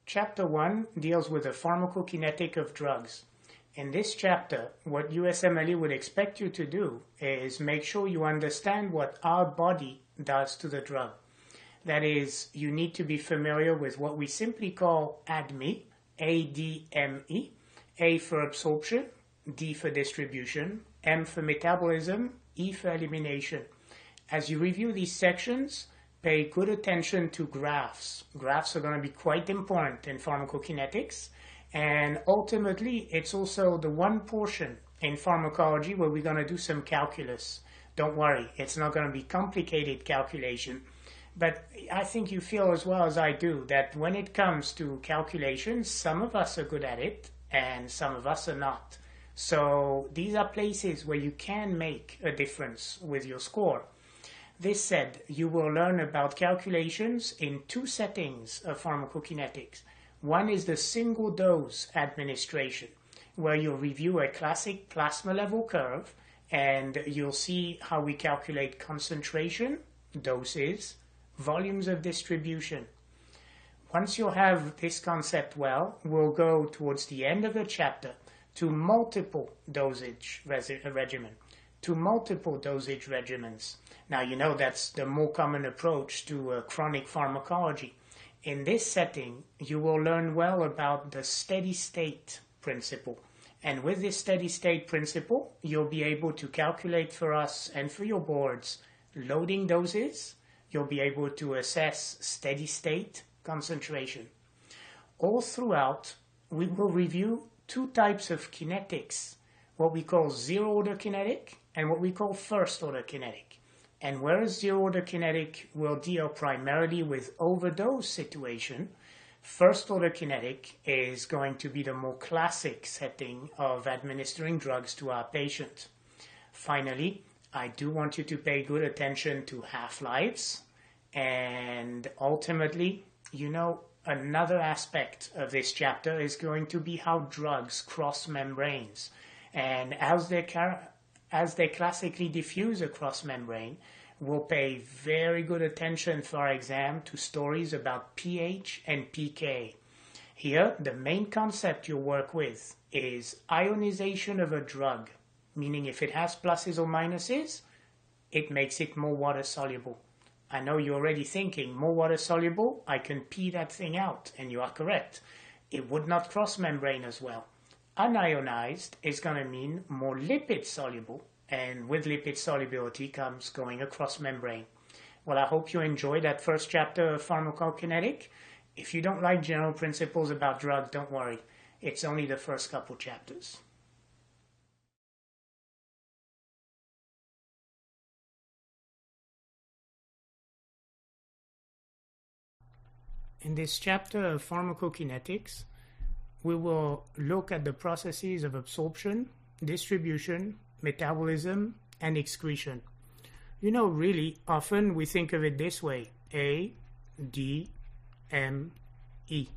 Chapter 1 deals with the pharmacokinetic of drugs. In this chapter, what USMLE would expect you to do is make sure you understand what our body does to the drug. That is, you need to be familiar with what we simply call ADME, A-D-M-E, A for absorption, D for distribution, M for metabolism, E for elimination. As you review these sections, pay good attention to graphs. Graphs are going to be quite important in pharmacokinetics, and ultimately it's also the one portion in pharmacology where we're going to do some calculus. Don't worry, it's not going to be complicated calculation, but I think you feel as well as I do that when it comes to calculations, some of us are good at it and some of us are not. So these are places where you can make a difference with your score. This said, you will learn about calculations in two settings of pharmacokinetics. One is the single dose administration, where you'll review a classic plasma level curve and you'll see how we calculate concentration, doses, volumes of distribution. Once you have this concept well, we'll go towards the end of the chapter to multiple dosage regimen. To multiple dosage regimens. Now, you know that's the more common approach to chronic pharmacology. In this setting, you will learn well about the steady state principle. And with this steady state principle, you'll be able to calculate for us and for your boards loading doses. You'll be able to assess steady state concentration. All throughout, we will review two types of kinetics, what we call zero-order kinetic and what we call first-order kinetic. And whereas zero-order kinetic will deal primarily with overdose situation, first-order kinetic is going to be the more classic setting of administering drugs to our patient. Finally, I do want you to pay good attention to half-lives, and ultimately, another aspect of this chapter is going to be how drugs cross membranes. And as they classically diffuse across membrane, we'll pay very good attention for our exam to stories about pH and pK. Here, the main concept you'll work with is ionization of a drug, meaning if it has pluses or minuses, it makes it more water soluble. I know you're already thinking, more water soluble, I can pee that thing out, and you are correct. It would not cross membrane as well. Unionized is going to mean more lipid soluble, and with lipid solubility comes going across membrane. Well, I hope you enjoyed that first chapter of pharmacokinetic. If you don't like general principles about drugs, don't worry. It's only the first couple chapters. In this chapter of pharmacokinetics, we will look at the processes of absorption, distribution, metabolism, and excretion. Really, often we think of it this way: A, D, M, E.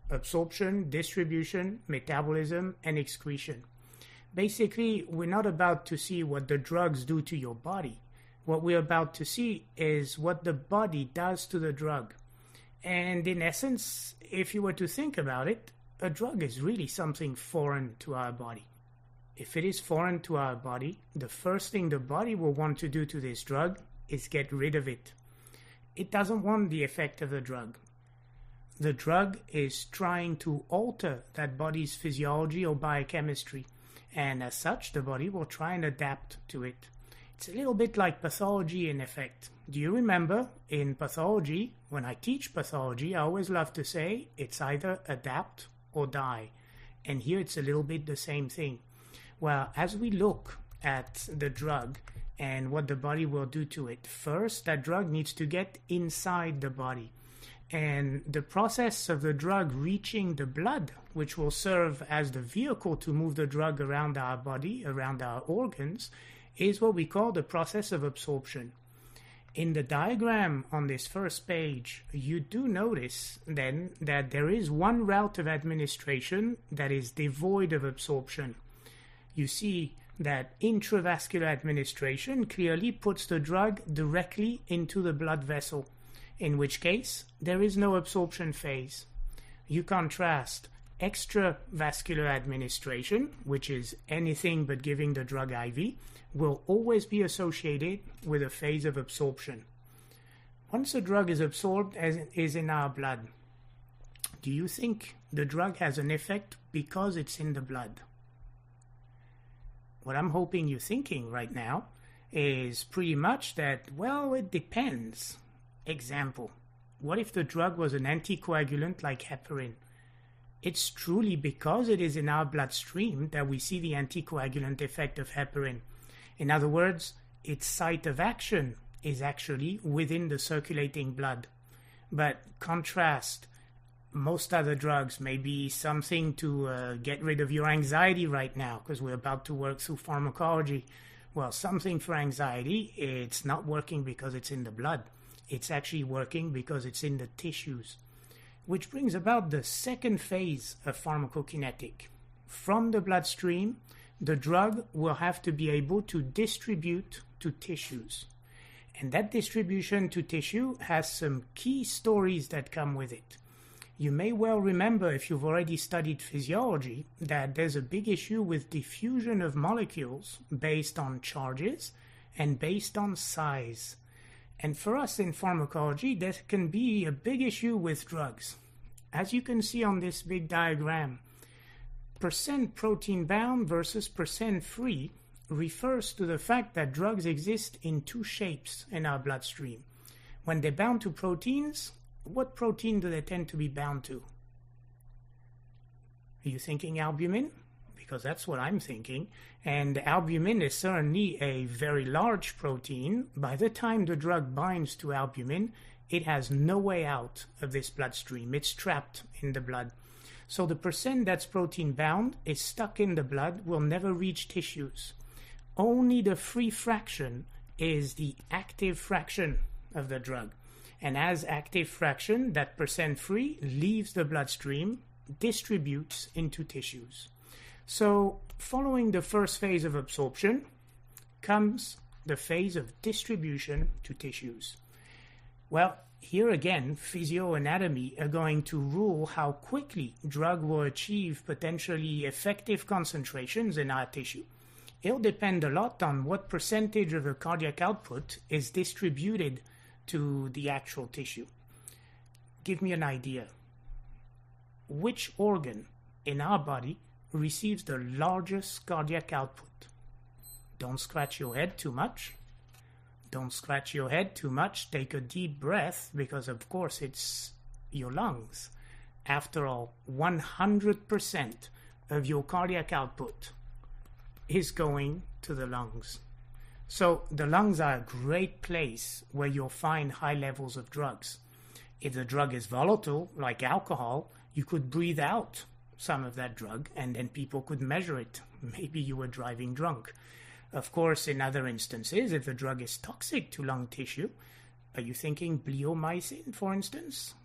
Absorption, distribution, metabolism, and excretion. Basically, we're not about to see what the drugs do to your body. What we're about to see is what the body does to the drug. And in essence, if you were to think about it, a drug is really something foreign to our body. If it is foreign to our body, the first thing the body will want to do to this drug is get rid of it. It doesn't want the effect of the drug. The drug is trying to alter that body's physiology or biochemistry, and as such, the body will try and adapt to it. It's a little bit like pathology in effect. Do you remember in pathology, when I teach pathology, I always love to say it's either adapt or die. And here it's a little bit the same thing. Well, as we look at the drug and what the body will do to it, first that drug needs to get inside the body. And the process of the drug reaching the blood, which will serve as the vehicle to move the drug around our body, around our organs, is what we call the process of absorption. In the diagram on this first page, you do notice then that there is one route of administration that is devoid of absorption. You see that intravascular administration clearly puts the drug directly into the blood vessel, in which case there is no absorption phase. you contrast extravascular administration, which is anything but giving the drug IV, will always be associated with a phase of absorption. Once a drug is absorbed, as it is in our blood, do you think the drug has an effect because it's in the blood? What I'm hoping you're thinking right now is pretty much that, well, it depends. Example, what if the drug was an anticoagulant like heparin? It's truly because it is in our bloodstream that we see the anticoagulant effect of heparin. In other words, its site of action is actually within the circulating blood. But contrast, most other drugs may be something to get rid of your anxiety right now, because we're about to work through pharmacology. Well, something for anxiety, it's not working because it's in the blood. It's actually working because it's in the tissues. Which brings about the second phase of pharmacokinetic. From the bloodstream, the drug will have to be able to distribute to tissues. And that distribution to tissue has some key stories that come with it. You may well remember, if you've already studied physiology, that there's a big issue with diffusion of molecules based on charges and based on size. And for us in pharmacology, there can be a big issue with drugs. As you can see on this big diagram, percent protein bound versus percent free refers to the fact that drugs exist in two shapes in our bloodstream. When they're bound to proteins, what protein do they tend to be bound to? Are you thinking albumin? Because that's what I'm thinking. And albumin is certainly a very large protein. By the time the drug binds to albumin, it has no way out of this bloodstream. It's trapped in the blood. So the percent that's protein bound is stuck in the blood, will never reach tissues. Only the free fraction is the active fraction of the drug. And as active fraction, that percent free leaves the bloodstream, distributes into tissues. So following the first phase of absorption comes the phase of distribution to tissues. Well, here again, physioanatomy are going to rule how quickly drug will achieve potentially effective concentrations in our tissue. It'll depend a lot on what percentage of the cardiac output is distributed to the actual tissue. Give me an idea. Which organ in our body receives the largest cardiac output? Don't scratch your head too much. Don't scratch your head too much. Take a deep breath, because of course it's your lungs. After all, 100% of your cardiac output is going to the lungs. So the lungs are a great place where you'll find high levels of drugs. If the drug is volatile, like alcohol, you could breathe out some of that drug and then people could measure it. Maybe you were driving drunk. Of course, in other instances, if the drug is toxic to lung tissue, are you thinking bleomycin, for instance?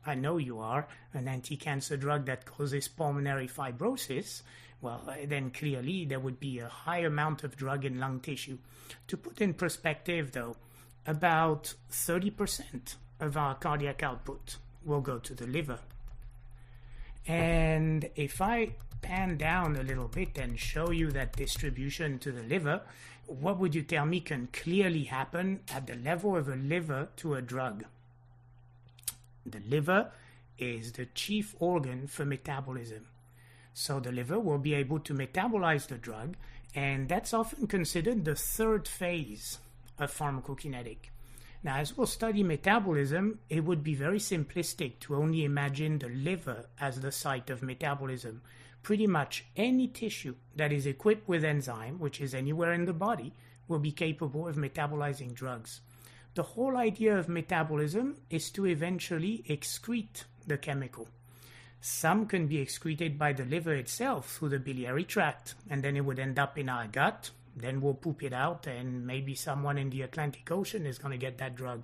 I know you are, an anti-cancer drug that causes pulmonary fibrosis. Well, then clearly there would be a high amount of drug in lung tissue. To put in perspective, though, about 30% of our cardiac output will go to the liver. And if I pan down a little bit and show you that distribution to the liver, what would you tell me can clearly happen at the level of a liver to a drug? The liver is the chief organ for metabolism. So the liver will be able to metabolize the drug, and that's often considered the third phase of pharmacokinetic. Now, as we'll study metabolism, it would be very simplistic to only imagine the liver as the site of metabolism. Pretty much any tissue that is equipped with enzyme, which is anywhere in the body, will be capable of metabolizing drugs. The whole idea of metabolism is to eventually excrete the chemical. Some can be excreted by the liver itself through the biliary tract, and then it would end up in our gut. Then we'll poop it out, and maybe someone in the Atlantic Ocean is going to get that drug.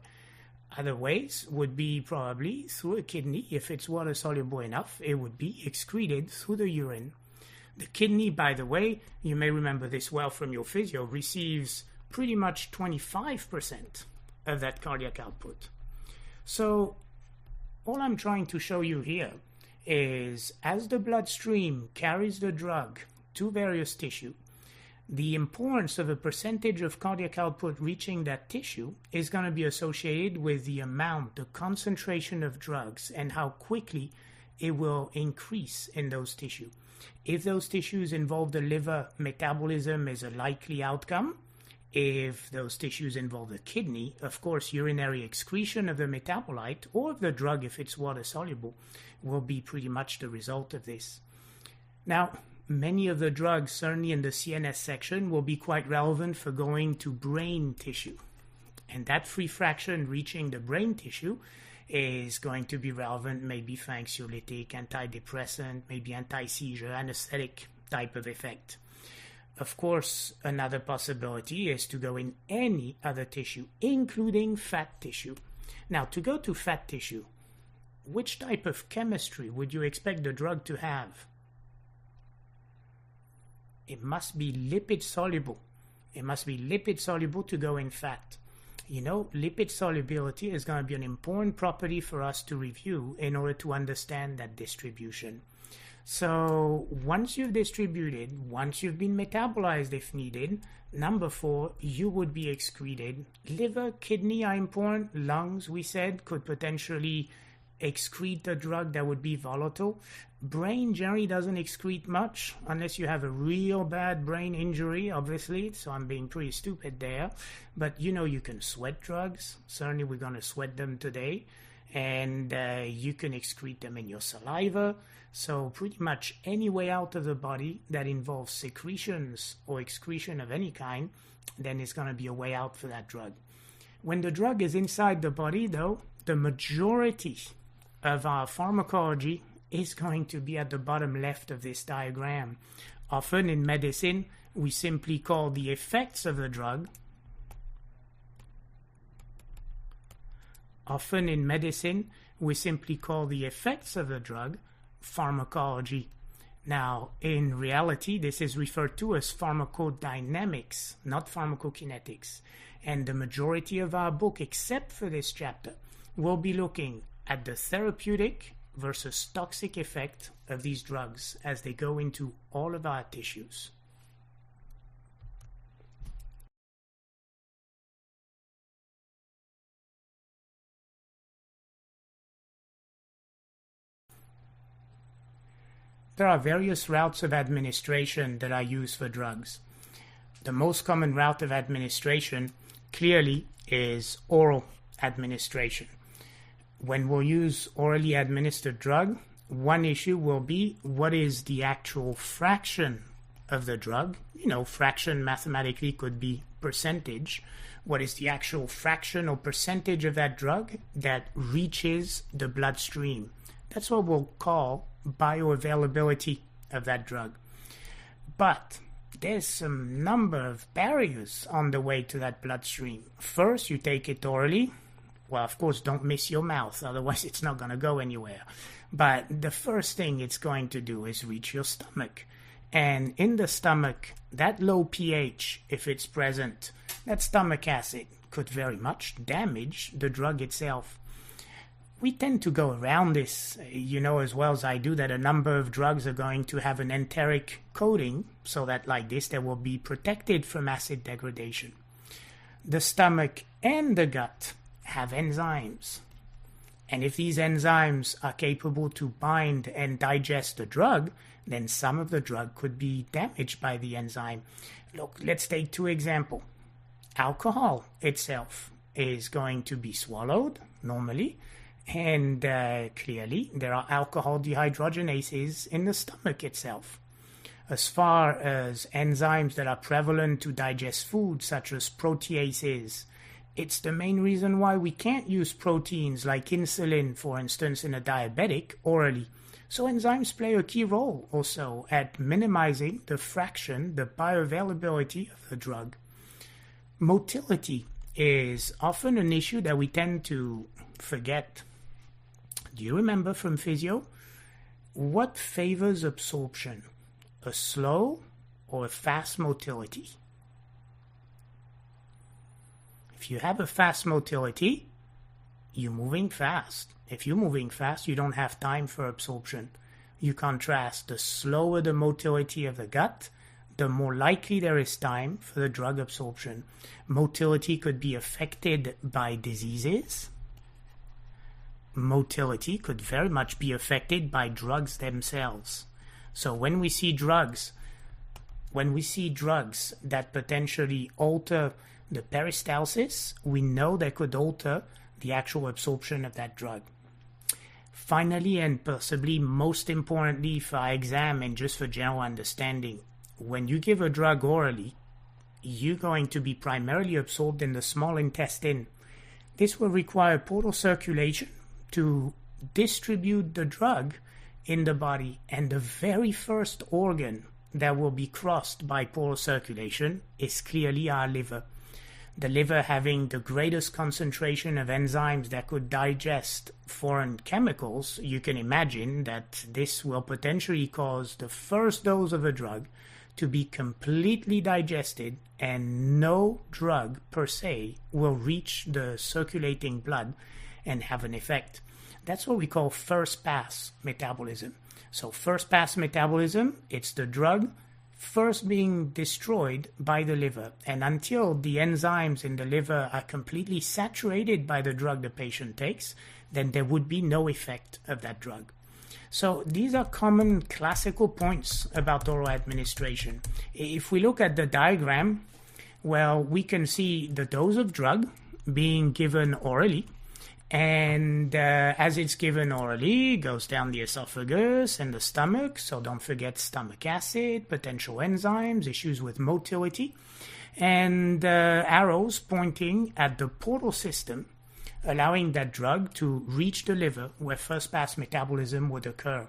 Other ways would be probably through a kidney. If it's water soluble enough, it would be excreted through the urine. The kidney, by the way, you may remember this well from your physio, receives pretty much 25% of that cardiac output. So all I'm trying to show you here is as the bloodstream carries the drug to various tissue, the importance of a percentage of cardiac output reaching that tissue is going to be associated with the amount, the concentration of drugs, and how quickly it will increase in those tissues. If those tissues involve the liver, metabolism is a likely outcome. If those tissues involve the kidney, of course, urinary excretion of the metabolite or of the drug, if it's water soluble, will be pretty much the result of this. Now, many of the drugs, certainly in the CNS section, will be quite relevant for going to brain tissue. And that free fraction reaching the brain tissue is going to be relevant maybe for anxiolytic, antidepressant, maybe anti-seizure, anesthetic type of effect. Of course, another possibility is to go in any other tissue, including fat tissue. Now, to go to fat tissue, which type of chemistry would you expect the drug to have? It must be lipid soluble. It must be lipid soluble to go in fat. You know, lipid solubility is going to be an important property for us to review in order to understand that distribution. So once you've distributed, once you've been metabolized if needed, number 4, you would be excreted. Liver, kidney are important. Lungs, we said, could potentially excrete a drug that would be volatile. Brain generally doesn't excrete much unless you have a real bad brain injury, obviously, so I'm being pretty stupid there. But you know, you can sweat drugs. Certainly we're going to sweat them today. And you can excrete them in your saliva. So pretty much any way out of the body that involves secretions or excretion of any kind, then it's going to be a way out for that drug. When the drug is inside the body, though, the majority of our pharmacology is going to be at the bottom left of this diagram. Often in medicine, we simply call the effects of the drug. Often in medicine, we simply call the effects of the drug pharmacology. Now, in reality, this is referred to as pharmacodynamics, not pharmacokinetics. And the majority of our book, except for this chapter, will be looking at the therapeutic versus toxic effect of these drugs as they go into all of our tissues. There are various routes of administration that are used for drugs. The most common route of administration clearly is oral administration. When we'll use orally administered drug, one issue will be what is the actual fraction of the drug. You know, fraction mathematically could be percentage. What is the actual fraction or percentage of that drug that reaches the bloodstream? That's what we'll call bioavailability of that drug. But there's some number of barriers on the way to that bloodstream. First, you take it orally. Well, of course, don't miss your mouth, otherwise it's not going to go anywhere. But the first thing it's going to do is reach your stomach. And in the stomach, that low pH, if it's present, that stomach acid could very much damage the drug itself. We tend to go around this, you know as well as I do, that a number of drugs are going to have an enteric coating, so that like this they will be protected from acid degradation. The stomach and the gut have enzymes. And if these enzymes are capable to bind and digest the drug, then some of the drug could be damaged by the enzyme. Look, let's take 2 examples. Alcohol itself is going to be swallowed normally, and clearly there are alcohol dehydrogenases in the stomach itself. As far as enzymes that are prevalent to digest food, such as proteases, it's the main reason why we can't use proteins like insulin, for instance, in a diabetic orally. So enzymes play a key role also at minimizing the fraction, the bioavailability of the drug. Motility is often an issue that we tend to forget. Do you remember from physio? What favors absorption? A slow or a fast motility? If you have a fast motility, you're moving fast. If you're moving fast, you don't have time for absorption. You contrast, the slower the motility of the gut, the more likely there is time for the drug absorption. Motility could be affected by diseases. Motility could very much be affected by drugs themselves. So when we see drugs that potentially alter the peristalsis, we know they could alter the actual absorption of that drug. Finally, and possibly most importantly for our exam and just for general understanding, when you give a drug orally, you're going to be primarily absorbed in the small intestine. This will require portal circulation to distribute the drug in the body, and the very first organ that will be crossed by portal circulation is clearly our liver. The liver, having the greatest concentration of enzymes that could digest foreign chemicals, you can imagine that this will potentially cause the first dose of a drug to be completely digested, and no drug per se will reach the circulating blood and have an effect. That's what we call first pass metabolism. So first pass metabolism, it's the drug first being destroyed by the liver, and until the enzymes in the liver are completely saturated by the drug the patient takes, then there would be no effect of that drug. So these are common classical points about oral administration. If we look at the diagram, well, we can see the dose of drug being given orally, and as it's given orally, it goes down the esophagus and the stomach, so don't forget stomach acid, potential enzymes, issues with motility, and arrows pointing at the portal system, allowing that drug to reach the liver where first pass metabolism would occur.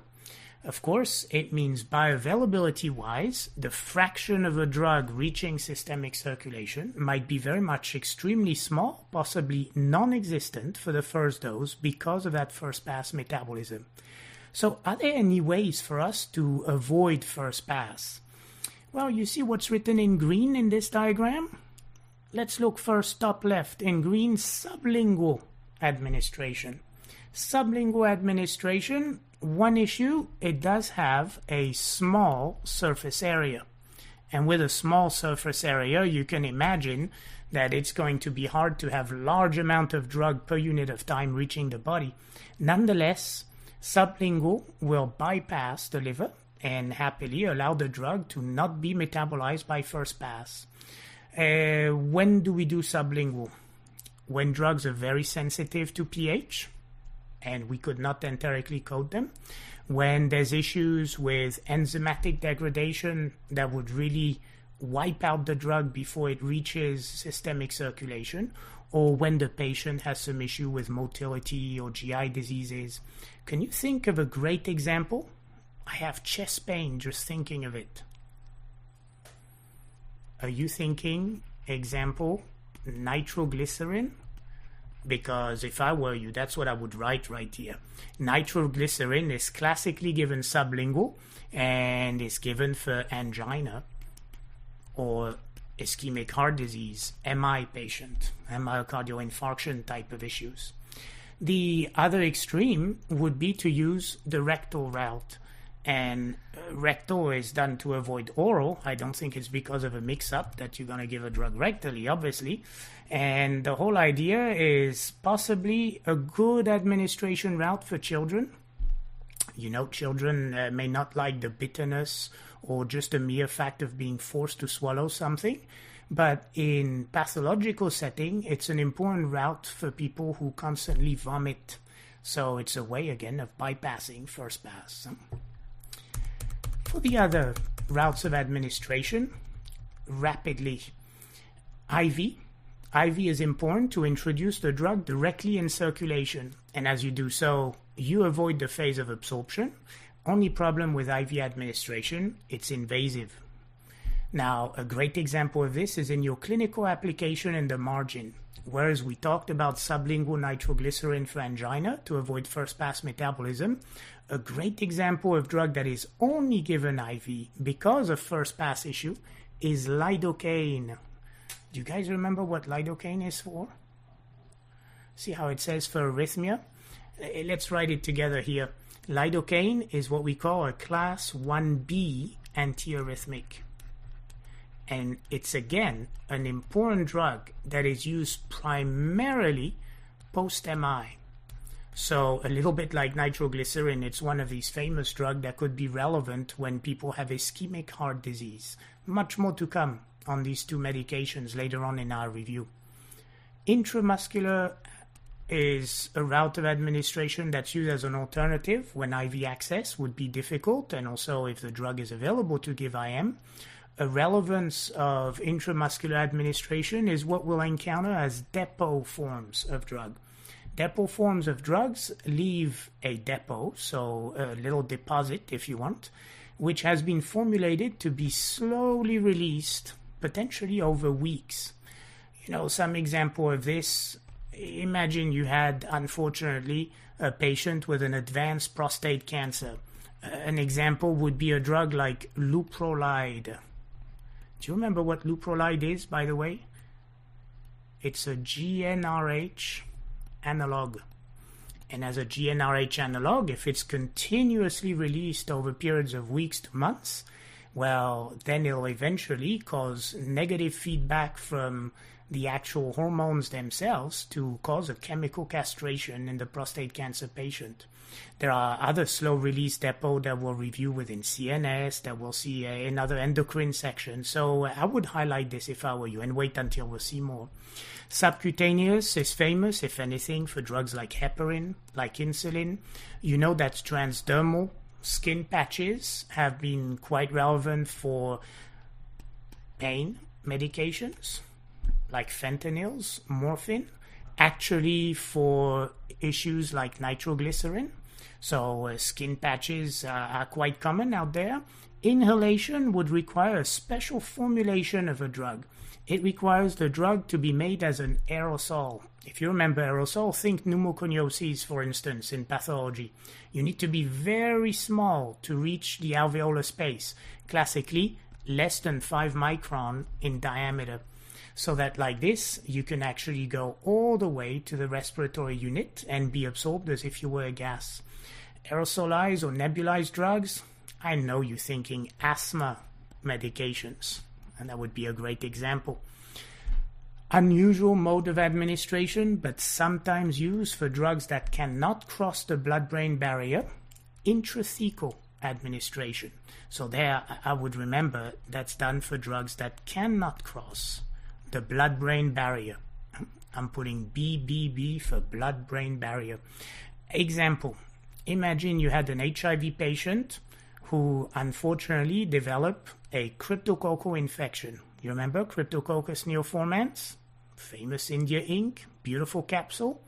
Of course, it means bioavailability-wise, the fraction of a drug reaching systemic circulation might be very much extremely small, possibly non-existent for the first dose because of that first pass metabolism. So are there any ways for us to avoid first pass? Well, you see what's written in green in this diagram? Let's look first top left. In green, sublingual administration. Sublingual administration, one issue, it does have a small surface area. And with a small surface area, you can imagine that it's going to be hard to have large amount of drug per unit of time reaching the body. Nonetheless, sublingual will bypass the liver and happily allow the drug to not be metabolized by first pass. When do we do sublingual? When drugs are very sensitive to pH, and we could not enterically coat them. When there's issues with enzymatic degradation that would really wipe out the drug before it reaches systemic circulation, or when the patient has some issue with motility or GI diseases. Can you think of a great example? I have chest pain just thinking of it. Are you thinking, example, nitroglycerin? Because if I were you, that's what I would write right here. Nitroglycerin is classically given sublingual and is given for angina or ischemic heart disease, MI patient, myocardial infarction type of issues. The other extreme would be to use the rectal route. And rectal is done to avoid oral. I don't think it's because of a mix-up that you're going to give a drug rectally, obviously. And the whole idea is possibly a good administration route for children. You know, children may not like the bitterness or just the mere fact of being forced to swallow something. But in pathological setting, it's an important route for people who constantly vomit. So it's a way, again, of bypassing first pass. For the other routes of administration, rapidly, IV. IV is important to introduce the drug directly in circulation. And as you do so, you avoid the phase of absorption. Only problem with IV administration, it's invasive. Now, a great example of this is in your clinical application in the margin. Whereas we talked about sublingual nitroglycerin for angina to avoid first pass metabolism, a great example of drug that is only given IV because of first pass issue is lidocaine. Do you guys remember what lidocaine is for? See how it says for arrhythmia? Let's write it together here. Lidocaine is what we call a class 1B antiarrhythmic. And it's again an important drug that is used primarily post-MI. So a little bit like nitroglycerin, it's one of these famous drugs that could be relevant when people have ischemic heart disease. Much more to come on these two medications later on in our review. Intramuscular is a route of administration that's used as an alternative when IV access would be difficult, and also if the drug is available to give IM. A relevance of intramuscular administration is what we'll encounter as depot forms of drug. Depot forms of drugs leave a depot, so a little deposit if you want, which has been formulated to be slowly released, potentially over weeks. You know, some example of this, imagine you had, unfortunately, a patient with an advanced prostate cancer. An example would be a drug like Luprolide. Do you remember what Luprolide is, by the way? It's a GnRH analog. And as a GnRH analog, if it's continuously released over periods of weeks to months, well, then it'll eventually cause negative feedback from the actual hormones themselves to cause a chemical castration in the prostate cancer patient. There are other slow-release depots that we'll review within CNS, that we'll see in other endocrine sections. So I would highlight this if I were you and wait until we'll see more. Subcutaneous is famous, if anything, for drugs like heparin, like insulin. You know that transdermal skin patches have been quite relevant for pain medications, like fentanyls, morphine, actually for issues like nitroglycerin. So skin patches are quite common out there. Inhalation would require a special formulation of a drug. It requires the drug to be made as an aerosol. If you remember aerosol, think pneumoconiosis, for instance, in pathology. You need to be very small to reach the alveolar space, classically less than 5 micron in diameter. So that like this, you can actually go all the way to the respiratory unit and be absorbed as if you were a gas. Aerosolized or nebulized drugs, I know you're thinking asthma medications, and that would be a great example. Unusual mode of administration, but sometimes used for drugs that cannot cross the blood-brain barrier, intrathecal administration. So there, I would remember that's done for drugs that cannot cross the blood-brain barrier. I'm putting BBB for blood-brain barrier. Example, imagine you had an HIV patient who unfortunately developed a cryptococcal infection. You remember Cryptococcus neoformans? Famous India ink, beautiful capsule.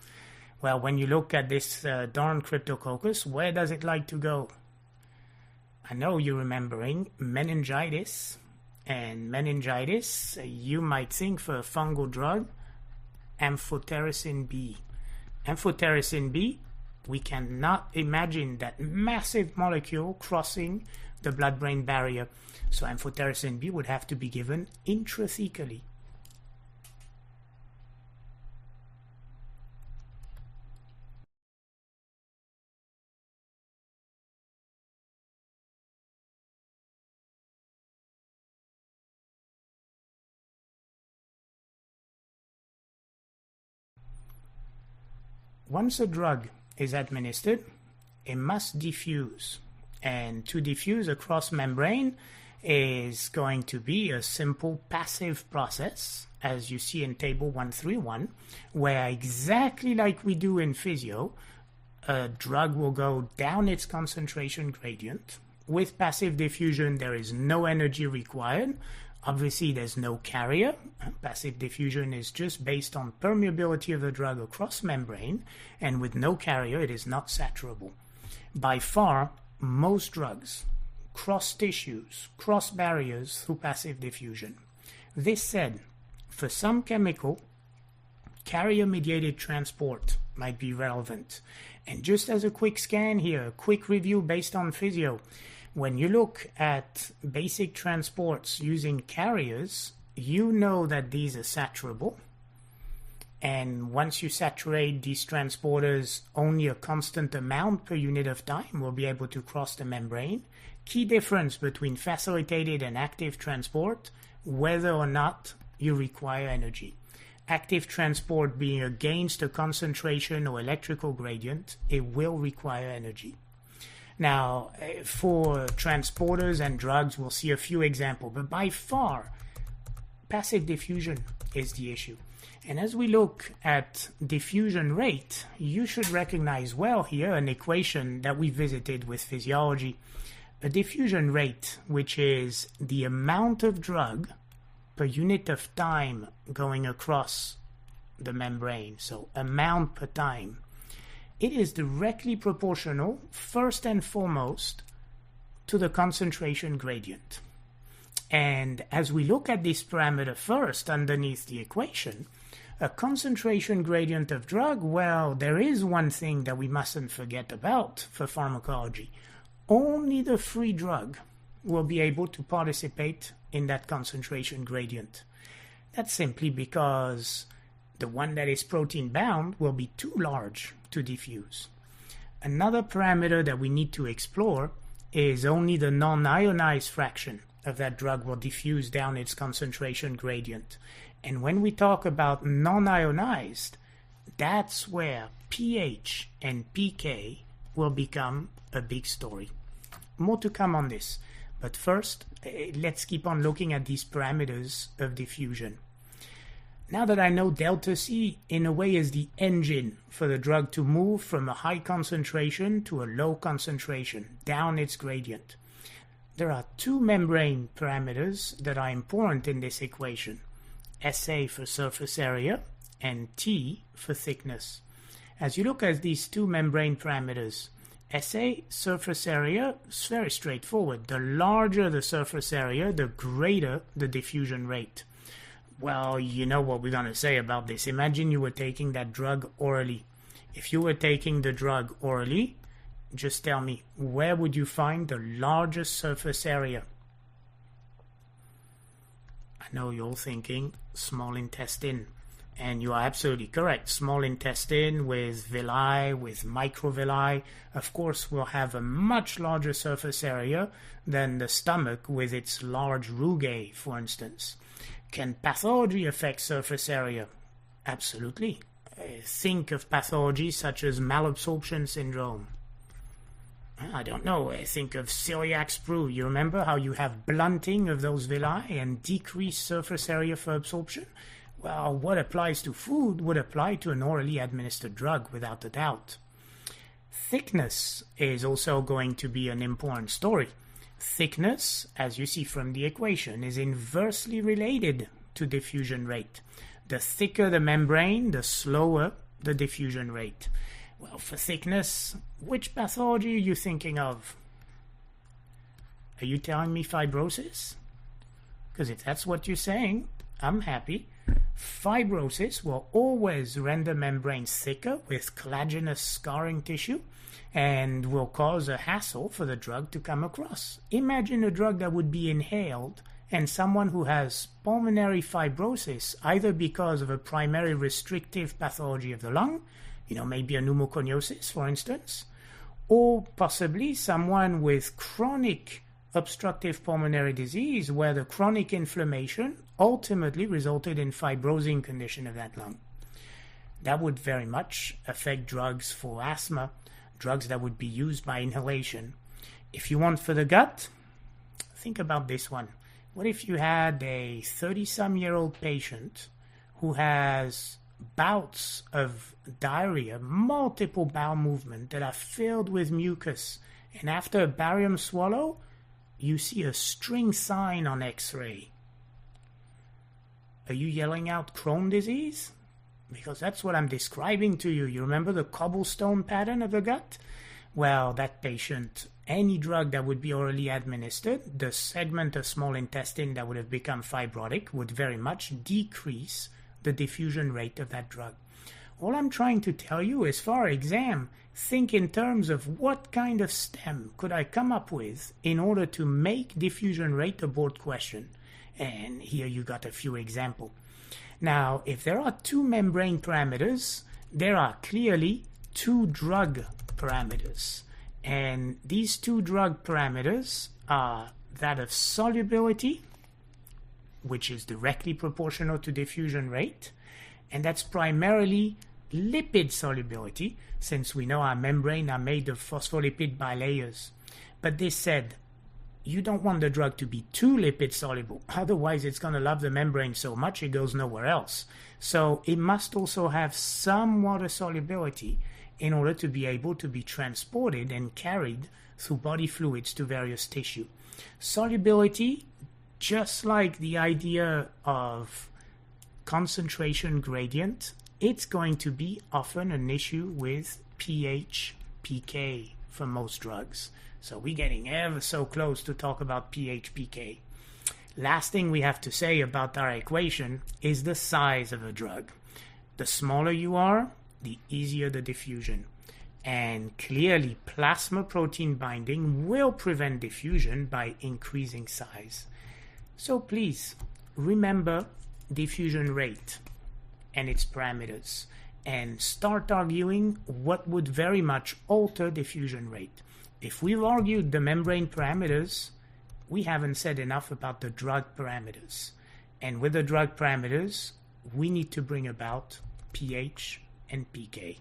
Well, when you look at this darn Cryptococcus, where does it like to go? I know you're remembering meningitis. And meningitis, you might think for a fungal drug, amphotericin B. Amphotericin B, we cannot imagine that massive molecule crossing the blood-brain barrier. So amphotericin B would have to be given intrathecally. Once a drug is administered, it must diffuse. And to diffuse across membrane is going to be a simple passive process, as you see in table 131, where exactly like we do in physio, a drug will go down its concentration gradient. With passive diffusion, there is no energy required. Obviously, there's no carrier. Passive diffusion is just based on permeability of the drug across membrane, and with no carrier, it is not saturable. By far, most drugs cross tissues, cross barriers through passive diffusion. This said, for some chemical, carrier-mediated transport might be relevant. And just as a quick scan here, a quick review based on physio, when you look at basic transports using carriers, you know that these are saturable. And once you saturate these transporters, only a constant amount per unit of time will be able to cross the membrane. Key difference between facilitated and active transport, whether or not you require energy. Active transport being against a concentration or electrical gradient, it will require energy. Now, for transporters and drugs, we'll see a few examples, but by far, passive diffusion is the issue. And as we look at diffusion rate, you should recognize well here an equation that we visited with physiology. A diffusion rate, which is the amount of drug per unit of time going across the membrane, so amount per time, it is directly proportional, first and foremost, to the concentration gradient. And as we look at this parameter first underneath the equation, a concentration gradient of drug, well, there is one thing that we mustn't forget about for pharmacology. Only the free drug will be able to participate in that concentration gradient. That's simply because the one that is protein bound will be too large to diffuse. Another parameter that we need to explore is only the non-ionized fraction of that drug will diffuse down its concentration gradient. And when we talk about non-ionized, that's where pH and pK will become a big story. More to come on this. But first, let's keep on looking at these parameters of diffusion. Now that I know delta C in a way is the engine for the drug to move from a high concentration to a low concentration down its gradient, there are two membrane parameters that are important in this equation. SA for surface area and T for thickness. As you look at these two membrane parameters, SA, surface area, is very straightforward. The larger the surface area, the greater the diffusion rate. Well, you know what we're going to say about this. Imagine you were taking that drug orally. If you were taking the drug orally, just tell me, where would you find the largest surface area? I know you're thinking small intestine. And you are absolutely correct. Small intestine with villi, with microvilli, of course, will have a much larger surface area than the stomach with its large rugae, for instance. Can pathology affect surface area? Absolutely. Think of pathology such as malabsorption syndrome. I don't know. Think of celiac sprue. You remember how you have blunting of those villi and decreased surface area for absorption? Well, what applies to food would apply to an orally administered drug, without a doubt. Thickness is also going to be an important story. Thickness, as you see from the equation, is inversely related to diffusion rate. The thicker the membrane, the slower the diffusion rate. Well, for thickness, which pathology are you thinking of? Are you telling me fibrosis? Because if that's what you're saying, I'm happy. Fibrosis will always render membranes thicker with collagenous scarring tissue and will cause a hassle for the drug to come across. Imagine a drug that would be inhaled and someone who has pulmonary fibrosis, either because of a primary restrictive pathology of the lung, maybe a pneumoconiosis, for instance, or possibly someone with chronic obstructive pulmonary disease where the chronic inflammation ultimately resulted in fibrosing condition of that lung. That would very much affect drugs for asthma, drugs that would be used by inhalation. If you want for the gut, think about this one. What if you had a 30-some-year-old patient who has bouts of diarrhea, multiple bowel movement that are filled with mucus, and after a barium swallow, you see a string sign on X-ray? Are you yelling out Crohn's disease? Because that's what I'm describing to you. You remember the cobblestone pattern of the gut? Well, that patient, any drug that would be orally administered, the segment of small intestine that would have become fibrotic would very much decrease the diffusion rate of that drug. All I'm trying to tell you is, for our exam, think in terms of what kind of stem could I come up with in order to make diffusion rate a board question. And here you got a few examples. Now, if there are two membrane parameters, there are clearly two drug parameters. And these two drug parameters are that of solubility, which is directly proportional to diffusion rate, and that's primarily lipid solubility, since we know our membrane are made of phospholipid bilayers. But this said, you don't want the drug to be too lipid soluble, otherwise it's going to love the membrane so much it goes nowhere else. So it must also have some water solubility in order to be able to be transported and carried through body fluids to various tissue. Solubility, just like the idea of concentration gradient, it's going to be often an issue with pH, pK for most drugs. So we're getting ever so close to talk about pH, pK. Last thing we have to say about our equation is the size of a drug. The smaller you are, the easier the diffusion. And clearly, plasma protein binding will prevent diffusion by increasing size. So please, remember diffusion rate and its parameters, and start arguing what would very much alter diffusion rate. If we've argued the membrane parameters, we haven't said enough about the drug parameters. And with the drug parameters, we need to bring about pH and pK.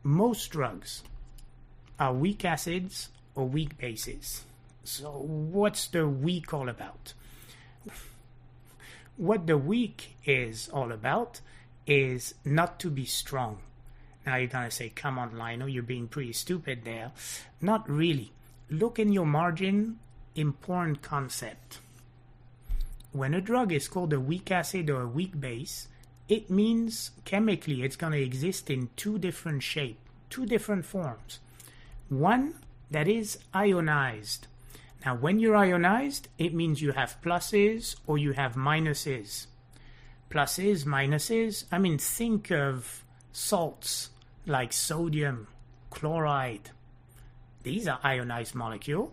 Most drugs are weak acids or weak bases. So what's the weak all about? What the weak is all about is not to be strong. Now you're going to say, come on, Lionel, you're being pretty stupid there. Not really. Look in your margin, important concept. When a drug is called a weak acid or a weak base, it means chemically it's going to exist in two different shapes, two different forms. One that is ionized. Now, when you're ionized, it means you have pluses or you have minuses. Pluses, minuses, I mean, think of salts like sodium, chloride. These are ionized molecules.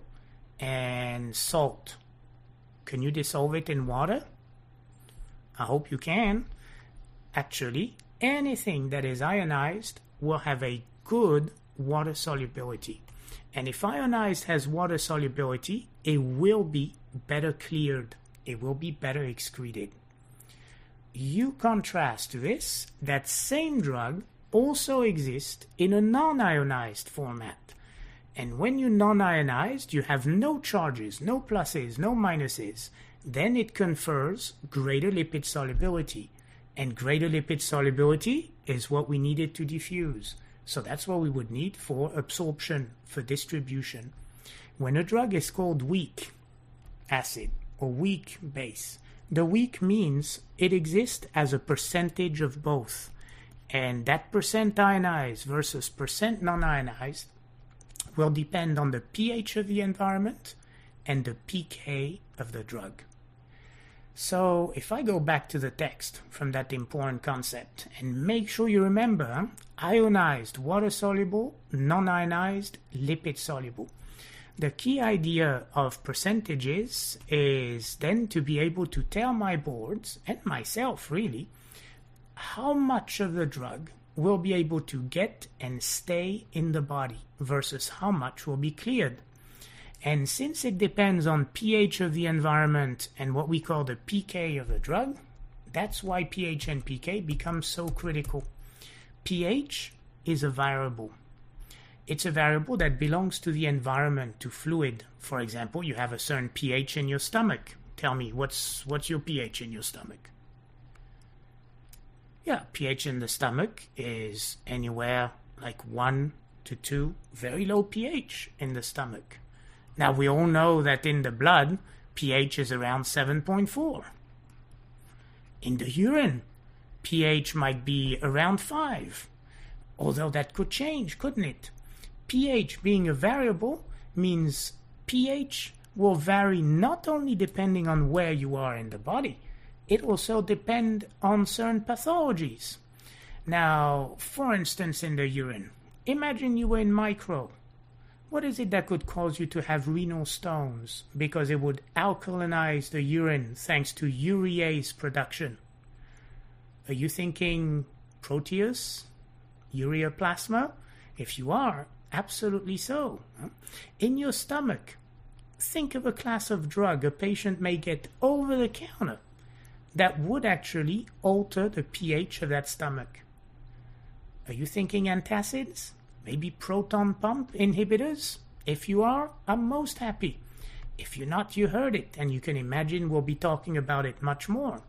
And salt. Can you dissolve it in water? I hope you can. Actually, anything that is ionized will have a good water solubility. And if ionized has water solubility, it will be better cleared. It will be better excreted. You contrast this, that same drug also exists in a non-ionized format. And when you're non-ionized, you have no charges, no pluses, no minuses. Then it confers greater lipid solubility. And greater lipid solubility is what we needed to diffuse. So that's what we would need for absorption, for distribution. When a drug is called weak acid or weak base, the weak means it exists as a percentage of both. And that percent ionized versus percent non-ionized will depend on the pH of the environment and the pK of the drug. So if I go back to the text from that important concept, and make sure you remember ionized, water-soluble, non-ionized, lipid-soluble. The key idea of percentages is then to be able to tell my boards, and myself really, how much of the drug will be able to get and stay in the body versus how much will be cleared. And since it depends on pH of the environment and what we call the pK of the drug, that's why pH and pK become so critical. pH is a variable. It's a variable that belongs to the environment, to fluid. For example, you have a certain pH in your stomach. Tell me, what's your pH in your stomach? Yeah, pH in the stomach is anywhere like 1 to 2, very low pH in the stomach. Now, we all know that in the blood, pH is around 7.4. In the urine, pH might be around 5. Although that could change, couldn't it? pH being a variable means pH will vary not only depending on where you are in the body, it also depends on certain pathologies. Now, for instance, in the urine, imagine you were in micro. What is it that could cause you to have renal stones? Because it would alkalinize the urine thanks to urease production. Are you thinking Proteus? Ureaplasma? If you are, absolutely so. In your stomach, think of a class of drug a patient may get over the counter that would actually alter the pH of that stomach. Are you thinking antacids? Maybe proton pump inhibitors? If you are, I'm most happy. If you're not, you heard it, and you can imagine we'll be talking about it much more.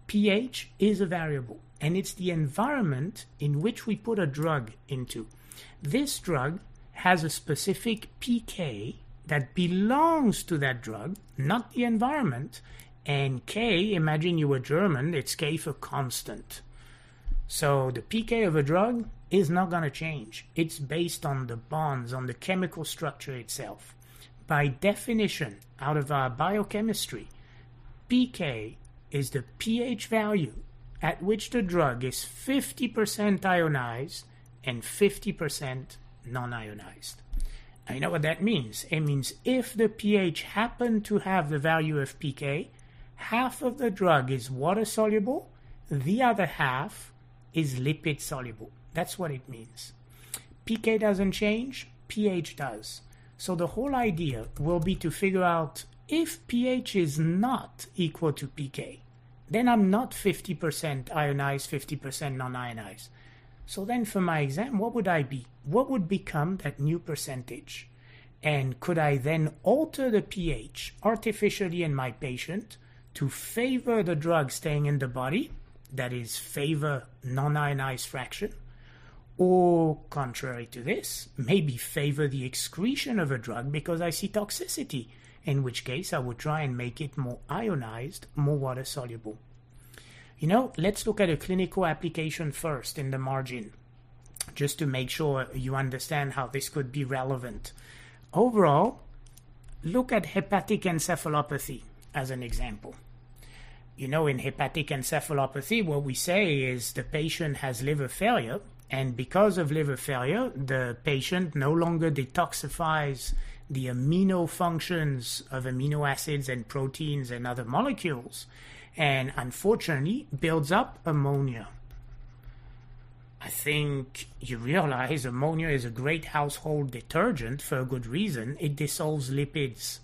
pH is a variable, and it's the environment in which we put a drug into. This drug has a specific pK that belongs to that drug, not the environment, and K, imagine you were German, it's K for constant. So the pK of a drug is not going to change. It's based on the bonds, on the chemical structure itself. By definition, out of our biochemistry, pK is the pH value at which the drug is 50% ionized and 50% non-ionized. I know what that means. It means if the pH happened to have the value of pK, half of the drug is water soluble, the other half is lipid soluble. That's what it means. pK doesn't change, pH does. So the whole idea will be to figure out if pH is not equal to pK, then I'm not 50% ionized, 50% non-ionized. So then for my exam, what would I be? What would become that new percentage? And could I then alter the pH artificially in my patient to favor the drug staying in the body, that is, favor non-ionized fraction, or contrary to this, maybe favor the excretion of a drug because I see toxicity, in which case I would try and make it more ionized, more water soluble. Let's look at a clinical application first in the margin, just to make sure you understand how this could be relevant. Overall, look at hepatic encephalopathy as an example. In hepatic encephalopathy, what we say is the patient has liver failure, and because of liver failure, the patient no longer detoxifies the amino functions of amino acids and proteins and other molecules, and unfortunately builds up ammonia. I think you realize ammonia is a great household detergent for a good reason. It dissolves lipids.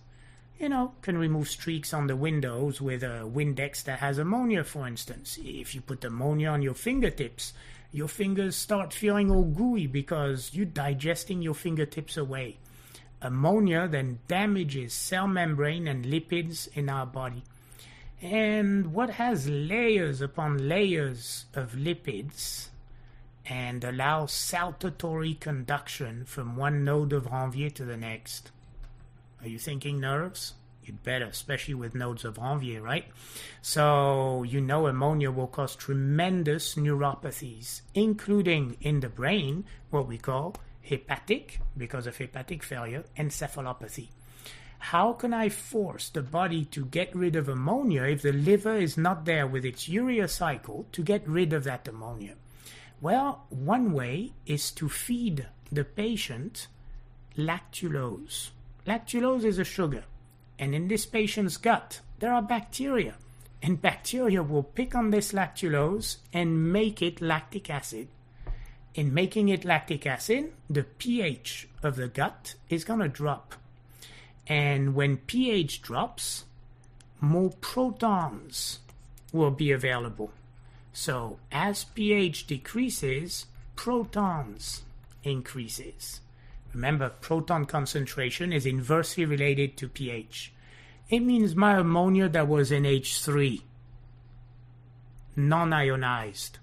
Can remove streaks on the windows with a Windex that has ammonia, for instance. If you put ammonia on your fingertips, your fingers start feeling all gooey because you're digesting your fingertips away. Ammonia then damages cell membrane and lipids in our body. And what has layers upon layers of lipids and allows saltatory conduction from one node of Ranvier to the next? Are you thinking nerves? You'd better, especially with nodes of Ranvier, right? So ammonia will cause tremendous neuropathies, including in the brain, what we call hepatic, because of hepatic failure, encephalopathy. How can I force the body to get rid of ammonia if the liver is not there with its urea cycle to get rid of that ammonia? Well, one way is to feed the patient lactulose. Lactulose is a sugar, and in this patient's gut, there are bacteria, and bacteria will pick on this lactulose and make it lactic acid. In making it lactic acid, the pH of the gut is going to drop. And when pH drops, more protons will be available. So as pH decreases, protons increases. Remember, proton concentration is inversely related to pH. It means my ammonia that was in H3, non-ionized,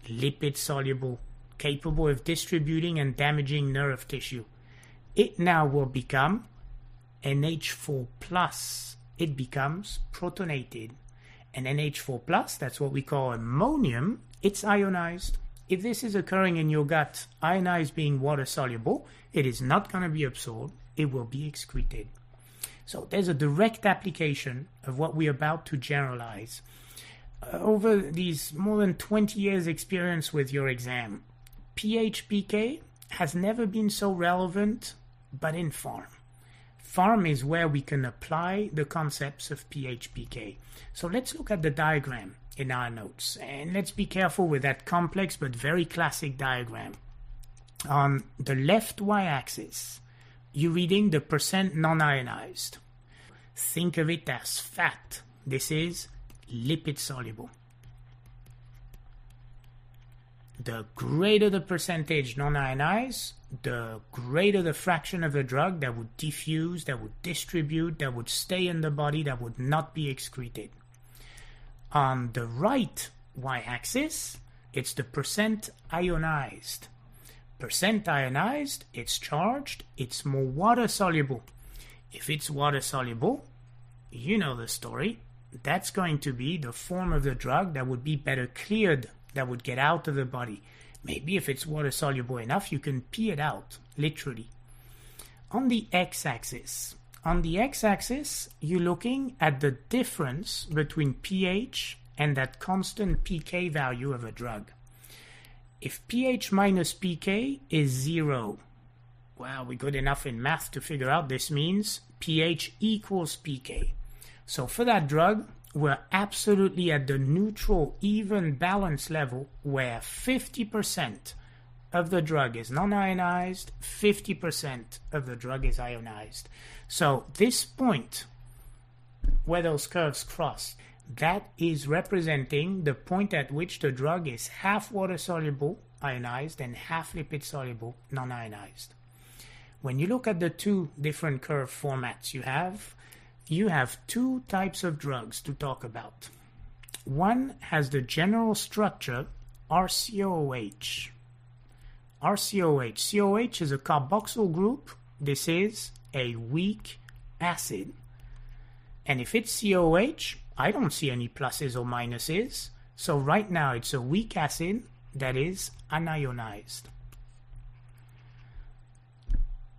lipid-soluble, capable of distributing and damaging nerve tissue. It now will become NH4+. It becomes protonated. And NH4+, that's what we call ammonium, it's ionized. If this is occurring in your gut, ionized being water soluble, it is not going to be absorbed, it will be excreted. So there's a direct application of what we're about to generalize. Over these more than 20 years experience with your exam, pH-PK has never been so relevant but in Pharm. Pharm is where we can apply the concepts of pH-pK. So let's look at the diagram in our notes, and let's be careful with that complex but very classic diagram. On the left y-axis, you're reading the percent non-ionized. Think of it as fat. This is lipid soluble. The greater the percentage non-ionized, the greater the fraction of the drug that would diffuse, that would distribute, that would stay in the body, that would not be excreted. On the right y-axis, it's the percent ionized. Percent ionized, it's charged, it's more water soluble. If it's water soluble, you know the story. That's going to be the form of the drug that would be better cleared, that would get out of the body. Maybe if it's water soluble enough, you can pee it out, literally. On the x-axis, you're looking at the difference between pH and that constant pK value of a drug. If pH minus pK is 0, well, we're good enough in math to figure out this means pH equals pK. So for that drug, we're absolutely at the neutral, even balance level where 50% of the drug is non-ionized, 50% of the drug is ionized. So this point where those curves cross, that is representing the point at which the drug is half water soluble, ionized, and half lipid soluble, non-ionized. When you look at the two different curve formats you have two types of drugs to talk about. One has the general structure RCOH. COH is a carboxyl group. This is a weak acid. And if it's COH, I don't see any pluses or minuses. So right now it's a weak acid that is unionized.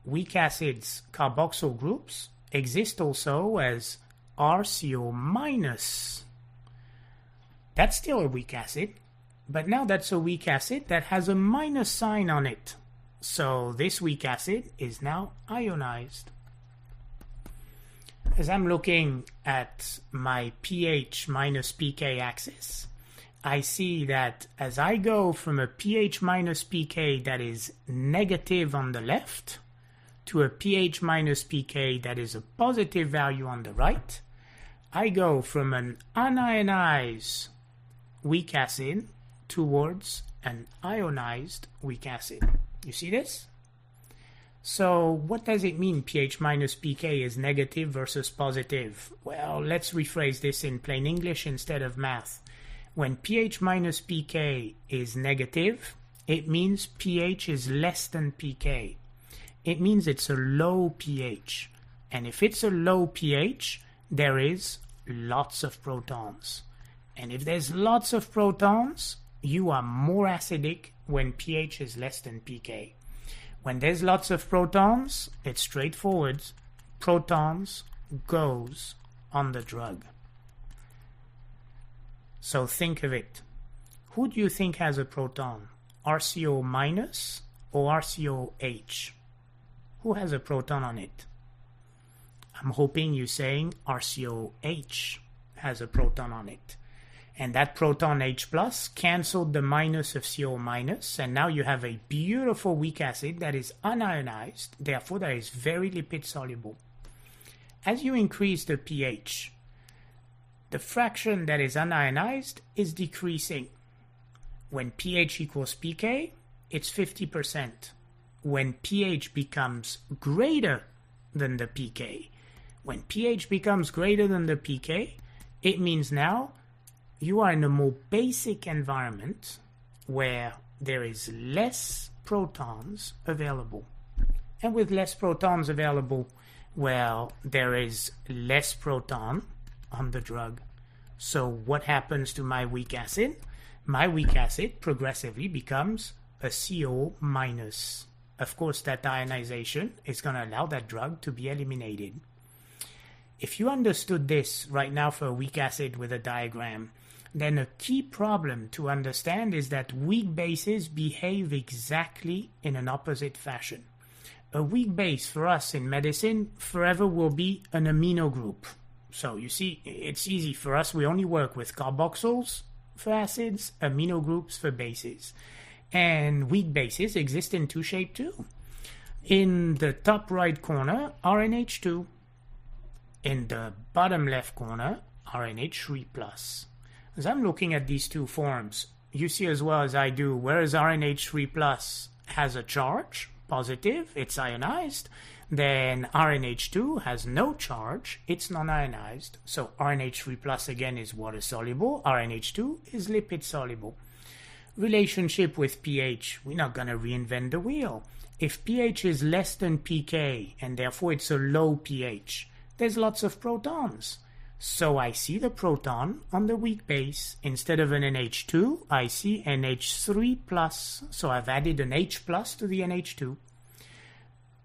Weak acids, carboxyl groups, exist also as RCO-. That's still a weak acid, but now that's a weak acid that has a minus sign on it. So this weak acid is now ionized. As I'm looking at my pH minus pK axis, I see that as I go from a pH minus pK that is negative on the left to a pH minus pK that is a positive value on the right, I go from an unionized weak acid towards an ionized weak acid. You see this? So what does it mean pH minus pK is negative versus positive? Well, let's rephrase this in plain English instead of math. When pH minus pK is negative, it means pH is less than pK. It means it's a low pH. And if it's a low pH, there is lots of protons. And if there's lots of protons, you are more acidic when pH is less than pK. When there's lots of protons, it's straightforward. Protons goes on the drug. So think of it. Who do you think has a proton? RCO minus or RCOH? Who has a proton on it? I'm hoping you're saying RCOH has a proton on it. And that proton H plus canceled the minus of CO minus, and now you have a beautiful weak acid that is unionized, therefore that is very lipid soluble. As you increase the pH, the fraction that is unionized is decreasing. When pH equals pK, it's 50%. When pH becomes greater than the pK, when pH becomes greater than the pK, it means now you are in a more basic environment where there is less protons available. And with less protons available, well, there is less proton on the drug. So what happens to my weak acid? My weak acid progressively becomes a CO minus. Of course, that ionization is going to allow that drug to be eliminated. If you understood this right now for a weak acid with a diagram, then a key problem to understand is that weak bases behave exactly in an opposite fashion. a weak base for us in medicine forever will be an amino group. So you see, it's easy for us. We only work with carboxyls for acids, amino groups for bases. And weak bases exist in two shapes too. In the top right corner, RNH2. In the bottom left corner, RNH3+. As I'm looking at these two forms, you see as well as I do, whereas RNH3+ has a charge, positive, it's ionized, then RNH2 has no charge, it's non-ionized. So RNH3+ again is water-soluble, RNH2 is lipid-soluble. Relationship with pH, we're not going to reinvent the wheel. If pH is less than pK, and therefore it's a low pH, there's lots of protons. So I see the proton on the weak base. Instead of an NH2, I see NH3+. So I've added an H plus to the NH2.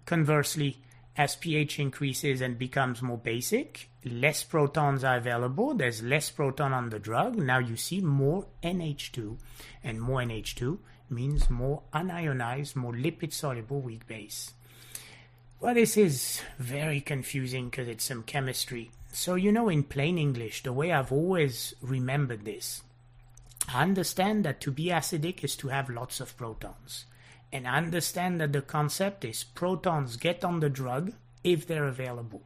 Conversely, as pH increases and becomes more basic, less protons are available. There's less proton on the drug. Now you see more NH2. And more NH2 means more unionized, more lipid-soluble weak base. Well, this is very confusing because it's some chemistry. So, in plain English, the way I've always remembered this, I understand that to be acidic is to have lots of protons. And I understand that the concept is protons get on the drug if they're available.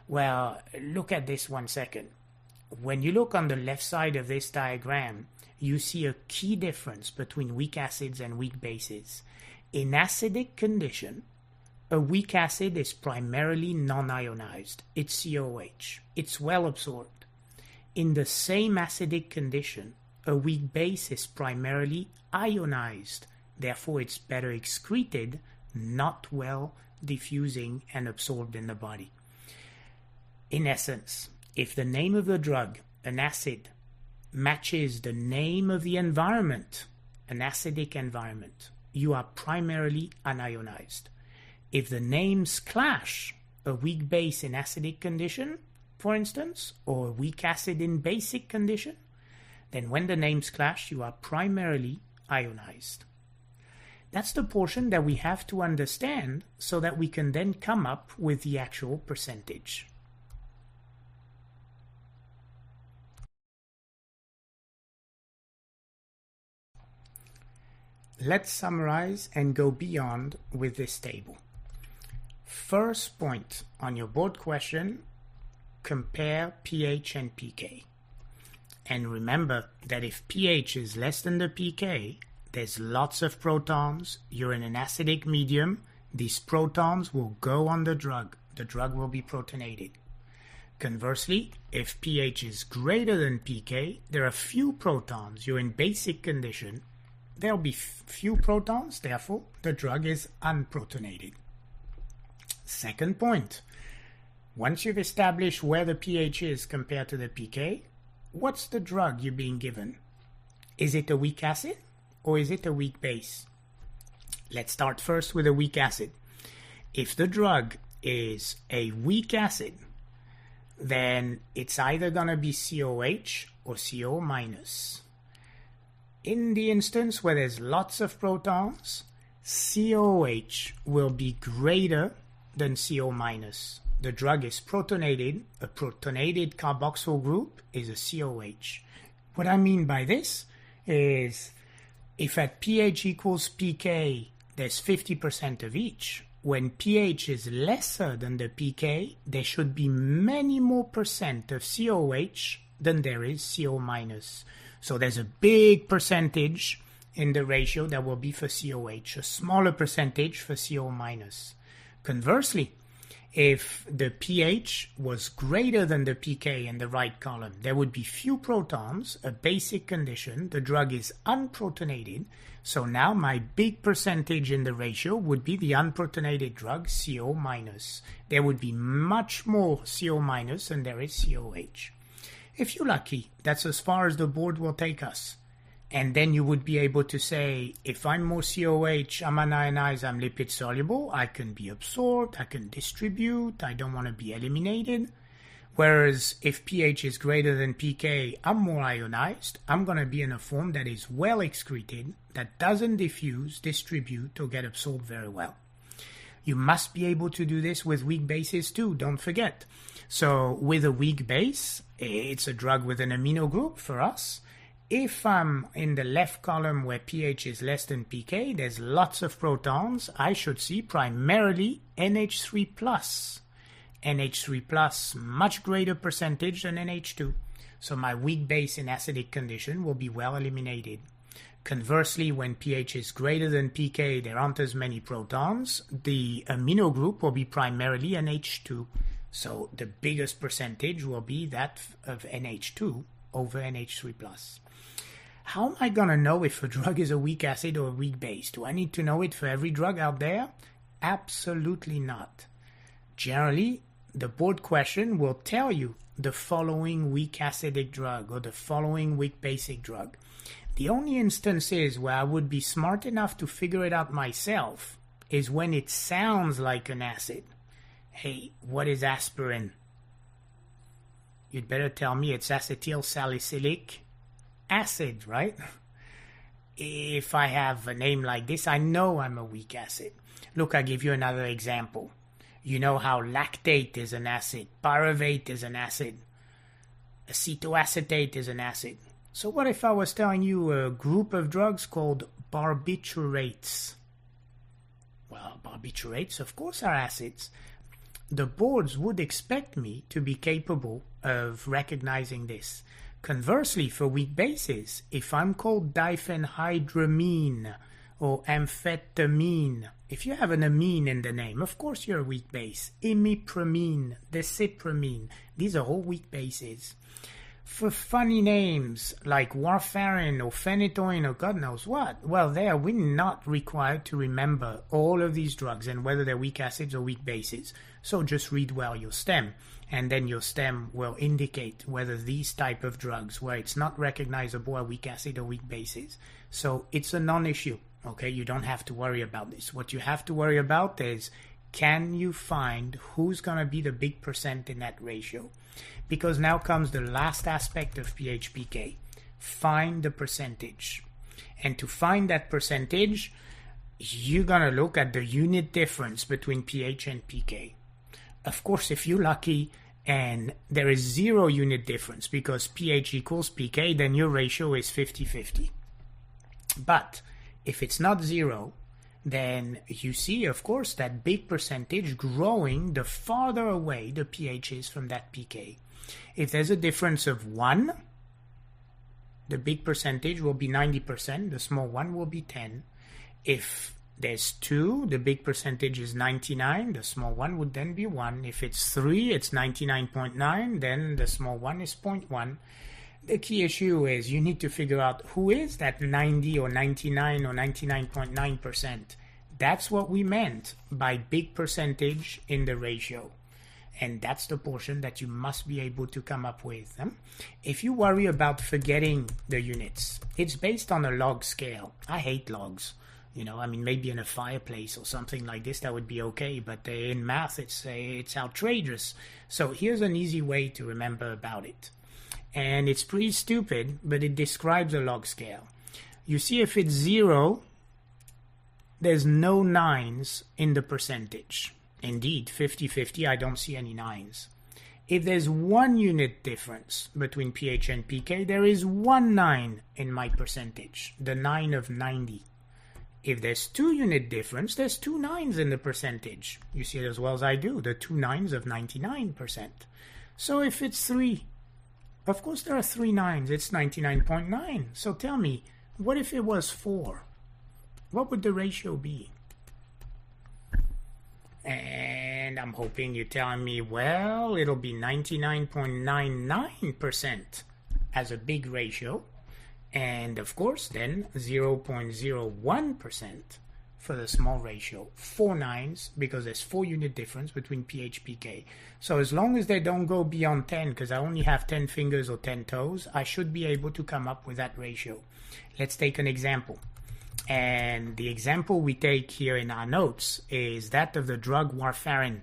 Well, look at this 1 second. When you look on the left side of this diagram, you see a key difference between weak acids and weak bases. In acidic condition, a weak acid is primarily non-ionized. It's COH. It's well absorbed. In the same acidic condition, a weak base is primarily ionized. Therefore, it's better excreted, not well diffusing and absorbed in the body. In essence, if the name of the drug, an acid, matches the name of the environment, an acidic environment, you are primarily unionized. If the names clash, a weak base in acidic condition, for instance, or a weak acid in basic condition, then when the names clash, you are primarily ionized. That's the portion that we have to understand so that we can then come up with the actual percentage. Let's summarize and go beyond with this table. First point on your board question, compare pH and pK. And remember that if pH is less than the pK, there's lots of protons, you're in an acidic medium, these protons will go on the drug will be protonated. Conversely, if pH is greater than pK, there are few protons, you're in basic condition, there'll be few protons, therefore the drug is unprotonated. Second point, once you've established where the pH is compared to the pK, what's the drug you're being given? Is it a weak acid or is it a weak base? Let's start first with a weak acid. If the drug is a weak acid, then it's either going to be COH or CO minus. In the instance where there's lots of protons, COH will be greater than CO minus. The drug is protonated. A protonated carboxyl group is a COH. What I mean by this is if at pH equals pK, there's 50% of each. When pH is lesser than the pK, there should be many more percent of COH than there is CO minus. So there's a big percentage in the ratio that will be for COH, a smaller percentage for CO minus. Conversely, if the pH was greater than the pK in the right column, there would be few protons, a basic condition, the drug is unprotonated, so now my big percentage in the ratio would be the unprotonated drug, CO minus. There would be much more CO minus than there is COH. If you're lucky, that's as far as the board will take us. And then you would be able to say, if I'm more COH, I'm unionized, I'm lipid soluble, I can be absorbed, I can distribute, I don't want to be eliminated. Whereas if pH is greater than pK, I'm more ionized, I'm going to be in a form that is well excreted, that doesn't diffuse, distribute, or get absorbed very well. You must be able to do this with weak bases too, don't forget. So with a weak base, it's a drug with an amino group for us. If I'm in the left column where pH is less than pK, there's lots of protons. I should see primarily NH3+. NH3+, much greater percentage than NH2. So my weak base in acidic condition will be well eliminated. Conversely, when pH is greater than pK, there aren't as many protons. The amino group will be primarily NH2. So the biggest percentage will be that of NH2 over NH3+. How am I going to know if a drug is a weak acid or a weak base? Do I need to know it for every drug out there? Absolutely not. Generally, the board question will tell you the following weak acidic drug or the following weak basic drug. The only instances where I would be smart enough to figure it out myself is when it sounds like an acid. Hey, what is aspirin? You'd better tell me it's acetyl salicylic acid, right? If I have a name like this, I know I'm a weak acid. Look, I'll give you another example. You know how lactate is an acid, pyruvate is an acid, acetoacetate is an acid. So what if I was telling you a group of drugs called barbiturates? Well, barbiturates, of course, are acids. The boards would expect me to be capable of recognizing this. Conversely, for weak bases, if I'm called diphenhydramine or amphetamine, if you have an amine in the name, of course you're a weak base. Imipramine, desipramine, these are all weak bases. For funny names like warfarin or phenytoin or God knows what, well, there we're not required to remember all of these drugs and whether they're weak acids or weak bases. So just read well your stem, and then your stem will indicate whether these type of drugs, where it's not recognizable, are weak acid or weak bases. So it's a non-issue, okay? You don't have to worry about this. What you have to worry about is, can you find who's going to be the big percent in that ratio? Because now comes the last aspect of pH-pK. Find the percentage. And to find that percentage, you're going to look at the unit difference between pH and pK. Of course, if you're lucky and there is 0 unit difference because pH equals pK, then your ratio is 50-50. But if it's not 0, then you see, of course, that big percentage growing the farther away the pH is from that pK. If there's a difference of 1, the big percentage will be 90%, the small one will be 10. If there's 2, the big percentage is 99, the small one would then be 1. If it's 3, it's 99.9, then the small one is 0.1. The key issue is you need to figure out who is that 90 or 99 or 99.9%. That's what we meant by big percentage in the ratio. And that's the portion that you must be able to come up with. If you worry about forgetting the units, it's based on a log scale. I hate logs. You know, I mean, maybe in a fireplace or something like this, that would be okay. But in math, it's outrageous. So here's an easy way to remember about it. And it's pretty stupid, but it describes a log scale. You see, if it's 0, there's no 9s in the percentage. Indeed, 50-50, I don't see any 9s. If there's 1 unit difference between pH and pK, there is 1 9 in my percentage, the 9 of 90. If there's 2 unit difference, there's 2 9s in the percentage. You see it as well as I do, the 2 9s of 99%. So if it's 3, of course there are 3 9s, it's 99.9. So tell me, what if it was 4? What would the ratio be? And I'm hoping you're telling me, well, it'll be 99.99% as a big ratio. And of course, then 0.01% for the small ratio. 4 9s, because there's 4 unit difference between pH-pK. So as long as they don't go beyond 10, because I only have 10 fingers or 10 toes, I should be able to come up with that ratio. Let's take an example. And the example we take here in our notes is that of the drug warfarin.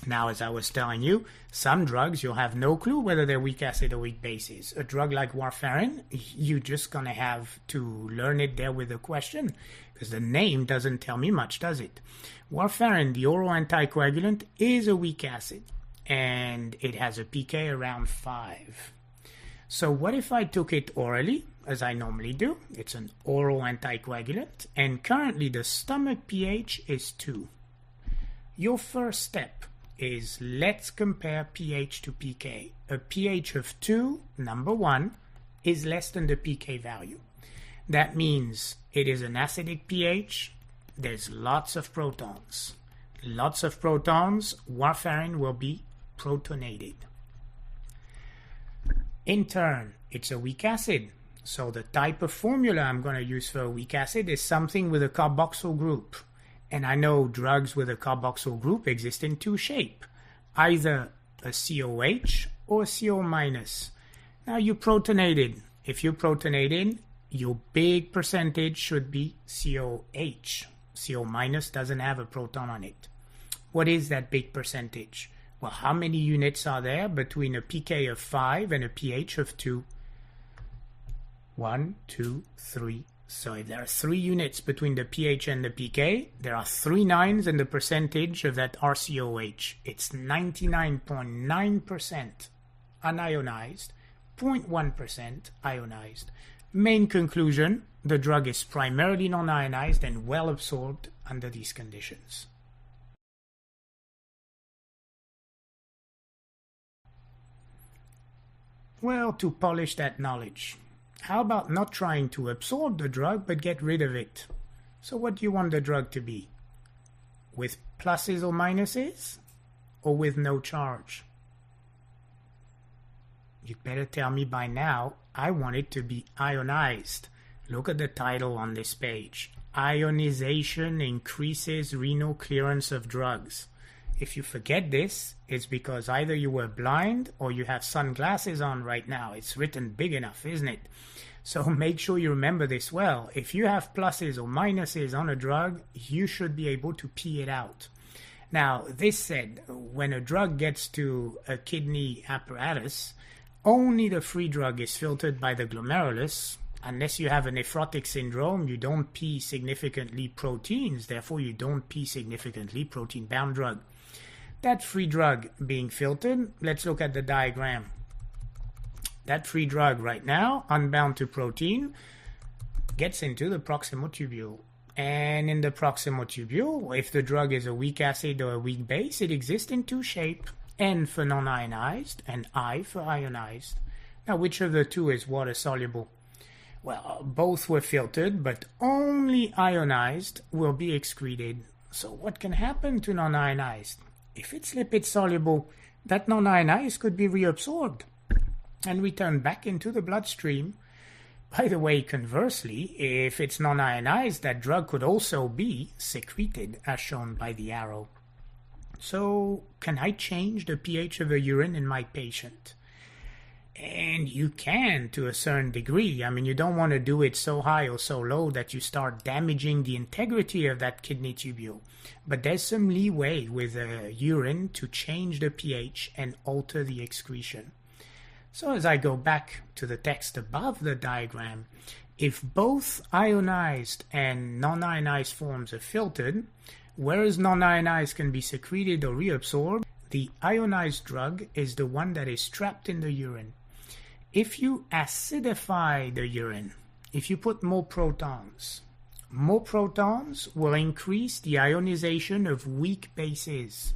Now, as I was telling you, some drugs you'll have no clue whether they're weak acid or weak bases. A drug like warfarin, you're just going to have to learn it there with a question, because the name doesn't tell me much, does it? Warfarin, the oral anticoagulant, is a weak acid, and it has a pK around 5. So what if I took it orally, as I normally do? It's an oral anticoagulant, and currently the stomach pH is 2. Your first step is let's compare pH to pK. A pH of 2, number 1, is less than the pK value. That means it is an acidic pH. There's lots of protons. Lots of protons, warfarin will be protonated. In turn, it's a weak acid. So the type of formula I'm going to use for a weak acid is something with a carboxyl group. And I know drugs with a carboxyl group exist in 2 shapes, either a COH or a CO-. Now you protonated. If you protonated, your big percentage should be COH. CO- doesn't have a proton on it. What is that big percentage? Well, how many units are there between a pK of 5 and a pH of 2? 1, 2, 3. So if there are 3 units between the pH and the pK, there are 3 nines in the percentage of that RCOH. It's 99.9% unionized, 0.1% ionized. Main conclusion, the drug is primarily non-ionized and well absorbed under these conditions. Well, to polish that knowledge, how about not trying to absorb the drug but get rid of it? So what do you want the drug to be? With pluses or minuses? Or with no charge? You'd better tell me by now. I want it to be ionized. Look at the title on this page. Ionization increases renal clearance of drugs. If you forget this, it's because either you were blind or you have sunglasses on right now. It's written big enough, isn't it? So make sure you remember this well. If you have pluses or minuses on a drug, you should be able to pee it out. Now, this said, when a drug gets to a kidney apparatus, only the free drug is filtered by the glomerulus. Unless you have a nephrotic syndrome, you don't pee significantly proteins, therefore you don't pee significantly protein-bound drug. That free drug being filtered, let's look at the diagram. That free drug right now, unbound to protein, gets into the proximal tubule. And in the proximal tubule, if the drug is a weak acid or a weak base, it exists in 2 shapes, N for non-ionized and I for ionized. Now, which of the 2 is water soluble? Well, both were filtered, but only ionized will be excreted. So what can happen to non-ionized? If it's lipid soluble, that non-ionized could be reabsorbed and returned back into the bloodstream. By the way, conversely, if it's non-ionized, that drug could also be secreted, as shown by the arrow. So, can I change the pH of the urine in my patient? And you can, to a certain degree. I mean, you don't want to do it so high or so low that you start damaging the integrity of that kidney tubule. But there's some leeway with urine to change the pH and alter the excretion. So as I go back to the text above the diagram, if both ionized and non-ionized forms are filtered, whereas non-ionized can be secreted or reabsorbed, the ionized drug is the one that is trapped in the urine. If you acidify the urine, if you put more protons will increase the ionization of weak bases.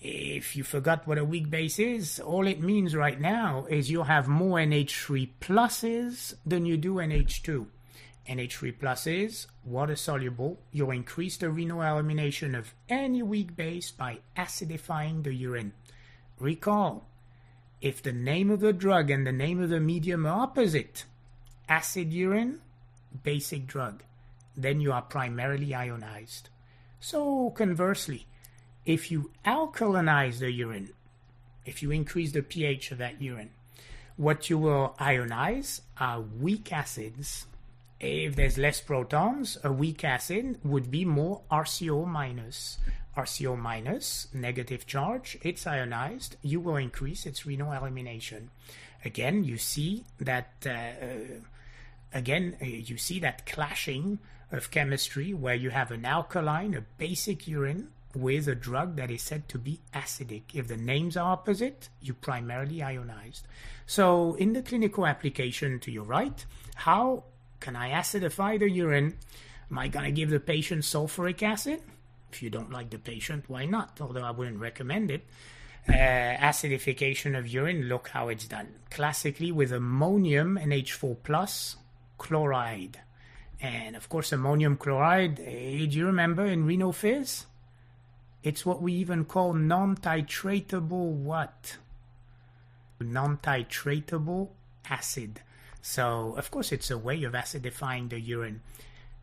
If you forgot what a weak base is, all it means right now is you'll have more NH3 pluses than you do NH2. NH3 pluses, water soluble, you'll increase the renal elimination of any weak base by acidifying the urine. Recall, if the name of the drug and the name of the medium are opposite, acid urine, basic drug, then you are primarily ionized. So conversely, if you alkalinize the urine, if you increase the pH of that urine, what you will ionize are weak acids. If there's less protons, a weak acid would be more RCO-, RCO minus, negative charge, it's ionized, you will increase its renal elimination. Again, you see that clashing of chemistry where you have an alkaline, a basic urine, with a drug that is said to be acidic. If the names are opposite, you primarily ionized. So in the clinical application to your right, how can I acidify the urine? Am I going to give the patient sulfuric acid? If you don't like the patient, why not? Although I wouldn't recommend it. Acidification of urine, look how it's done. Classically with ammonium NH4 plus chloride. And of course, ammonium chloride, do you remember in renal fizz? It's what we even call non-titratable what? Non-titratable acid. So, of course, it's a way of acidifying the urine.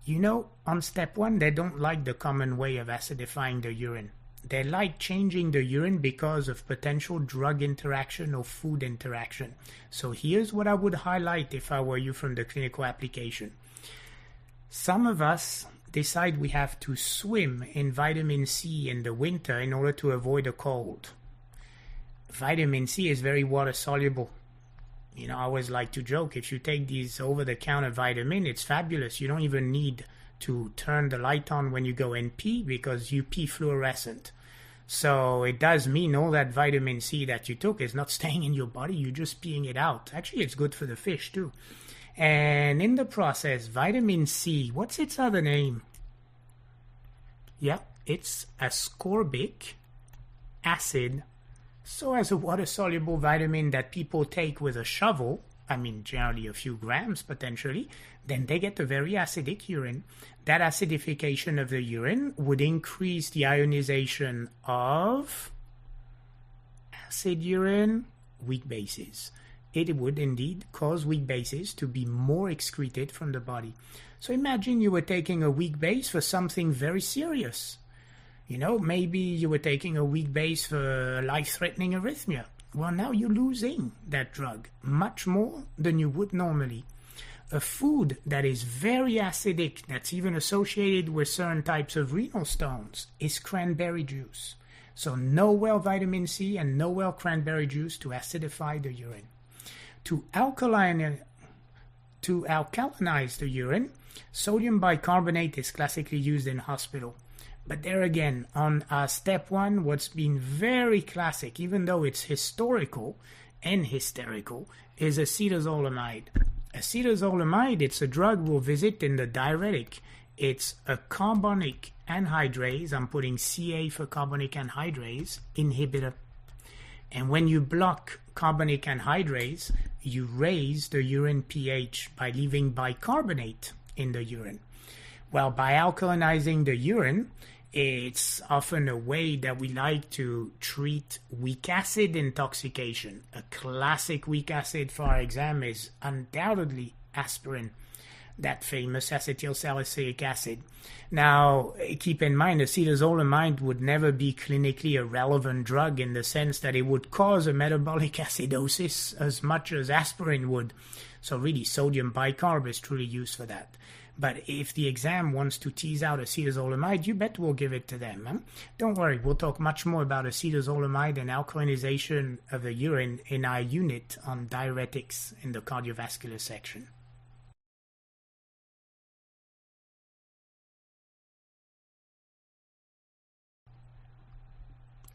You know, on step 1, they don't like the common way of acidifying the urine. They like changing the urine because of potential drug interaction or food interaction. So here's what I would highlight if I were you from the clinical application. Some of us decide we have to swim in vitamin C in the winter in order to avoid a cold. Vitamin C is very water soluble. You know, I always like to joke, if you take these over-the-counter vitamin, it's fabulous. You don't even need to turn the light on when you go and pee because you pee fluorescent. So it does mean all that vitamin C that you took is not staying in your body, you're just peeing it out. Actually, it's good for the fish too. And in the process, vitamin C, what's its other name? Yeah, it's ascorbic acid. So as a water-soluble vitamin that people take with a shovel, I mean generally a few grams potentially, then they get a very acidic urine. That acidification of the urine would increase the ionization of acid urine, weak bases. It would indeed cause weak bases to be more excreted from the body. So imagine you were taking a weak base for something very serious. You know, maybe you were taking a weak base for life-threatening arrhythmia. Well, now you're losing that drug much more than you would normally. A food that is very acidic, that's even associated with certain types of renal stones, is cranberry juice. So no well vitamin C and no well cranberry juice to acidify the urine. To alkalinize the urine, sodium bicarbonate is classically used in hospital. But there again, on step 1, what's been very classic, even though it's historical and hysterical, is acetazolamide. Acetazolamide, it's a drug we'll visit in the diuretic. It's a carbonic anhydrase, I'm putting Ca for carbonic anhydrase, inhibitor. And when you block carbonic anhydrase, you raise the urine pH by leaving bicarbonate in the urine. Well, by alkalinizing the urine, it's often a way that we like to treat weak acid intoxication. A classic weak acid for our exam is undoubtedly aspirin, that famous acetyl salicylic acid. Now, keep in mind, acetazolamide would never be clinically a relevant drug in the sense that it would cause a metabolic acidosis as much as aspirin would. So really, sodium bicarb is truly used for that. But if the exam wants to tease out acetazolamide, you bet we'll give it to them. Huh? Don't worry, we'll talk much more about acetazolamide and alkalinization of the urine in our unit on diuretics in the cardiovascular section.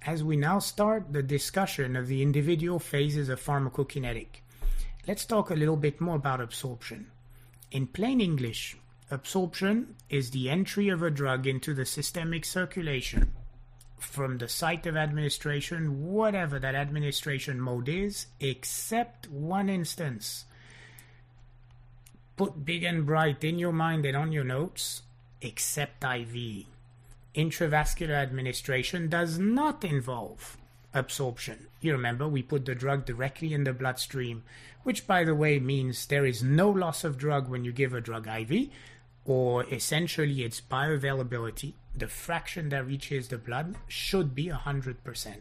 As we now start the discussion of the individual phases of pharmacokinetic, let's talk a little bit more about absorption. In plain English, absorption is the entry of a drug into the systemic circulation from the site of administration, whatever that administration mode is, except one instance. Put big and bright in your mind and on your notes, except IV. Intravascular administration does not involve absorption. You remember we put the drug directly in the bloodstream, which by the way means there is no loss of drug when you give a drug IV, or essentially its bioavailability, the fraction that reaches the blood, should be 100%.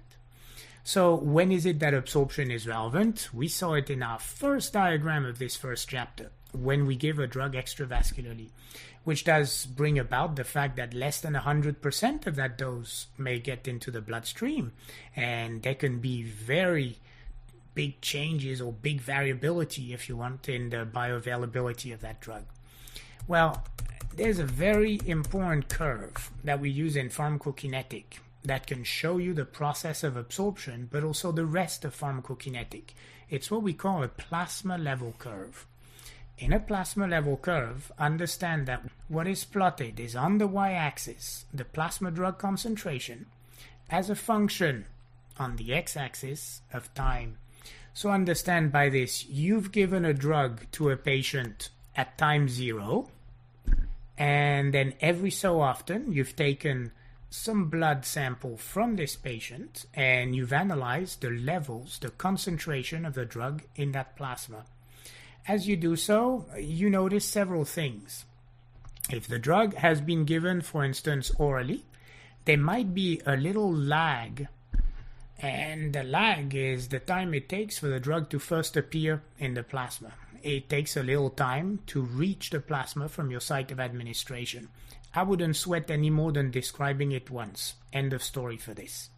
So when is it that absorption is relevant? We saw it in our first diagram of this first chapter. when we give a drug extravascularly, which does bring about the fact that less than 100% of that dose may get into the bloodstream, and there can be very big changes or big variability, if you want, in the bioavailability of that drug. Well, there's a very important curve that we use in pharmacokinetic that can show you the process of absorption, but also the rest of pharmacokinetic. It's what we call a plasma level curve. In a plasma level curve, understand that what is plotted is on the y-axis, the plasma drug concentration, as a function on the x-axis of time. So understand by this, you've given a drug to a patient at time 0, and then every so often you've taken some blood sample from this patient and you've analyzed the levels, the concentration of the drug in that plasma. As you do so, you notice several things. If the drug has been given, for instance, orally, there might be a little lag, and the lag is the time it takes for the drug to first appear in the plasma. It takes a little time to reach the plasma from your site of administration. I wouldn't sweat any more than describing it once. End of story for this.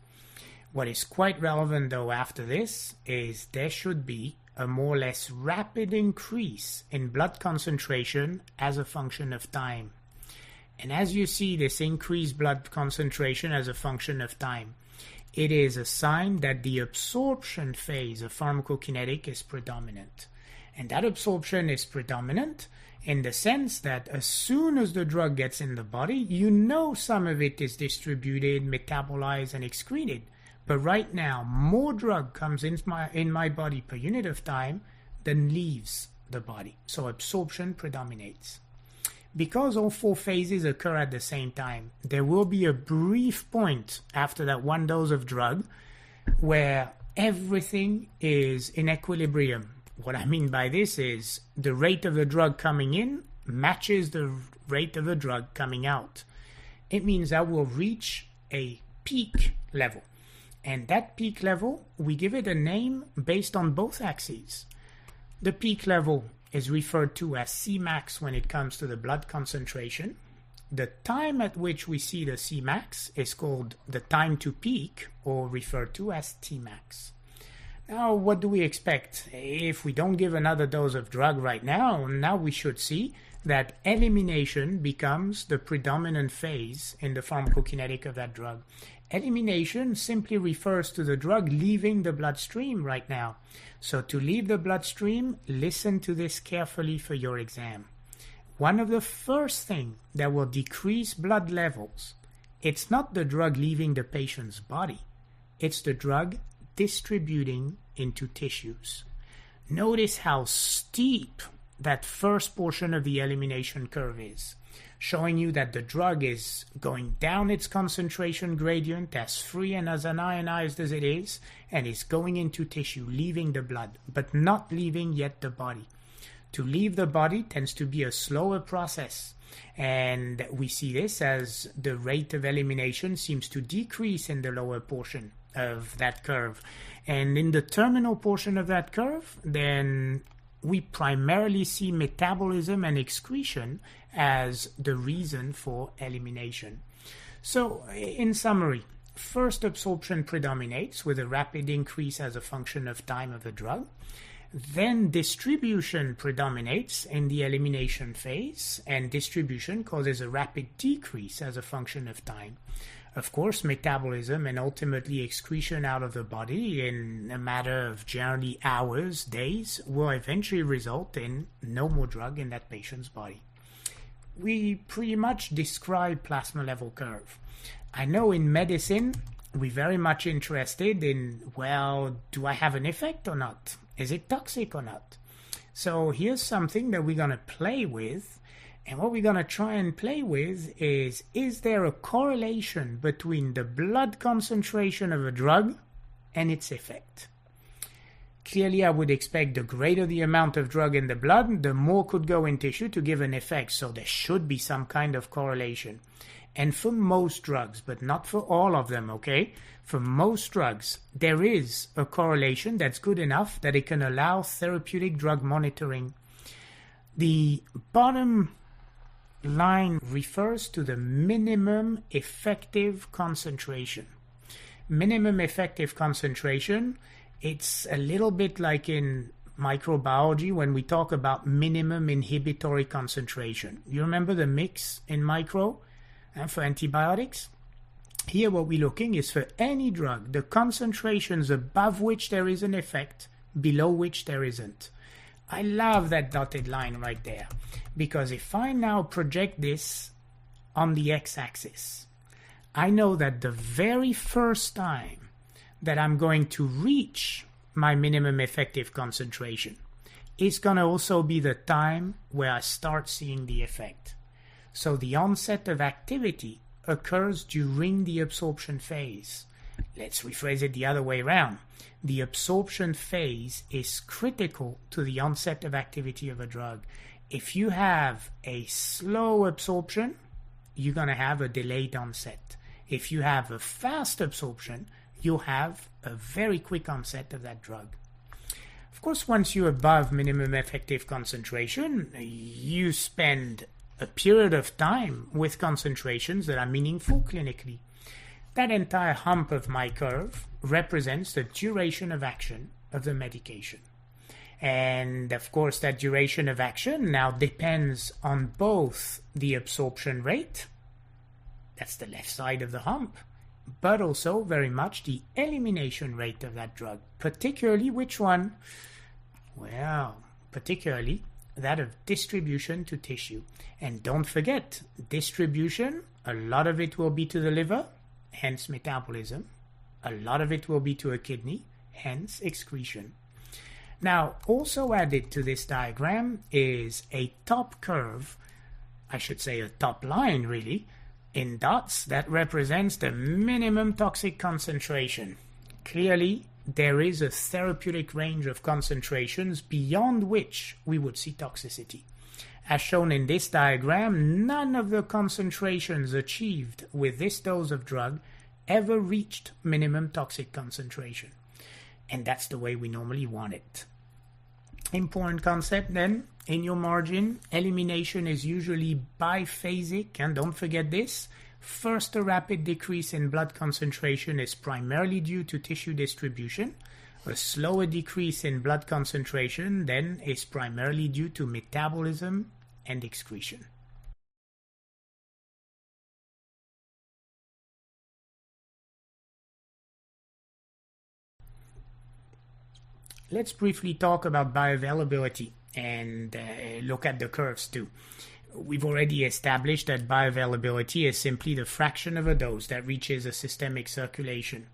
What is quite relevant though after this is there should be a more or less rapid increase in blood concentration as a function of time. And as you see this increased blood concentration as a function of time, it is a sign that the absorption phase of pharmacokinetic is predominant. And that absorption is predominant in the sense that as soon as the drug gets in the body, you know some of it is distributed, metabolized, and excreted. But right now, more drug comes in my body per unit of time than leaves the body. So absorption predominates. Because all 4 phases occur at the same time, there will be a brief point after that 1 dose of drug where everything is in equilibrium. What I mean by this is the rate of the drug coming in matches the rate of the drug coming out. It means I will reach a peak level. And that peak level, we give it a name based on both axes. The peak level is referred to as Cmax when it comes to the blood concentration. The time at which we see the Cmax is called the time to peak, or referred to as Tmax. Now, what do we expect? If we don't give another dose of drug right now we should see that elimination becomes the predominant phase in the pharmacokinetic of that drug. Elimination simply refers to the drug leaving the bloodstream right now. So to leave the bloodstream, listen to this carefully for your exam. One of the first things that will decrease blood levels, it's not the drug leaving the patient's body, it's the drug distributing into tissues. Notice how steep that first portion of the elimination curve is, showing you that the drug is going down its concentration gradient as free and as unionized as it is, and is going into tissue, leaving the blood, but not leaving yet the body. To leave the body tends to be a slower process, and we see this as the rate of elimination seems to decrease in the lower portion of that curve. And in the terminal portion of that curve, then we primarily see metabolism and excretion as the reason for elimination. So, in summary, first absorption predominates with a rapid increase as a function of time of the drug. Then distribution predominates in the elimination phase, and distribution causes a rapid decrease as a function of time. Of course, metabolism and ultimately excretion out of the body in a matter of generally hours, days, will eventually result in no more drug in that patient's body. We pretty much describe plasma level curve. I know in medicine, we're very much interested in, well, do I have an effect or not? Is it toxic or not? So here's something that we're going to play with. And what we're going to try and play with is there a correlation between the blood concentration of a drug and its effect? Clearly, I would expect the greater the amount of drug in the blood, the more could go in tissue to give an effect. So there should be some kind of correlation. And for most drugs, but not for all of them, okay? For most drugs, there is a correlation that's good enough that it can allow therapeutic drug monitoring. The bottom line refers to the minimum effective concentration. Minimum effective concentration, it's a little bit like in microbiology when we talk about minimum inhibitory concentration. You remember the mix in micro for antibiotics? Here what we're looking is for any drug, the concentrations above which there is an effect, below which there isn't. I love that dotted line right there, because if I now project this on the x-axis, I know that the very first time that I'm going to reach my minimum effective concentration is going to also be the time where I start seeing the effect. So the onset of activity occurs during the absorption phase. Let's rephrase it the other way around. The absorption phase is critical to the onset of activity of a drug. If you have a slow absorption, you're going to have a delayed onset. If you have a fast absorption, you'll have a very quick onset of that drug. Of course, once you're above minimum effective concentration, you spend a period of time with concentrations that are meaningful clinically. That entire hump of my curve represents the duration of action of the medication. And of course, that duration of action now depends on both the absorption rate, that's the left side of the hump, but also very much the elimination rate of that drug. Particularly which one? Well, particularly that of distribution to tissue. And don't forget, distribution, a lot of it will be to the liver, hence metabolism. A lot of it will be to a kidney, hence excretion. Now, also added to this diagram is a top curve, I should say a top line really, in dots that represents the minimum toxic concentration. Clearly, there is a therapeutic range of concentrations beyond which we would see toxicity. As shown in this diagram, none of the concentrations achieved with this dose of drug ever reached minimum toxic concentration. And that's the way we normally want it. Important concept then, in your margin, elimination is usually biphasic, and don't forget this. First, a rapid decrease in blood concentration is primarily due to tissue distribution. A slower decrease in blood concentration then is primarily due to metabolism and excretion. Let's briefly talk about bioavailability and look at the curves too. We've already established that bioavailability is simply the fraction of a dose that reaches a systemic circulation.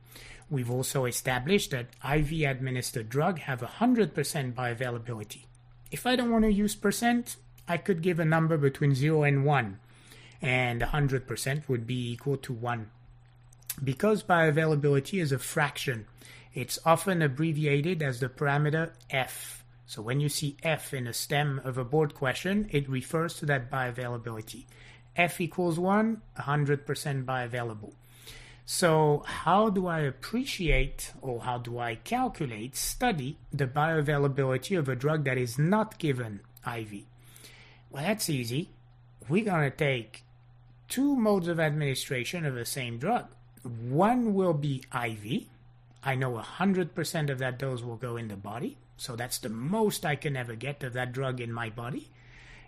We've also established that IV administered drugs have 100% bioavailability. If I don't want to use percent, I could give a number between 0 and 1, and 100% would be equal to 1. Because bioavailability is a fraction, it's often abbreviated as the parameter F. So when you see F in a stem of a board question, it refers to that bioavailability. F equals 1, 100% bioavailable. So how do I appreciate, or how do I calculate, study the bioavailability of a drug that is not given IV? Well, that's easy. We're going to take two modes of administration of the same drug. One will be IV. I know 100% of that dose will go in the body, so that's the most I can ever get of that drug in my body.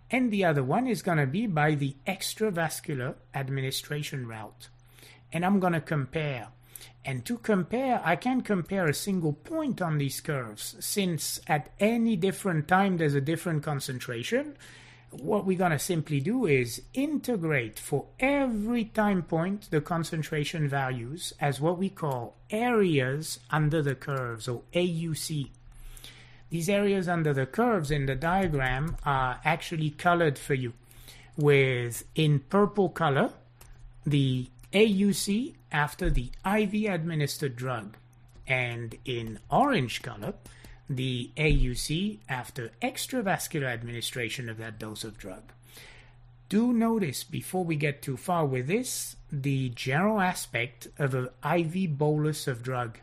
And the other one is going to be by the extravascular administration route. And I'm going to compare. And to compare, I can compare a single point on these curves, since at any different time there's a different concentration. What we're going to simply do is integrate for every time point the concentration values as what we call areas under the curves, or AUC. These areas under the curves in the diagram are actually colored for you, with in purple color the AUC after the IV administered drug, and in orange color the AUC after extravascular administration of that dose of drug. Do notice, before we get too far with this, the general aspect of an IV bolus of drug.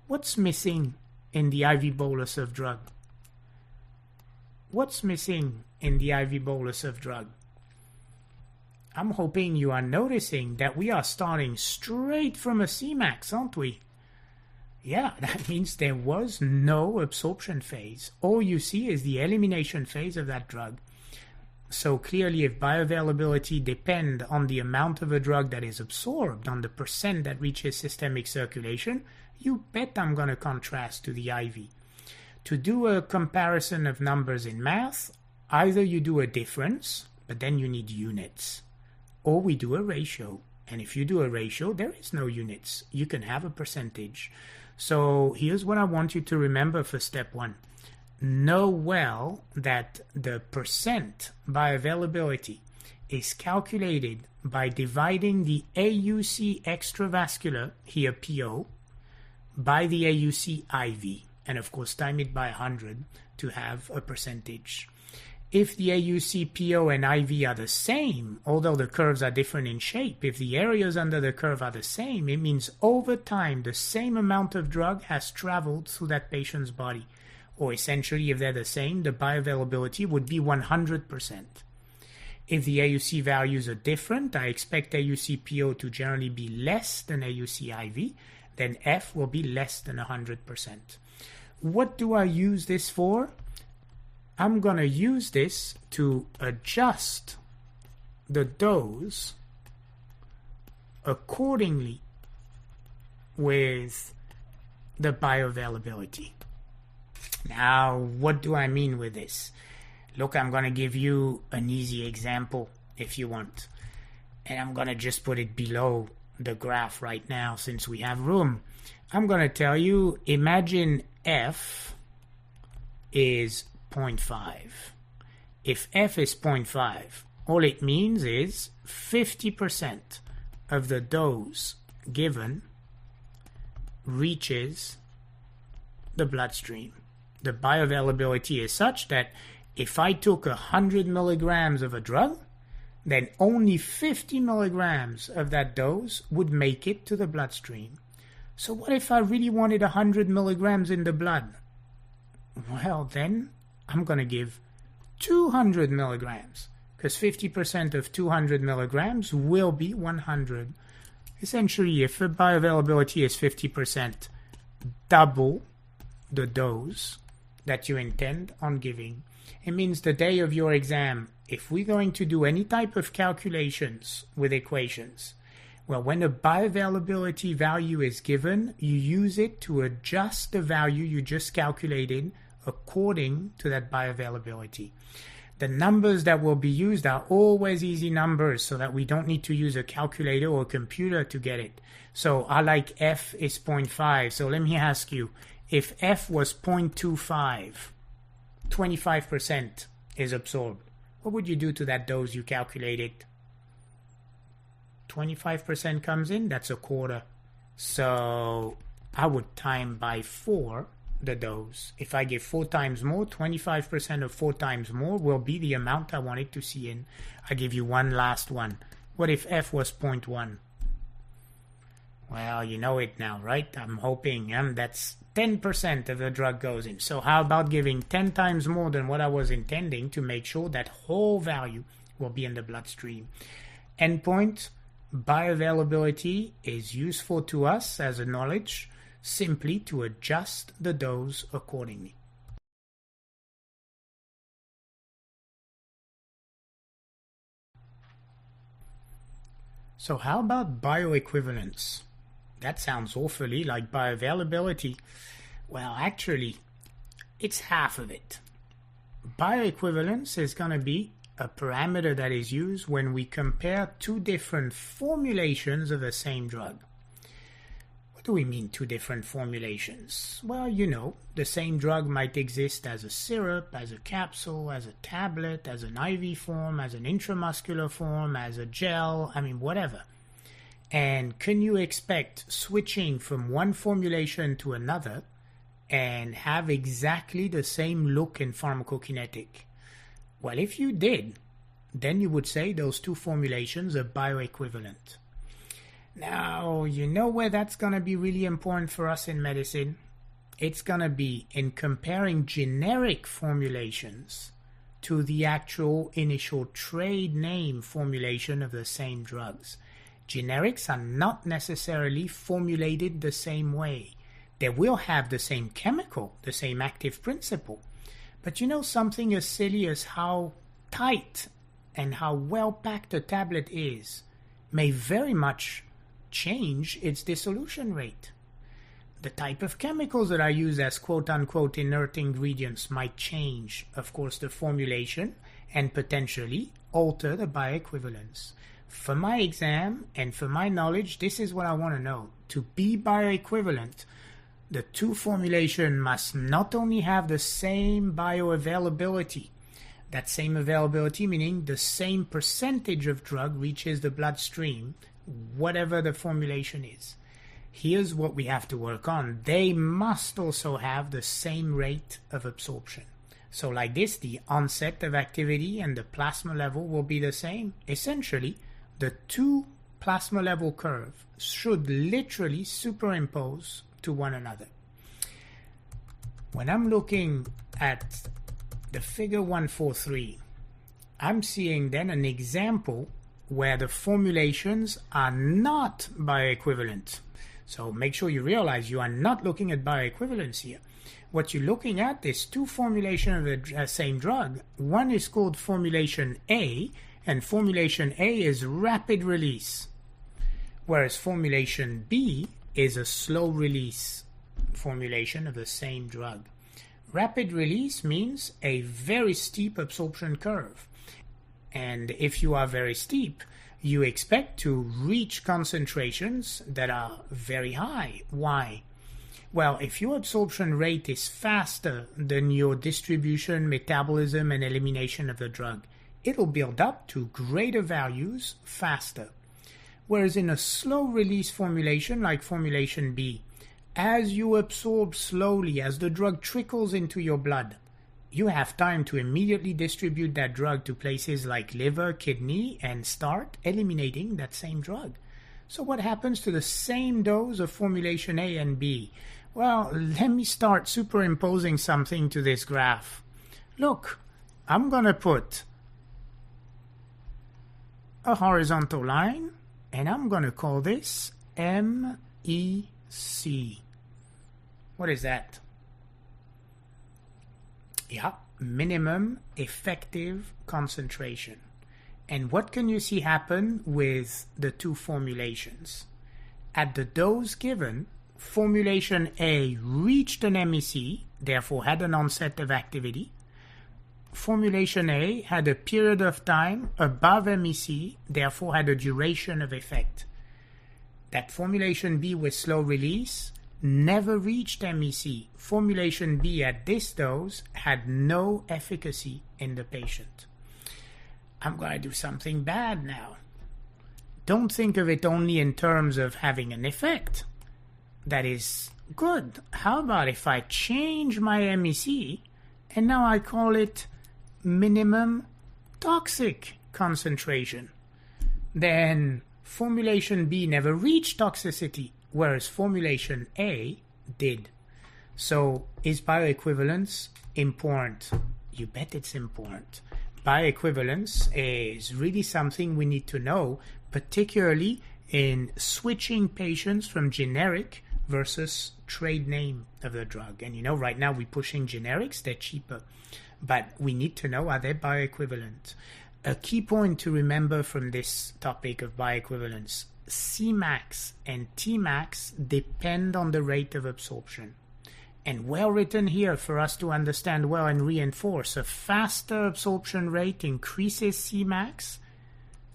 What's missing in the IV bolus of drug? what's missing in the IV bolus of drug? I'm hoping you are noticing that we are starting straight from a Cmax, aren't we? Yeah, that means there was no absorption phase. All you see is the elimination phase of that drug. So clearly, if bioavailability depend on the amount of a drug that is absorbed, on the percent that reaches systemic circulation, you bet I'm going to contrast to the IV. To do a comparison of numbers in math, either you do a difference, but then you need units, or we do a ratio. And if you do a ratio, there is no units. You can have a percentage. So here's what I want you to remember for step 1. Know well that the percent bioavailability is calculated by dividing the AUC extravascular, here PO, by the AUC IV. And of course, time it by 100 to have a percentage. If the AUC, PO, and IV are the same, although the curves are different in shape, if the areas under the curve are the same, it means over time the same amount of drug has traveled through that patient's body. Or essentially, if they're the same, the bioavailability would be 100%. If the AUC values are different, I expect AUC, PO to generally be less than AUC, IV, then F will be less than 100%. What do I use this for? I'm going to use this to adjust the dose accordingly with the bioavailability. Now, what do I mean with this? Look, I'm going to give you an easy example if you want. And I'm going to just put it below the graph right now since we have room. I'm going to tell you, imagine F is 0.5. If F is 0.5, all it means is 50% of the dose given reaches the bloodstream. The bioavailability is such that if I took 100 milligrams of a drug, then only 50 milligrams of that dose would make it to the bloodstream. So what if I really wanted 100 milligrams in the blood? Well, then I'm going to give 200 milligrams, because 50% of 200 milligrams will be 100. Essentially, if the bioavailability is 50%, double the dose that you intend on giving. It means the day of your exam, if we're going to do any type of calculations with equations, well, when a bioavailability value is given, you use it to adjust the value you just calculated according to that bioavailability. The numbers that will be used are always easy numbers so that we don't need to use a calculator or a computer to get it. So I like F is 0.5. So let me ask you, if F was 0.25, 25% is absorbed, what would you do to that dose you calculated? 25% comes in, that's a quarter. So I would time by 4 the dose. If I give 4 times more, 25% of 4 times more will be the amount I wanted to see in. I give you one last one. What if F was 0.1? Well, you know it now, right? I'm hoping that's 10% of the drug goes in. So how about giving 10 times more than what I was intending to make sure that whole value will be in the bloodstream? Endpoint, bioavailability is useful to us as a knowledge simply to adjust the dose accordingly. So how about bioequivalence? That sounds awfully like bioavailability. Well, actually, it's half of it. Bioequivalence is going to be a parameter that is used when we compare 2 different formulations of the same drug. What do we mean 2 different formulations? Well, you know, the same drug might exist as a syrup, as a capsule, as a tablet, as an IV form, as an intramuscular form, as a gel, whatever. And can you expect switching from one formulation to another and have exactly the same look in pharmacokinetic? Well, if you did, then you would say those 2 formulations are bioequivalent. Now, you know where that's going to be really important for us in medicine? It's going to be in comparing generic formulations to the actual initial trade name formulation of the same drugs. Generics are not necessarily formulated the same way. They will have the same chemical, the same active principle. But you know, something as silly as how tight and how well packed a tablet is may very much change its dissolution rate. The type of chemicals that are used as quote-unquote inert ingredients might change, of course, the formulation and potentially alter the bioequivalence. For my exam and for my knowledge, this is what I want to know. To be bioequivalent, the two formulations must not only have the same bioavailability, that same availability meaning the same percentage of drug reaches the bloodstream, whatever the formulation is. Here's what we have to work on. They must also have the same rate of absorption. So like this, the onset of activity and the plasma level will be the same. Essentially, the two plasma level curves should literally superimpose to one another. When I'm looking at the figure 143, I'm seeing then an example where the formulations are not bioequivalent. So make sure you realize you are not looking at bioequivalence here. What you're looking at is two formulations of the same drug. One is called formulation A, and formulation A is rapid release, whereas formulation B is a slow release formulation of the same drug. Rapid release means a very steep absorption curve. And if you are very steep, you expect to reach concentrations that are very high. Why? Well, if your absorption rate is faster than your distribution, metabolism, and elimination of the drug, it'll build up to greater values faster. Whereas in a slow release formulation like formulation B, as you absorb slowly, as the drug trickles into your blood, you have time to immediately distribute that drug to places like liver, kidney, and start eliminating that same drug. So what happens to the same dose of formulation A and B? Well, let me start superimposing something to this graph. Look, I'm going to put a horizontal line, and I'm going to call this MEC. What is that? Yeah, minimum effective concentration. And what can you see happen with the two formulations? At the dose given, formulation A reached an MEC, therefore had an onset of activity. Formulation A had a period of time above MEC, therefore had a duration of effect. That formulation B with slow release never reached MEC. Formulation B at this dose had no efficacy in the patient. I'm going to do something bad now. Don't think of it only in terms of having an effect. That is good. How about if I change my MEC and now I call it minimum toxic concentration? Then formulation B never reached toxicity, whereas formulation A did. So is bioequivalence important? You bet it's important. Bioequivalence is really something we need to know, particularly in switching patients from generic versus trade name of the drug. And you know, right now we're pushing generics, they're cheaper. But we need to know, are they bioequivalent? A key point to remember from this topic of bioequivalence: Cmax and Tmax depend on the rate of absorption. And well written here for us to understand well and reinforce: a faster absorption rate increases Cmax,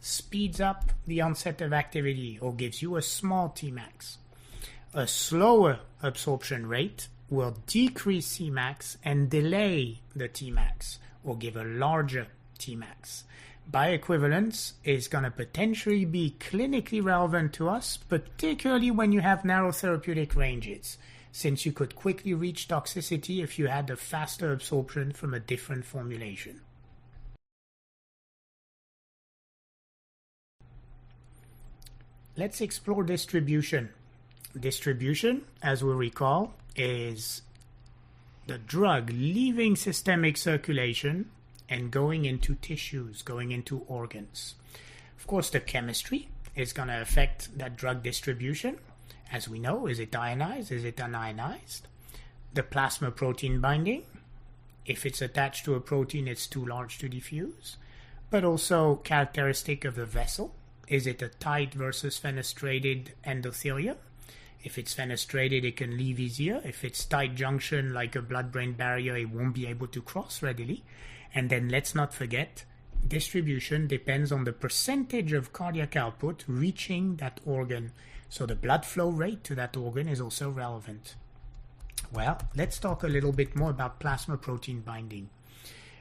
speeds up the onset of activity, or gives you a small Tmax. A slower absorption rate will decrease Cmax and delay the Tmax, or give a larger Tmax. Bioequivalence is going to potentially be clinically relevant to us, particularly when you have narrow therapeutic ranges, since you could quickly reach toxicity if you had a faster absorption from a different formulation. Let's explore distribution. Distribution, as we recall, is the drug leaving systemic circulation and going into tissues, going into organs. Of course, the chemistry is going to affect that drug distribution. As we know, is it ionized? Is it unionized? The plasma protein binding. If it's attached to a protein, it's too large to diffuse. But also characteristic of the vessel. Is it a tight versus fenestrated endothelium? If it's fenestrated, it can leave easier. If it's tight junction, like a blood-brain barrier, it won't be able to cross readily. And then let's not forget, distribution depends on the percentage of cardiac output reaching that organ. So the blood flow rate to that organ is also relevant. Well, let's talk a little bit more about plasma protein binding.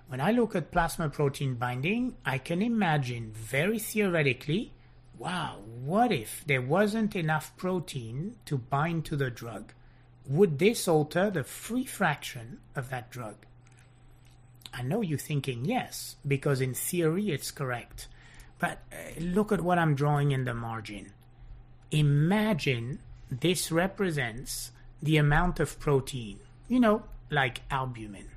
When I look at plasma protein binding, I can imagine very theoretically, wow, what if there wasn't enough protein to bind to the drug? Would this alter the free fraction of that drug? I know you're thinking yes, because in theory it's correct. But look at what I'm drawing in the margin. Imagine this represents the amount of protein, like albumin.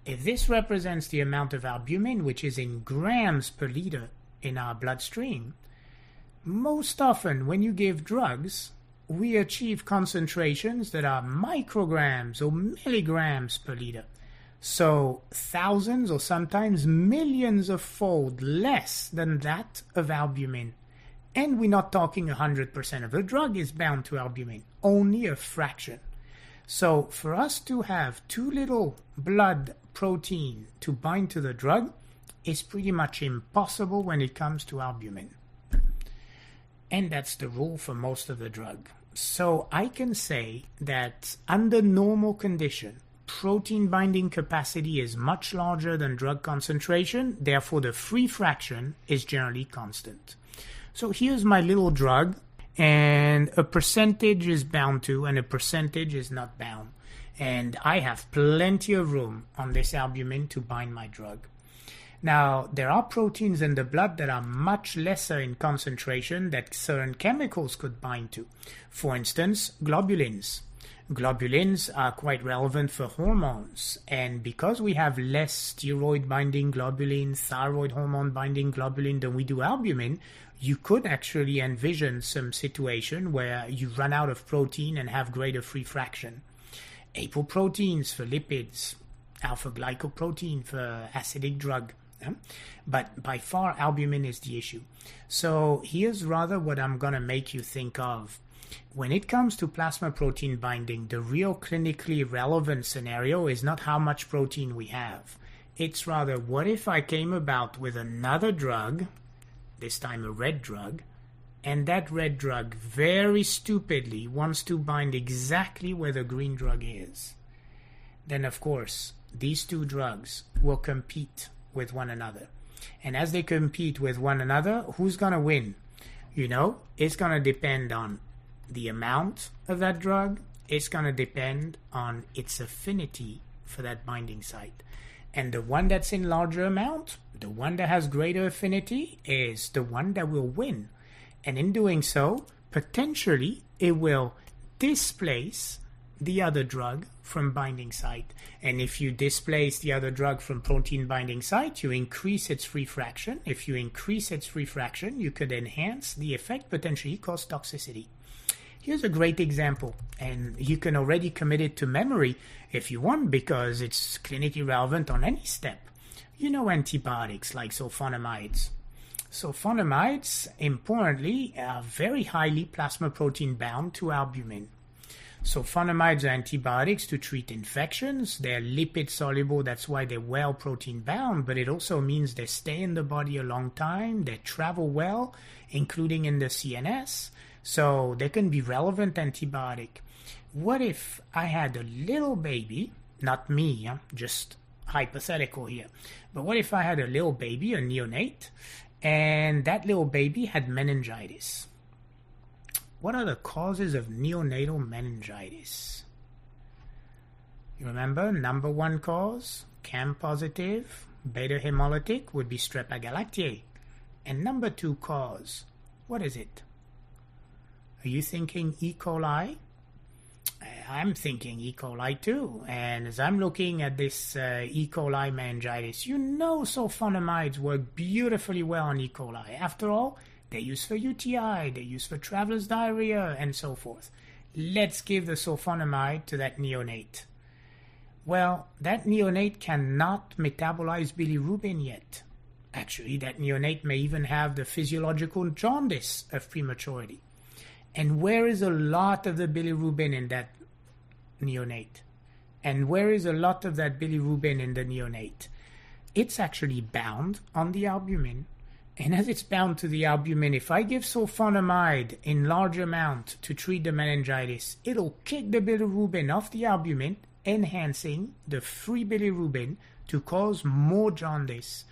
If this represents the amount of albumin, which is in grams per liter in our bloodstream, most often when you give drugs, we achieve concentrations that are micrograms or milligrams per liter. So thousands or sometimes millions of fold less than that of albumin. And we're not talking 100% of the drug is bound to albumin, only a fraction. So for us to have too little blood protein to bind to the drug is pretty much impossible when it comes to albumin. And that's the rule for most of the drug. So I can say that under normal condition, protein binding capacity is much larger than drug concentration, therefore the free fraction is generally constant. So here's my little drug, and a percentage is bound to and a percentage is not bound. And I have plenty of room on this albumin to bind my drug. Now, there are proteins in the blood that are much lesser in concentration that certain chemicals could bind to. For instance, globulins. Globulins are quite relevant for hormones, and because we have less steroid-binding globulin, thyroid hormone-binding globulin than we do albumin, you could actually envision some situation where you run out of protein and have greater free fraction. Apoproteins for lipids, alpha-glycoprotein for acidic drug. But by far, albumin is the issue. So here's rather what I'm going to make you think of. When it comes to plasma protein binding, the real clinically relevant scenario is not how much protein we have. It's rather, what if I came about with another drug, this time a red drug, and that red drug very stupidly wants to bind exactly where the green drug is? Then, of course, these two drugs will compete with one another. And as they compete with one another, who's going to win? It's going to depend on the amount of that drug. It's going to depend on its affinity for that binding site. And the one that's in larger amount, the one that has greater affinity, is the one that will win. And in doing so, potentially, it will displace the other drug from binding site. And if you displace the other drug from protein binding site, you increase its free fraction. If you increase its free fraction, you could enhance the effect, potentially cause toxicity. Here's a great example, and you can already commit it to memory if you want, because it's clinically relevant on any step. Antibiotics like sulfonamides. Sulfonamides, importantly, are very highly plasma protein bound to albumin. Sulfonamides are antibiotics to treat infections. They're lipid soluble, that's why they're well protein bound, but it also means they stay in the body a long time, they travel well, including in the CNS. So they can be relevant antibiotic. What if I had a little baby, not me, just hypothetical here, but what if I had a little baby, a neonate, and that little baby had meningitis? What are the causes of neonatal meningitis? You remember, number one cause, CAM positive, beta hemolytic would be Strep agalactiae. And number two cause, what is it? Are you thinking E. coli? I'm thinking E. coli too. And as I'm looking at this E. coli meningitis, sulfonamides work beautifully well on E. coli. After all, they're used for UTI, they're used for traveler's diarrhea, and so forth. Let's give the sulfonamide to that neonate. Well, that neonate cannot metabolize bilirubin yet. Actually, that neonate may even have the physiological jaundice of prematurity. And where is a lot of the bilirubin in that neonate? And where is a lot of that bilirubin in the neonate? It's actually bound on the albumin. And as it's bound to the albumin, if I give sulfonamide in large amount to treat the meningitis, it'll kick the bilirubin off the albumin, enhancing the free bilirubin to cause more jaundice.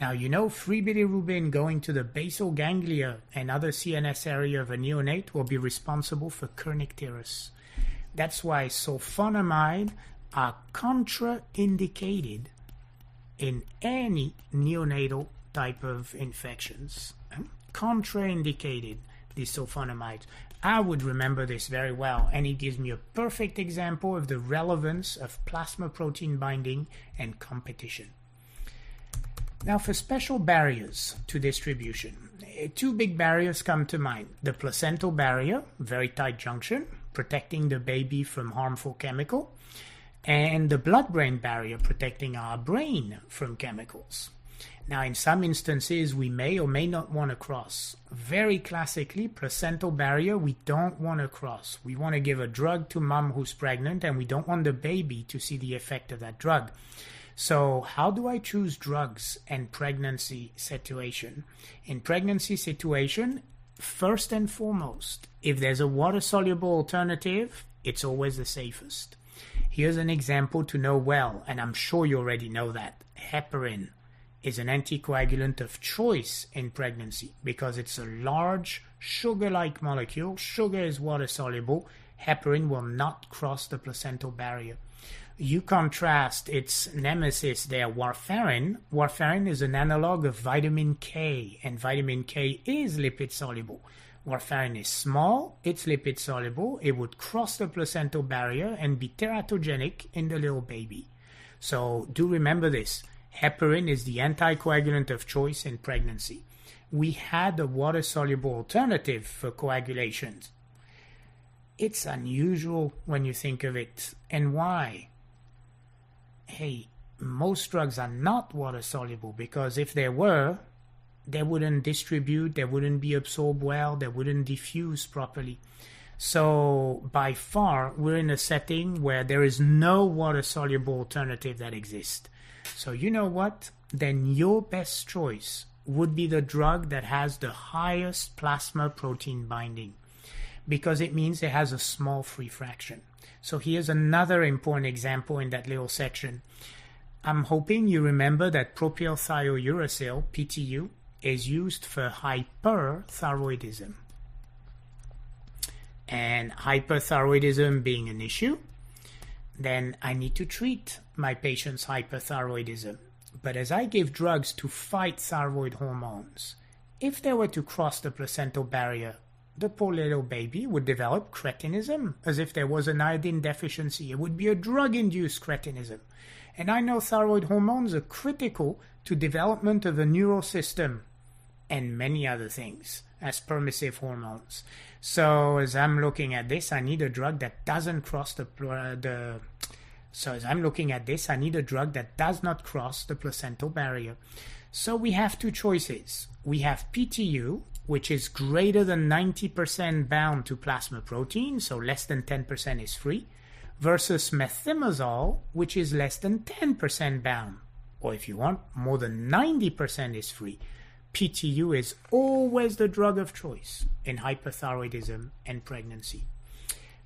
Now, free bilirubin going to the basal ganglia and other CNS area of a neonate will be responsible for kernicterus. That's why sulfonamide are contraindicated in any neonatal type of infections. Contraindicated, these sulfonamides. I would remember this very well, and it gives me a perfect example of the relevance of plasma protein binding and competition. Now, for special barriers to distribution, two big barriers come to mind. The placental barrier, very tight junction, protecting the baby from harmful chemical, and the blood-brain barrier, protecting our brain from chemicals. Now, in some instances, we may or may not want to cross. Very classically, placental barrier, we don't want to cross. We want to give a drug to mom who's pregnant, and we don't want the baby to see the effect of that drug. So how do I choose drugs in pregnancy situation? In pregnancy situation, first and foremost, if there's a water-soluble alternative, it's always the safest. Here's an example to know well, and I'm sure you already know that. Heparin is an anticoagulant of choice in pregnancy because it's a large sugar-like molecule. Sugar is water-soluble. Heparin will not cross the placental barrier. You contrast its nemesis there, warfarin. Warfarin is an analog of vitamin K, and vitamin K is lipid-soluble. Warfarin is small, it's lipid-soluble, it would cross the placental barrier and be teratogenic in the little baby. So do remember this. Heparin is the anticoagulant of choice in pregnancy. We had a water-soluble alternative for coagulation. It's unusual when you think of it. And why? Hey, most drugs are not water-soluble because if they were, they wouldn't distribute, they wouldn't be absorbed well, they wouldn't diffuse properly. So by far, we're in a setting where there is no water-soluble alternative that exists. So you know what? Then your best choice would be the drug that has the highest plasma protein binding, because it means it has a small free fraction. So here's another important example in that little section. I'm hoping you remember that propylthiouracil, PTU, is used for hyperthyroidism. And hyperthyroidism being an issue, then I need to treat my patient's hyperthyroidism. But as I give drugs to fight thyroid hormones, if they were to cross the placental barrier, the poor little baby would develop cretinism, as if there was an iodine deficiency. It would be a drug-induced cretinism. And I know thyroid hormones are critical to development of the neural system and many other things as permissive hormones. So as I'm looking at this, I need a drug that doesn't cross as I'm looking at this, I need a drug that does not cross the placental barrier. So we have two choices. We have PTU, which is greater than 90% bound to plasma protein, so less than 10% is free, versus methimazole, which is less than 10% bound. Or if you want, more than 90% is free. PTU is always the drug of choice in hyperthyroidism and pregnancy.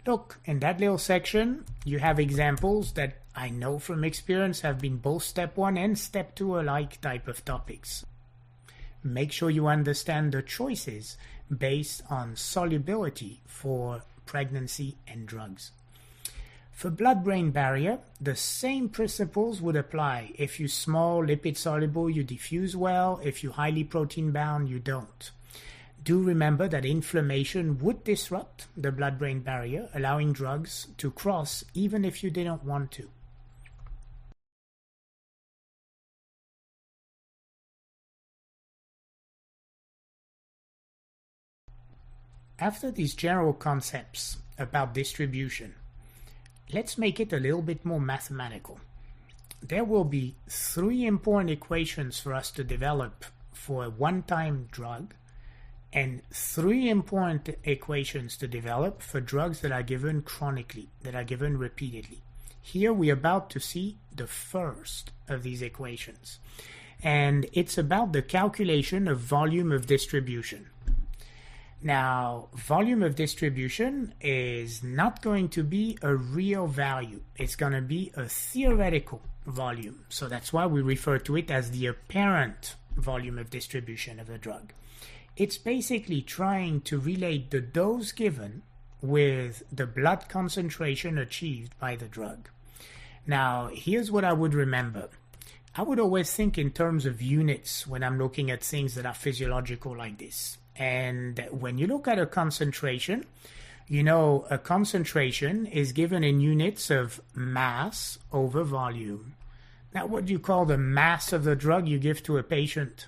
Look, in that little section, you have examples that I know from experience have been both step 1 and step 2 alike type of topics. Make sure you understand the choices based on solubility for pregnancy and drugs. For blood-brain barrier, the same principles would apply. If you're small, lipid-soluble, you diffuse well. If you're highly protein-bound, you don't. Do remember that inflammation would disrupt the blood-brain barrier, allowing drugs to cross even if you didn't want to. After these general concepts about distribution, let's make it a little bit more mathematical. There will be 3 important equations for us to develop for a one-time drug, and 3 important equations to develop for drugs that are given chronically, that are given repeatedly. Here we're about to see the first of these equations, and it's about the calculation of volume of distribution. Now, volume of distribution is not going to be a real value. It's going to be a theoretical volume. So that's why we refer to it as the apparent volume of distribution of a drug. It's basically trying to relate the dose given with the blood concentration achieved by the drug. Now, here's what I would remember. I would always think in terms of units when I'm looking at things that are physiological like this. And when you look at a concentration, you know, a concentration is given in units of mass over volume. Now, what do you call the mass of the drug you give to a patient?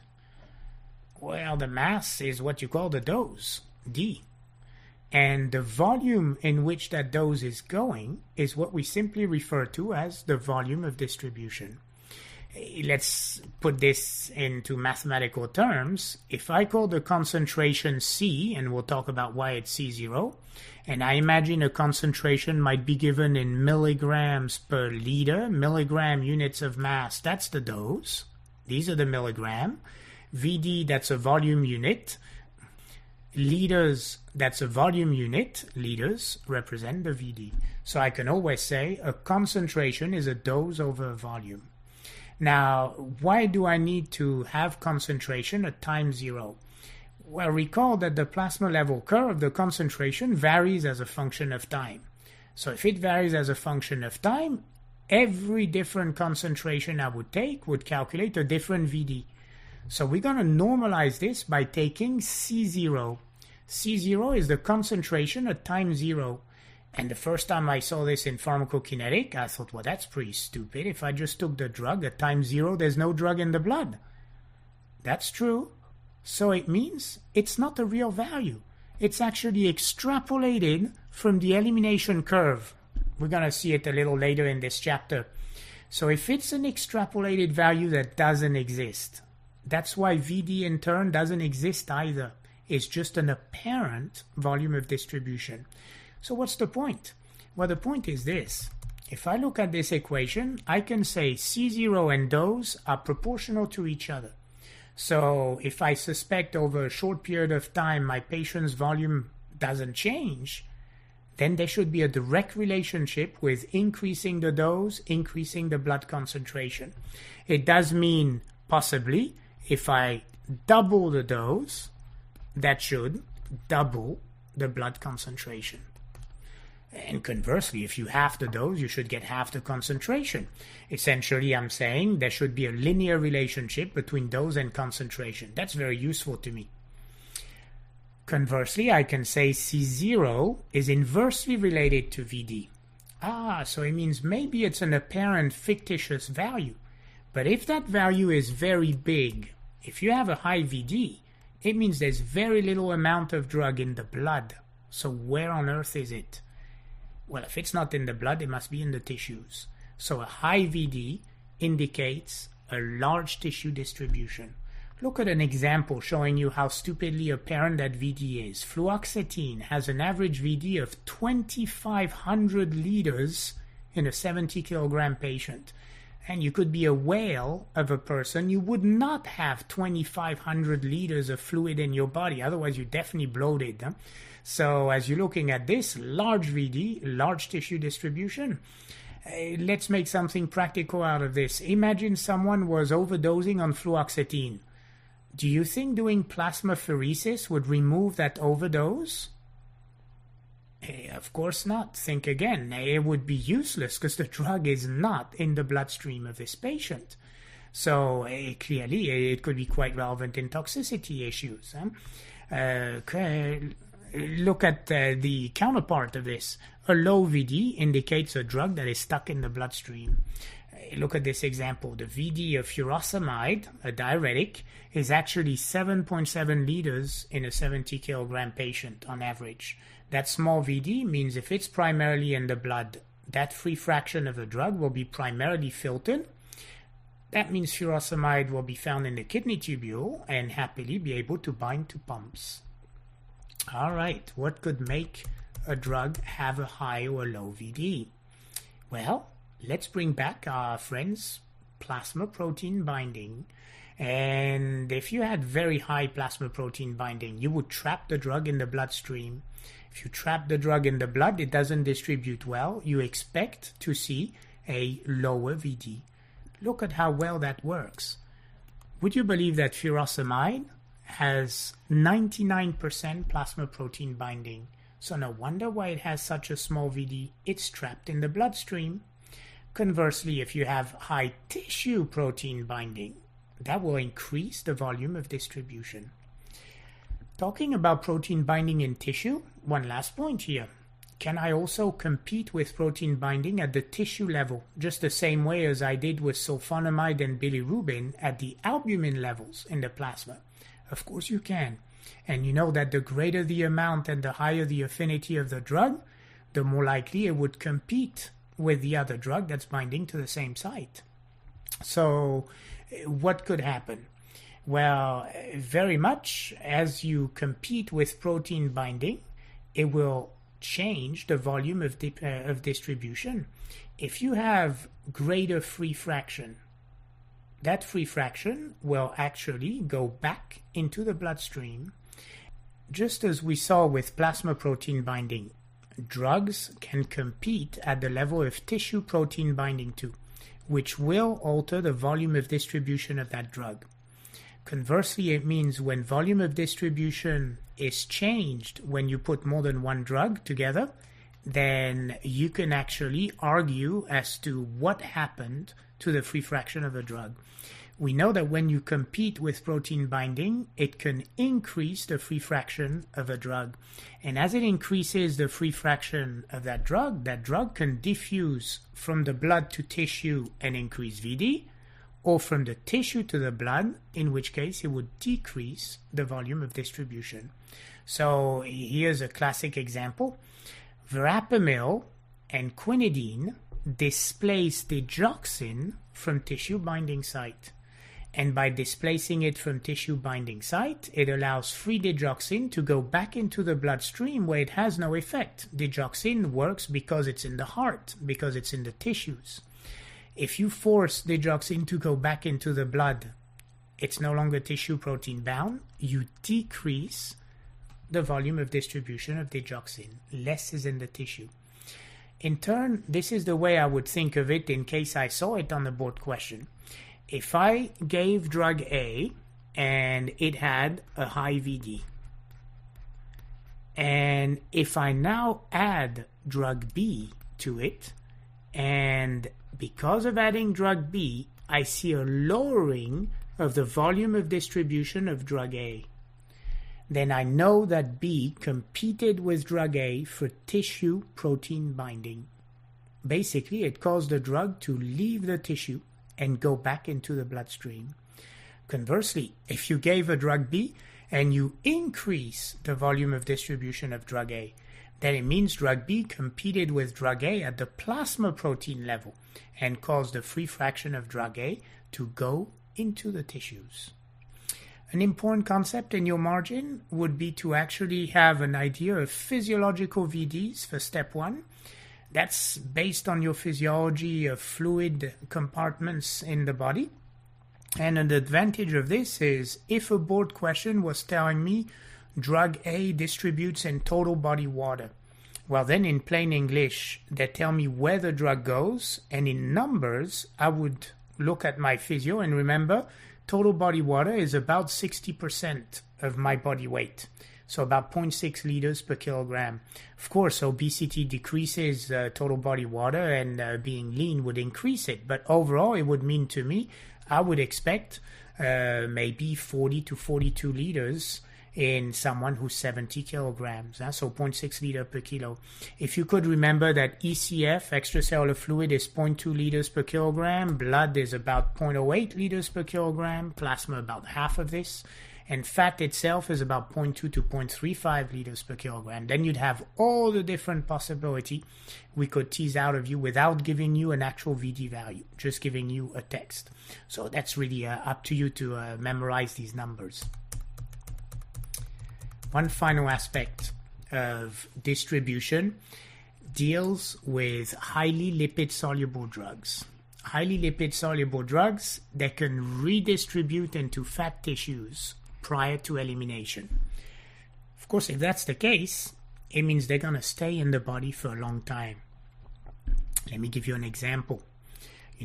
Well, the mass is what you call the dose, D. And the volume in which that dose is going is what we simply refer to as the volume of distribution. Let's put this into mathematical terms. If I call the concentration C, and we'll talk about why it's C0, and I imagine a concentration might be given in milligrams per liter, milligram units of mass, that's the dose. These are the milligram. VD, that's a volume unit. Liters, that's a volume unit. Liters represent the VD. So I can always say a concentration is a dose over a volume. Now, why do I need to have concentration at time 0? Well, recall that the plasma level curve, the concentration, varies as a function of time. So if it varies as a function of time, every different concentration I would take would calculate a different VD. So we're going to normalize this by taking C0. C0 is the concentration at time 0. And the first time I saw this in pharmacokinetic, I thought, well, that's pretty stupid. If I just took the drug at time 0, there's no drug in the blood. That's true. So it means it's not a real value. It's actually extrapolated from the elimination curve. We're going to see it a little later in this chapter. So if it's an extrapolated value that doesn't exist, that's why VD in turn doesn't exist either. It's just an apparent volume of distribution. So what's the point? Well, the point is this. If I look at this equation, I can say C0 and dose are proportional to each other. So if I suspect over a short period of time my patient's volume doesn't change, then there should be a direct relationship with increasing the dose, increasing the blood concentration. It does mean possibly if I double the dose, that should double the blood concentration. And conversely, if you half the dose, you should get half the concentration. Essentially, I'm saying there should be a linear relationship between dose and concentration. That's very useful to me. Conversely, I can say C0 is inversely related to VD. So it means maybe it's an apparent fictitious value. But if that value is very big, if you have a high VD, it means there's very little amount of drug in the blood. So where on earth is it? Well, if it's not in the blood, it must be in the tissues. So a high VD indicates a large tissue distribution. Look at an example showing you how stupidly apparent that VD is. Fluoxetine has an average VD of 2,500 liters in a 70 kilogram patient. And you could be a whale of a person, you would not have 2,500 liters of fluid in your body. Otherwise, you're definitely bloated. Huh? So as you're looking at this, large VD, large tissue distribution, let's make something practical out of this. Imagine someone was overdosing on fluoxetine. Do you think doing plasmapheresis would remove that overdose? Of course not. Think again. It would be useless because the drug is not in the bloodstream of this patient. So clearly it could be quite relevant in toxicity issues. Look at the counterpart of this. A low VD indicates a drug that is stuck in the bloodstream. Look at this example. The VD of furosemide, a diuretic, is actually 7.7 liters in a 70 kilogram patient on average. That small VD means if it's primarily in the blood, that free fraction of the drug will be primarily filtered. That means furosemide will be found in the kidney tubule and happily be able to bind to pumps. All right, what could make a drug have a high or low VD? Well, let's bring back our friends plasma protein binding. And if you had very high plasma protein binding, you would trap the drug in the bloodstream. If you trap the drug in the blood, it doesn't distribute well. You expect to see a lower VD. Look at how well that works. Would you believe that furosemide has 99% plasma protein binding? So no wonder why it has such a small VD. It's trapped in the bloodstream. Conversely, if you have high tissue protein binding, that will increase the volume of distribution. Talking about protein binding in tissue, one last point here. Can I also compete with protein binding at the tissue level, just the same way as I did with sulfonamide and bilirubin at the albumin levels in the plasma? Of course you can. And you know that the greater the amount and the higher the affinity of the drug, the more likely it would compete with the other drug that's binding to the same site. So what could happen? Well, very much as you compete with protein binding, it will change the volume of distribution. If you have greater free fraction, that free fraction will actually go back into the bloodstream. Just as we saw with plasma protein binding, drugs can compete at the level of tissue protein binding too, which will alter the volume of distribution of that drug. Conversely, it means when volume of distribution is changed when you put more than one drug together, then you can actually argue as to what happened to the free fraction of a drug. We know that when you compete with protein binding, it can increase the free fraction of a drug. And as it increases the free fraction of that drug can diffuse from the blood to tissue and increase VD, or from the tissue to the blood, in which case it would decrease the volume of distribution. So here's a classic example. Verapamil and quinidine displace digoxin from tissue binding site. And by displacing it from tissue binding site, it allows free digoxin to go back into the bloodstream where it has no effect. Digoxin works because it's in the heart, because it's in the tissues. If you force digoxin to go back into the blood, it's no longer tissue protein bound. You decrease the volume of distribution of digoxin. Less is in the tissue. In turn, this is the way I would think of it in case I saw it on the board question. If I gave drug A and it had a high VD, and if I now add drug B to it, and because of adding drug B, I see a lowering of the volume of distribution of drug A, then I know that B competed with drug A for tissue protein binding. Basically, it caused the drug to leave the tissue and go back into the bloodstream. Conversely, if you gave a drug B and you increase the volume of distribution of drug A, then it means drug B competed with drug A at the plasma protein level and caused the free fraction of drug A to go into the tissues. An important concept in your margin would be to actually have an idea of physiological VDs for step 1. That's based on your physiology of fluid compartments in the body. And an advantage of this is if a board question was telling me drug A distributes in total body water, well then in plain English they tell me where the drug goes, and in numbers I would look at my physio and remember total body water is about 60% of my body weight. So about 0.6 liters per kilogram. Of course, obesity decreases total body water, and being lean would increase it. But overall, it would mean to me, I would expect maybe 40 to 42 liters in someone who's 70 kilograms, so 0.6 liter per kilo. If you could remember that ECF, extracellular fluid, is 0.2 liters per kilogram, blood is about 0.08 liters per kilogram, plasma about half of this, and fat itself is about 0.2 to 0.35 liters per kilogram. Then you'd have all the different possibility we could tease out of you without giving you an actual VD value, just giving you a text. So that's really up to you to memorize these numbers. One final aspect of distribution deals with highly lipid-soluble drugs. Highly lipid-soluble drugs that can redistribute into fat tissues prior to elimination. Of course, if that's the case, it means they're going to stay in the body for a long time. Let me give you an example.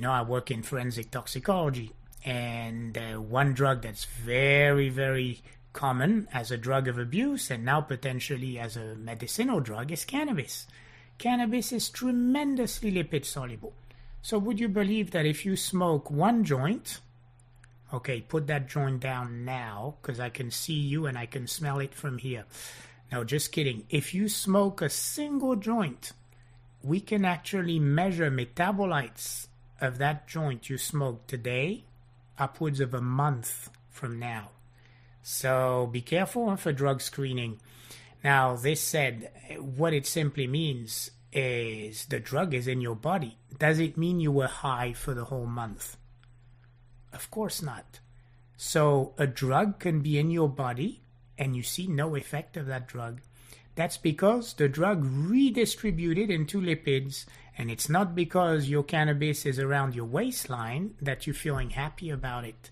I work in forensic toxicology, and one drug that's very, very common as a drug of abuse and now potentially as a medicinal drug is cannabis. Cannabis is tremendously lipid soluble. So would you believe that if you smoke one joint, okay, put that joint down now because I can see you and I can smell it from here. No, just kidding. If you smoke a single joint, we can actually measure metabolites of that joint you smoked today upwards of a month from now. So be careful for drug screening. Now, this said, what it simply means is the drug is in your body. Does it mean you were high for the whole month? Of course not. So a drug can be in your body and you see no effect of that drug. That's because the drug redistributed into lipids, and it's not because your cannabis is around your waistline that you're feeling happy about it.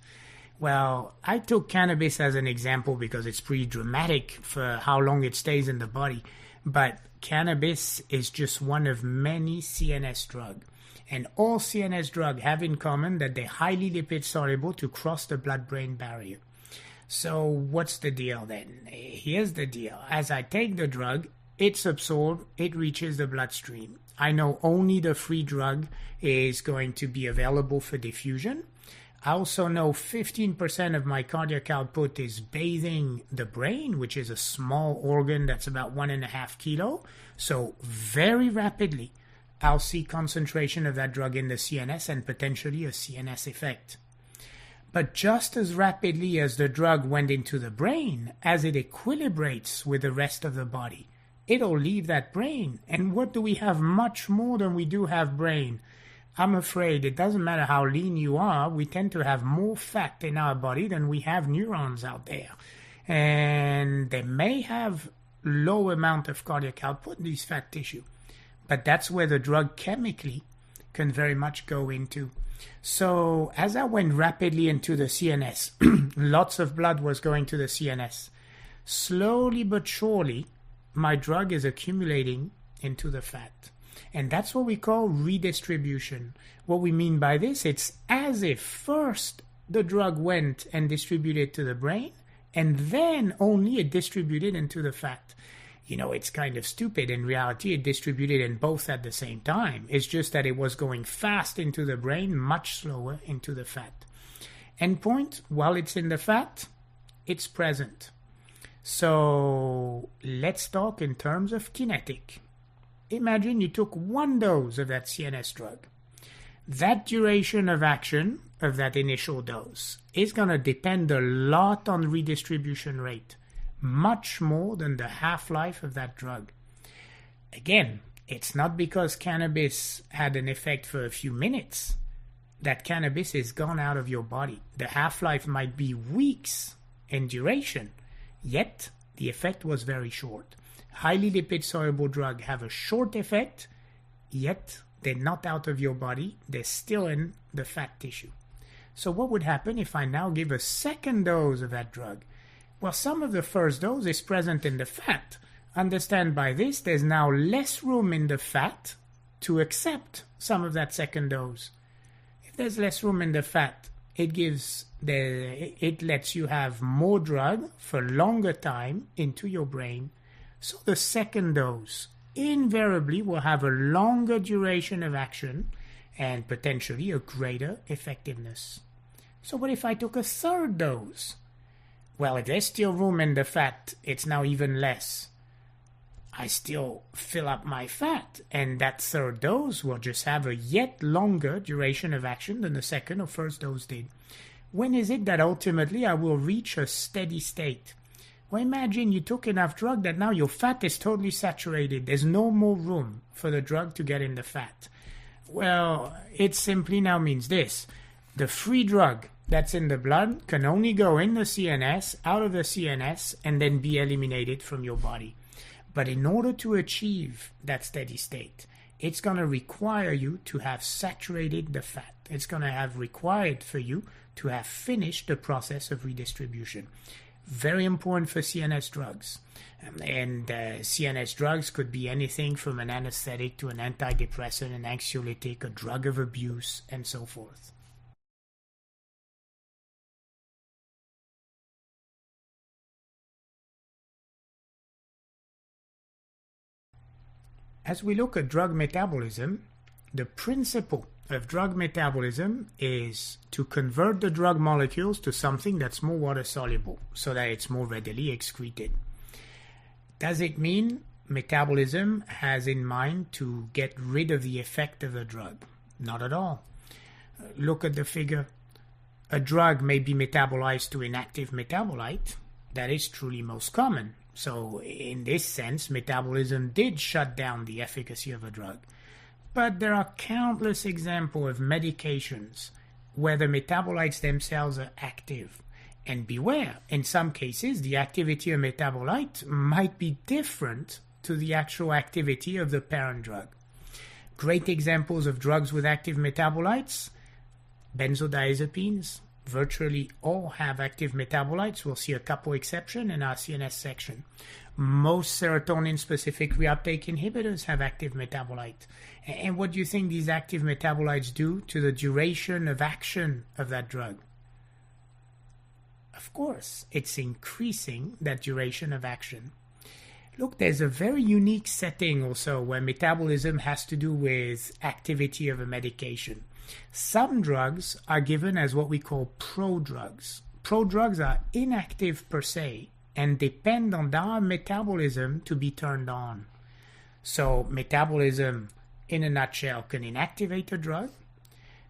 Well, I took cannabis as an example because it's pretty dramatic for how long it stays in the body. But cannabis is just one of many CNS drugs. And all CNS drugs have in common that they're highly lipid soluble to cross the blood-brain barrier. So what's the deal then? Here's the deal. As I take the drug, it's absorbed, it reaches the bloodstream. I know only the free drug is going to be available for diffusion. I also know 15% of my cardiac output is bathing the brain, which is a small organ that's about 1.5 kilos. So very rapidly, I'll see concentration of that drug in the CNS and potentially a CNS effect. But just as rapidly as the drug went into the brain, as it equilibrates with the rest of the body, it'll leave that brain. And what do we have much more than we do have brain? I'm afraid it doesn't matter how lean you are, we tend to have more fat in our body than we have neurons out there. And they may have low amount of cardiac output in these fat tissue. But that's where the drug chemically can very much go into. So as I went rapidly into the CNS, lots of blood was going to the CNS. Slowly but surely, my drug is accumulating into the fat. And that's what we call redistribution. What we mean by this, it's as if first the drug went and distributed to the brain, and then only it distributed into the fat. It's kind of stupid. In reality, it distributed in both at the same time. It's just that it was going fast into the brain, much slower into the fat. Endpoint, while it's in the fat, it's present. So let's talk in terms of kinetic. Imagine you took one dose of that CNS drug. That duration of action of that initial dose is going to depend a lot on redistribution rate, much more than the half-life of that drug. Again, it's not because cannabis had an effect for a few minutes that cannabis is gone out of your body. The half-life might be weeks in duration, yet the effect was very short. Highly lipid-soluble drugs have a short effect, yet they're not out of your body. They're still in the fat tissue. So what would happen if I now give a second dose of that drug? Well, some of the first dose is present in the fat. Understand by this, there's now less room in the fat to accept some of that second dose. If there's less room in the fat, it lets you have more drug for longer time into your brain. So the second dose invariably will have a longer duration of action and potentially a greater effectiveness. So what if I took a third dose? Well, if there's still room in the fat, it's now even less. I still fill up my fat, and that third dose will just have a yet longer duration of action than the second or first dose did. When is it that ultimately I will reach a steady state? Well, imagine you took enough drug that now your fat is totally saturated. There's no more room for the drug to get in the fat. Well, it simply now means this. The free drug that's in the blood can only go in the CNS, out of the CNS, and then be eliminated from your body. But in order to achieve that steady state, it's going to require you to have saturated the fat. It's going to have required for you to have finished the process of redistribution. Very important for CNS drugs. And CNS drugs could be anything from an anesthetic to an antidepressant, an anxiolytic, a drug of abuse, and so forth. As we look at drug metabolism, the principle of drug metabolism is to convert the drug molecules to something that's more water soluble so that it's more readily excreted. Does it mean metabolism has in mind to get rid of the effect of the drug? Not at all. Look at the figure. A drug may be metabolized to inactive metabolite. That is truly most common. So in this sense, metabolism did shut down the efficacy of a drug. But there are countless examples of medications where the metabolites themselves are active. And beware, in some cases, the activity of metabolite might be different to the actual activity of the parent drug. Great examples of drugs with active metabolites: benzodiazepines. Virtually all have active metabolites. We'll see a couple exceptions in our CNS section. Most serotonin-specific reuptake inhibitors have active metabolites. And what do you think these active metabolites do to the duration of action of that drug? Of course, it's increasing that duration of action. Look, there's a very unique setting also where metabolism has to do with activity of a medication. Some drugs are given as what we call prodrugs. Prodrugs are inactive per se and depend on our metabolism to be turned on. So metabolism, in a nutshell, can inactivate a drug,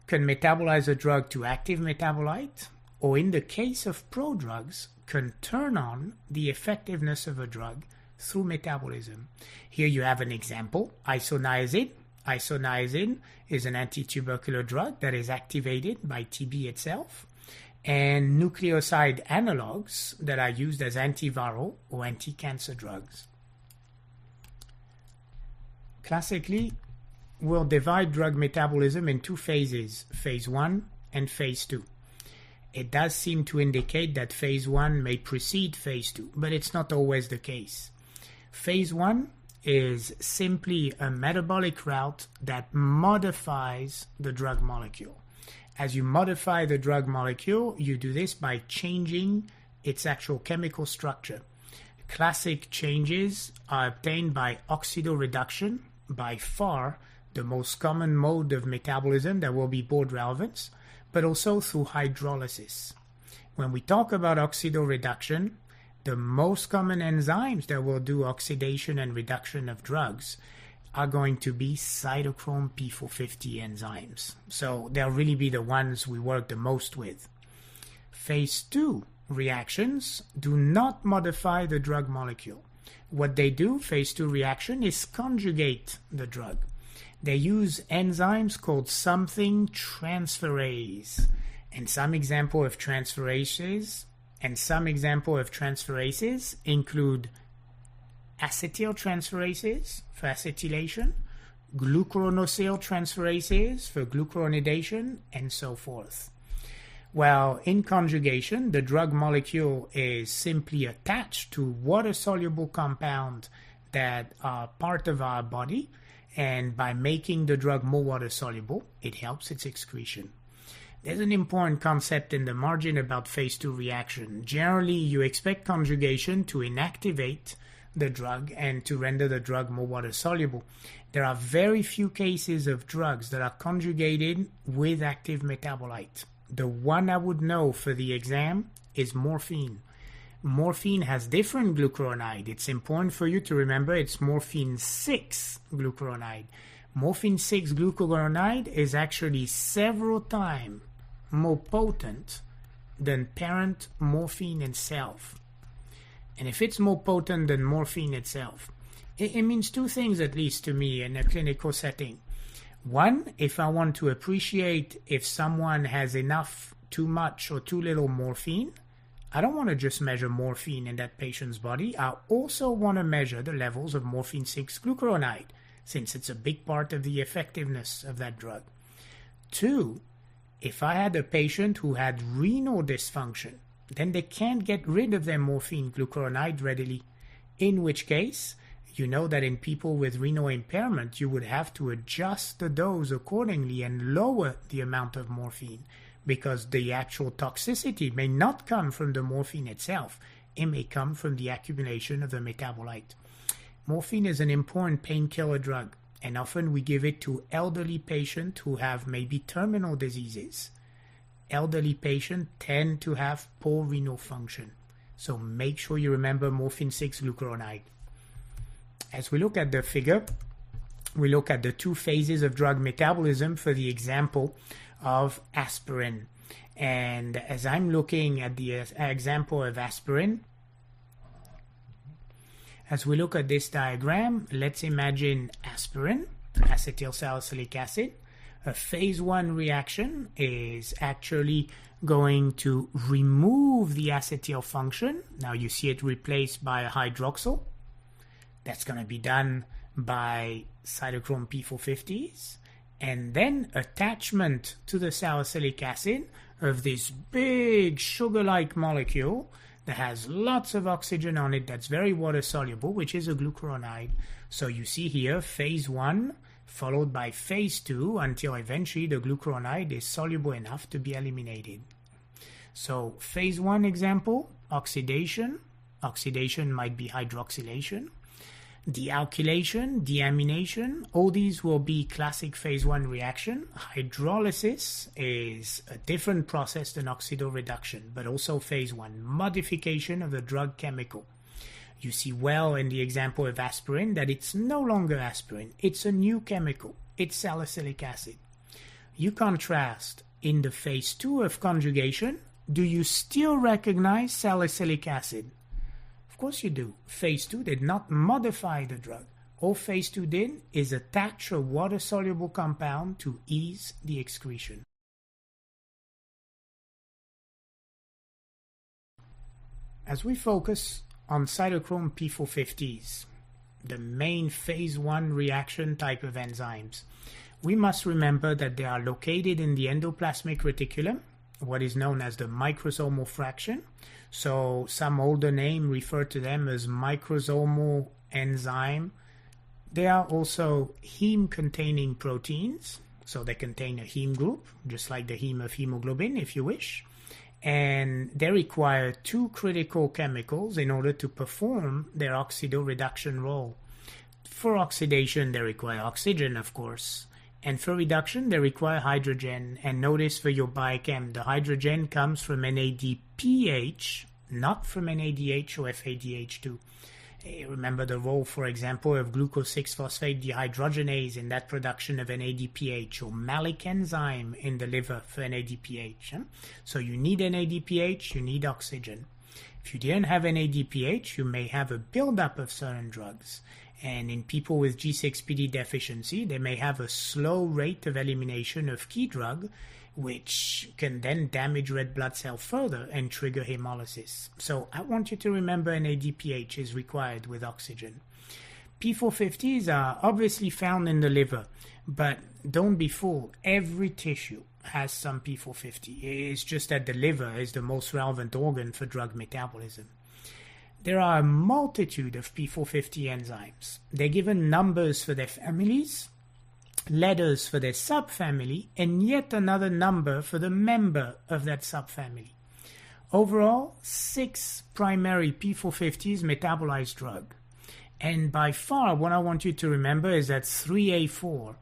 can metabolize a drug to active metabolite, or in the case of prodrugs, can turn on the effectiveness of a drug through metabolism. Here you have an example, isoniazid. Isoniazid is an antitubercular drug that is activated by TB itself, and nucleoside analogs that are used as antiviral or anti-cancer drugs. Classically, we'll divide drug metabolism in two phases, phase 1 and phase 2. It does seem to indicate that phase 1 may precede phase 2, but it's not always the case. Phase 1 is simply a metabolic route that modifies the drug molecule. As you modify the drug molecule, you do this by changing its actual chemical structure. Classic changes are obtained by oxidoreduction, by far the most common mode of metabolism that will be board relevant, but also through hydrolysis. When we talk about oxidoreduction, the most common enzymes that will do oxidation and reduction of drugs are going to be cytochrome P450 enzymes. So they'll really be the ones we work the most with. Phase 2 reactions do not modify the drug molecule. What they do, phase 2 reaction, is conjugate the drug. They use enzymes called something transferase. And some example of transferases include acetyltransferases for acetylation, glucuronosyl transferases for glucuronidation, and so forth. Well, in conjugation, the drug molecule is simply attached to water-soluble compounds that are part of our body, and by making the drug more water-soluble, it helps its excretion. There's an important concept in the margin about phase 2 reaction. Generally, you expect conjugation to inactivate the drug and to render the drug more water-soluble. There are very few cases of drugs that are conjugated with active metabolite. The one I would know for the exam is morphine. Morphine has different glucuronide. It's important for you to remember it's morphine 6 glucuronide. Morphine 6 glucuronide is actually several times more potent than parent morphine itself. And if it's more potent than morphine itself, it means two things, at least to me, in a clinical setting. One, if I want to appreciate if someone has enough, too much, or too little morphine, I don't want to just measure morphine in that patient's body. I also want to measure the levels of morphine 6 glucuronide, since it's a big part of the effectiveness of that drug. Two, if I had a patient who had renal dysfunction, then they can't get rid of their morphine glucuronide readily, in which case, you know that in people with renal impairment, you would have to adjust the dose accordingly and lower the amount of morphine, because the actual toxicity may not come from the morphine itself. It may come from the accumulation of the metabolite. Morphine is an important painkiller drug, and often we give it to elderly patients who have maybe terminal diseases. Elderly patients tend to have poor renal function, so make sure you remember morphine 6 glucuronide. As we look at the figure, we look at the two phases of drug metabolism for the example of aspirin. And as I'm looking at the example of aspirin, as we look at this diagram, let's imagine aspirin, acetyl salicylic acid. A phase 1 reaction is actually going to remove the acetyl function. Now you see it replaced by a hydroxyl. That's going to be done by cytochrome P450s. And then attachment to the salicylic acid of this big sugar-like molecule that has lots of oxygen on it, that's very water-soluble, which is a glucuronide. So you see here phase 1 followed by phase 2 until eventually the glucuronide is soluble enough to be eliminated. So phase 1 example, oxidation. Oxidation might be hydroxylation. Dealkylation, deamination, all these will be classic phase 1 reaction. Hydrolysis is a different process than oxidoreduction, but also phase 1, modification of the drug chemical. You see well in the example of aspirin that it's no longer aspirin, it's a new chemical, it's salicylic acid. You contrast in the phase 2 of conjugation, do you still recognize salicylic acid? Of course you do. Phase 2 did not modify the drug. All phase 2 did is attach a water-soluble compound to ease the excretion. As we focus on cytochrome P450s, the main phase 1 reaction type of enzymes, we must remember that they are located in the endoplasmic reticulum, what is known as the microsomal fraction. So some older name refer to them as microsomal enzyme. They are also heme-containing proteins, so they contain a heme group, just like the heme of hemoglobin, if you wish. And they require two critical chemicals in order to perform their oxidoreduction role. For oxidation, they require oxygen, of course. And for reduction, they require hydrogen. And notice for your biochem, the hydrogen comes from NADPH, not from NADH or FADH2. Remember the role, for example, of glucose 6-phosphate dehydrogenase in that production of NADPH, or malic enzyme in the liver for NADPH. So you need NADPH, you need oxygen. If you didn't have NADPH, you may have a buildup of certain drugs. And in people with G6PD deficiency, they may have a slow rate of elimination of key drug, which can then damage red blood cell further and trigger hemolysis. So I want you to remember NADPH is required with oxygen. P450s are obviously found in the liver, but don't be fooled. Every tissue has some P450. It's just that the liver is the most relevant organ for drug metabolism. There are a multitude of P450 enzymes. They're given numbers for their families, letters for their subfamily, and yet another number for the member of that subfamily. Overall, 6 primary P450s metabolize drug. And by far, what I want you to remember is that 3A4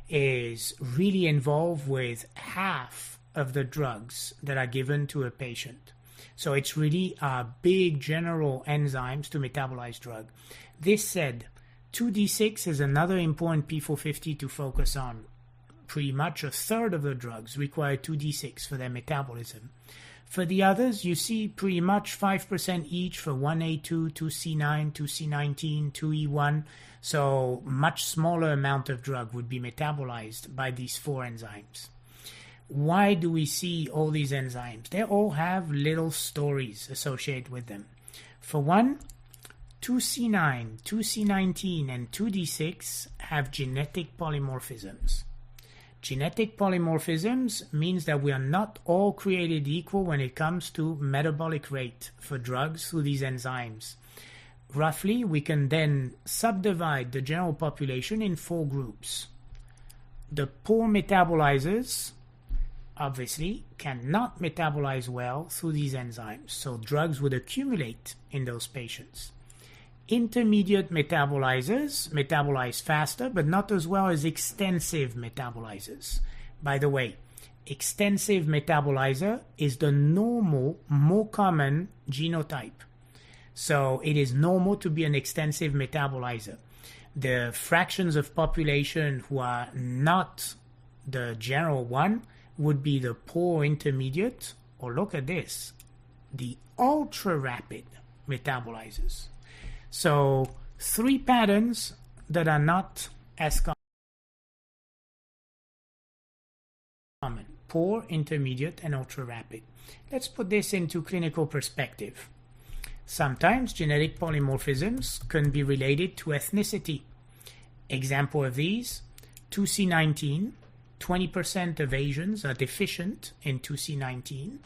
is really involved with half of the drugs that are given to a patient. So it's really big general enzymes to metabolize drug. This said, 2D6 is another important P450 to focus on. Pretty much a third of the drugs require 2D6 for their metabolism. For the others, you see pretty much 5% each for 1A2, 2C9, 2C19, 2E1. So much smaller amount of drug would be metabolized by these 4 enzymes. Why do we see all these enzymes? They all have little stories associated with them. For one, 2C9, 2C19, and 2D6 have genetic polymorphisms. Genetic polymorphisms means that we are not all created equal when it comes to metabolic rate for drugs through these enzymes. Roughly, we can then subdivide the general population in 4 groups. The poor metabolizers, obviously, cannot metabolize well through these enzymes, so drugs would accumulate in those patients. Intermediate metabolizers metabolize faster, but not as well as extensive metabolizers. By the way, extensive metabolizer is the normal, more common genotype. So it is normal to be an extensive metabolizer. The fractions of population who are not the general one would be the poor intermediate, or look at this, the ultra-rapid metabolizers. So 3 patterns that are not as common: poor, intermediate, and ultra-rapid. Let's put this into clinical perspective. Sometimes genetic polymorphisms can be related to ethnicity. Example of these, 2C19, 20% of Asians are deficient in 2C19.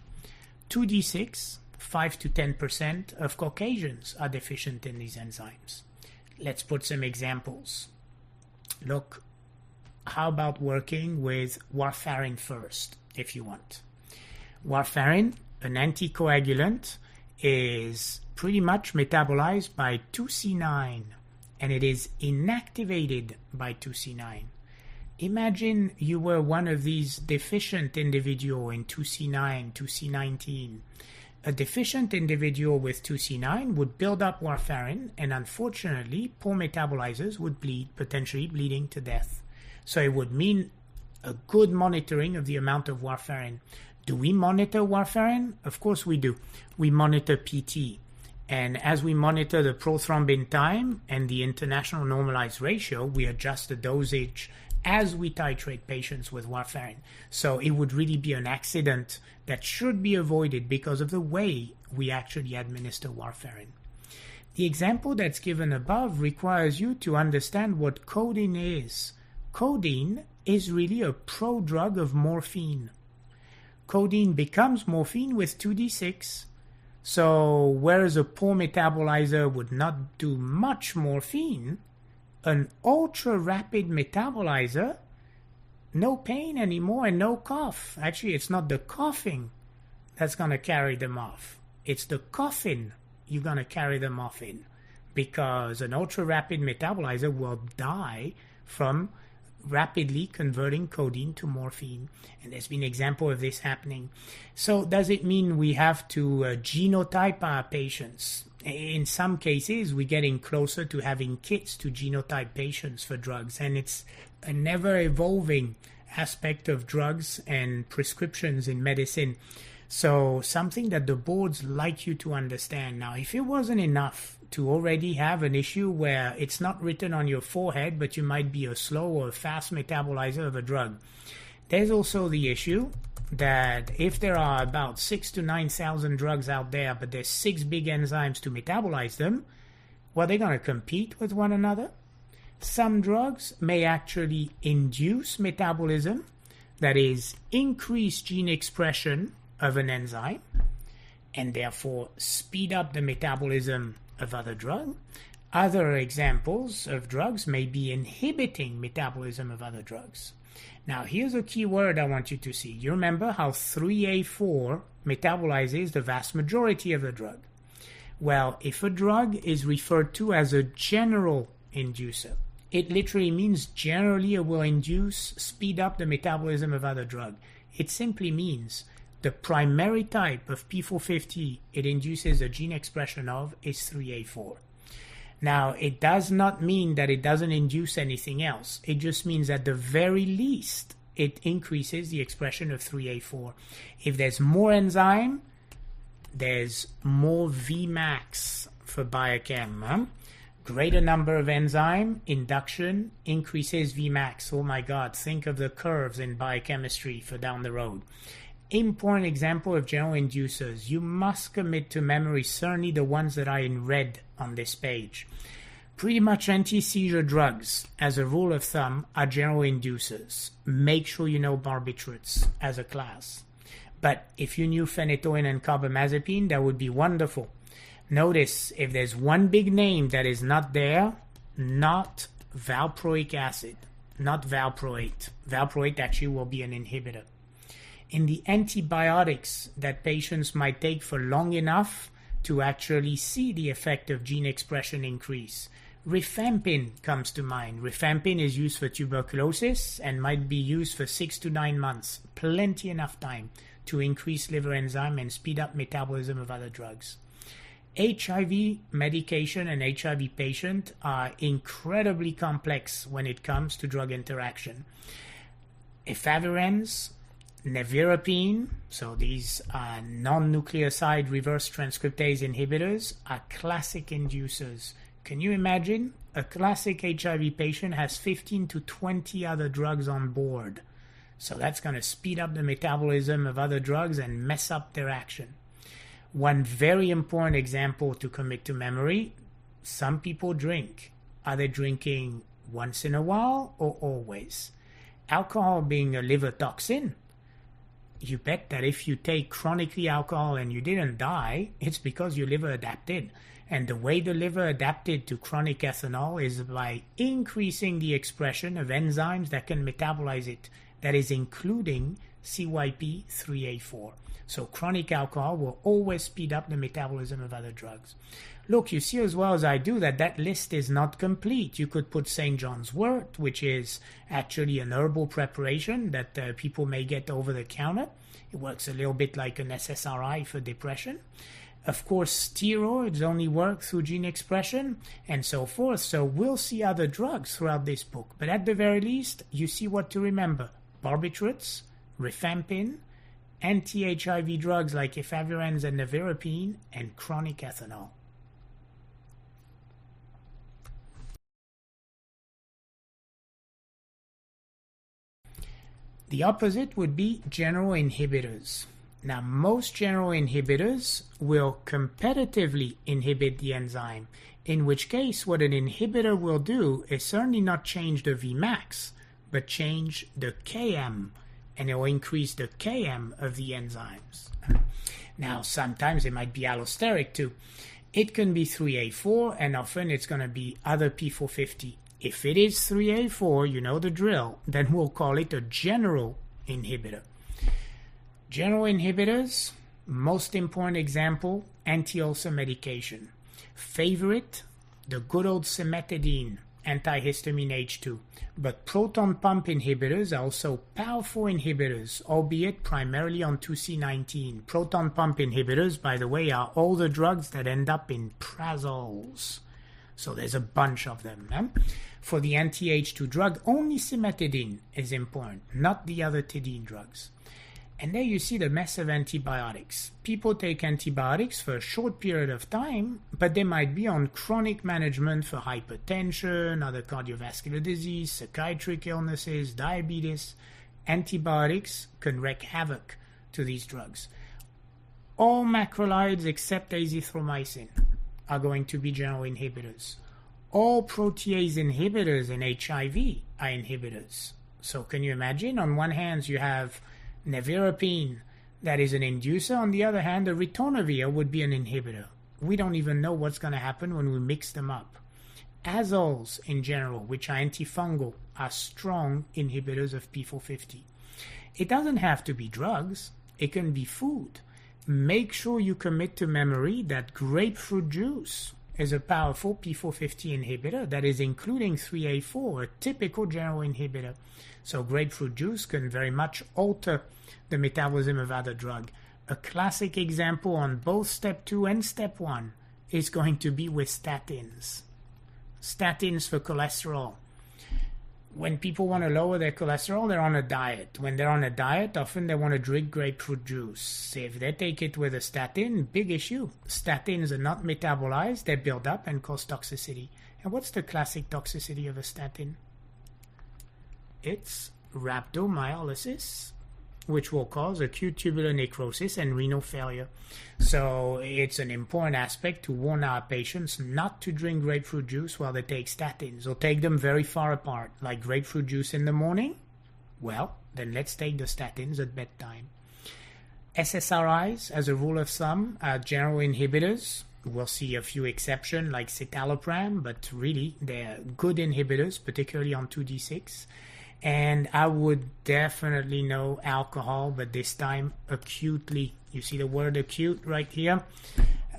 2D6, 5 to 10% of Caucasians are deficient in these enzymes. Let's put some examples. Look, how about working with warfarin first, if you want? Warfarin, an anticoagulant, is pretty much metabolized by 2C9, and it is inactivated by 2C9. Imagine you were one of these deficient individual in 2C9, 2C19. A deficient individual with 2C9 would build up warfarin, and unfortunately, poor metabolizers would bleed, potentially bleeding to death. So it would mean a good monitoring of the amount of warfarin. Do we monitor warfarin? Of course we do. We monitor PT. And as we monitor the prothrombin time and the international normalized ratio, we adjust the dosage as we titrate patients with warfarin. So it would really be an accident that should be avoided because of the way we actually administer warfarin. The example that's given above requires you to understand what codeine is. Codeine is really a prodrug of morphine. Codeine becomes morphine with 2D6. So whereas a poor metabolizer would not do much morphine, an ultra-rapid metabolizer, no pain anymore and no cough. Actually, it's not the coughing that's going to carry them off. It's the coughing you're going to carry them off in, because an ultra-rapid metabolizer will die from rapidly converting codeine to morphine. And there's been an example of this happening. So does it mean we have to genotype our patients? In some cases, we're getting closer to having kits to genotype patients for drugs, and it's a never-evolving aspect of drugs and prescriptions in medicine. So something that the boards like you to understand. Now, if it wasn't enough to already have an issue where it's not written on your forehead, but you might be a slow or a fast metabolizer of a drug, there's also the issue that if there are about 6,000 to 9,000 drugs out there, but there's 6 big enzymes to metabolize them, well, they're going to compete with one another. Some drugs may actually induce metabolism, that is, increase gene expression of an enzyme, and therefore speed up the metabolism of other drugs. Other examples of drugs may be inhibiting metabolism of other drugs. Now, here's a key word I want you to see. You remember how 3A4 metabolizes the vast majority of the drug. Well, if a drug is referred to as a general inducer, it literally means generally it will induce, speed up the metabolism of other drug. It simply means The primary type of P450 it induces a gene expression of is 3A4. Now, it does not mean that it doesn't induce anything else. It just means at the very least, it increases the expression of 3A4. If there's more enzyme, there's more Vmax for biochem. Greater number of enzyme, induction, increases Vmax. Oh my God, think of the curves in biochemistry for down the road. Important example of general inducers. You must commit to memory certainly the ones that are in red on this page. Pretty much anti-seizure drugs, as a rule of thumb, are general inducers. Make sure you know barbiturates as a class. But if you knew phenytoin and carbamazepine, that would be wonderful. Notice, if there's one big name that is not there, not valproic acid, not valproate. Valproate actually will be an inhibitor. In the antibiotics that patients might take for long enough to actually see the effect of gene expression increase, rifampin comes to mind. Rifampin is used for tuberculosis and might be used for 6 to 9 months. Plenty enough time to increase liver enzyme and speed up metabolism of other drugs. HIV medication and HIV patient are incredibly complex when it comes to drug interaction. Efavirenz, nevirapine, so these are non-nucleoside reverse transcriptase inhibitors, are classic inducers. Can you imagine? A classic HIV patient has 15 to 20 other drugs on board. So that's going to speed up the metabolism of other drugs and mess up their action. One very important example to commit to memory, some people drink. Are they drinking once in a while or always? Alcohol being a liver toxin, you bet that if you take chronically alcohol and you didn't die, it's because your liver adapted. And the way the liver adapted to chronic ethanol is by increasing the expression of enzymes that can metabolize it, that is including CYP3A4. So chronic alcohol will always speed up the metabolism of other drugs. Look, you see as well as I do that list is not complete. You could put St. John's wort, which is actually an herbal preparation that people may get over the counter. It works a little bit like an SSRI for depression. Of course, steroids only work through gene expression and so forth. So we'll see other drugs throughout this book. But at the very least, you see what to remember. Barbiturates, rifampin, anti-HIV drugs like efavirenz and nevirapine, and chronic ethanol. The opposite would be general inhibitors. Now, most general inhibitors will competitively inhibit the enzyme, in which case what an inhibitor will do is certainly not change the Vmax, but change the Km, and it will increase the Km of the enzymes. Now, sometimes it might be allosteric too. It can be 3A4, and often it's going to be other P450. If it is 3A4, you know the drill, then we'll call it a general inhibitor. General inhibitors, most important example, anti-ulcer medication. Favorite, the good old cimetidine, antihistamine H2. But proton pump inhibitors are also powerful inhibitors, albeit primarily on 2C19. Proton pump inhibitors, by the way, are all the drugs that end up in prazoles. So there's a bunch of them. For the anti-H2 drug, only cimetidine is important, not the other tidine drugs. And there you see the mess of antibiotics. People take antibiotics for a short period of time, but they might be on chronic management for hypertension, other cardiovascular disease, psychiatric illnesses, diabetes. Antibiotics can wreak havoc to these drugs. All macrolides except azithromycin are going to be general inhibitors. All protease inhibitors in HIV are inhibitors. So can you imagine? On one hand, you have nevirapine, that is an inducer. On the other hand, the ritonavir would be an inhibitor. We don't even know what's going to happen when we mix them up. Azoles, in general, which are antifungal, are strong inhibitors of P450. It doesn't have to be drugs. It can be food. Make sure you commit to memory that grapefruit juice is a powerful P450 inhibitor that is including 3A4, a typical general inhibitor. So grapefruit juice can very much alter the metabolism of other drug. A classic example on both step 2 and step 1 is going to be with statins. Statins for cholesterol. When people want to lower their cholesterol, they're on a diet. When they're on a diet, often they want to drink grapefruit juice. If they take it with a statin, big issue. Statins are not metabolized, they build up and cause toxicity. And what's the classic toxicity of a statin? It's rhabdomyolysis, which will cause acute tubular necrosis and renal failure. So it's an important aspect to warn our patients not to drink grapefruit juice while they take statins, or take them very far apart, like grapefruit juice in the morning. Well, then let's take the statins at bedtime. SSRIs, as a rule of thumb, are general inhibitors. We'll see a few exceptions like citalopram, but really they're good inhibitors, particularly on 2D6. And I would definitely know alcohol, but this time acutely. You see the word acute right here?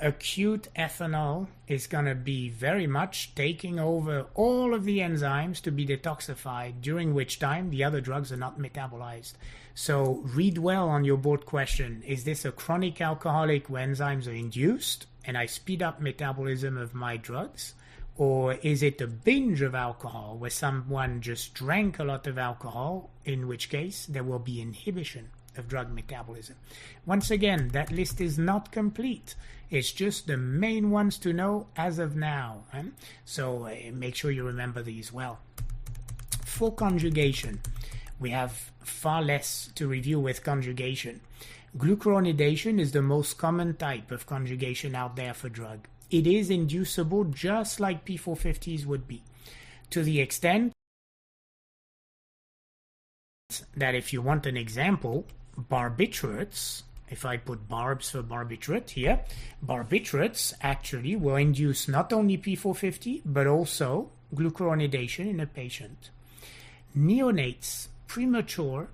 Acute ethanol is going to be very much taking over all of the enzymes to be detoxified, during which time the other drugs are not metabolized. So read well on your board question. Is this a chronic alcoholic where enzymes are induced and I speed up metabolism of my drugs? Or is it a binge of alcohol where someone just drank a lot of alcohol, in which case there will be inhibition of drug metabolism? Once again, that list is not complete. It's just the main ones to know as of now. So make sure you remember these well. For conjugation, we have far less to review with conjugation. Glucuronidation is the most common type of conjugation out there for drug. It is inducible just like P450s would be, to the extent that if you want an example, barbiturates, if I put barbs for barbiturate here, barbiturates actually will induce not only P450 but also glucuronidation in a patient. Neonates, premature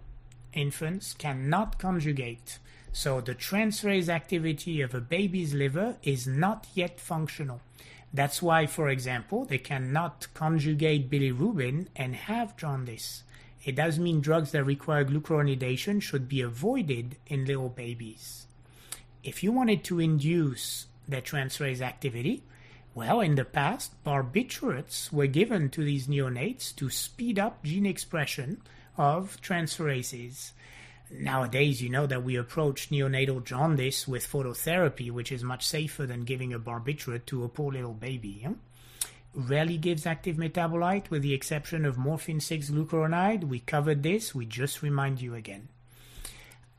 infants, cannot conjugate. So the transferase activity of a baby's liver is not yet functional. That's why, for example, they cannot conjugate bilirubin and have jaundice. It does mean drugs that require glucuronidation should be avoided in little babies. If you wanted to induce the transferase activity, well, in the past, barbiturates were given to these neonates to speed up gene expression of transferases. Nowadays, you know that we approach neonatal jaundice with phototherapy, which is much safer than giving a barbiturate to a poor little baby. Rarely gives active metabolite, with the exception of morphine-6 glucuronide. We covered this, we just remind you again.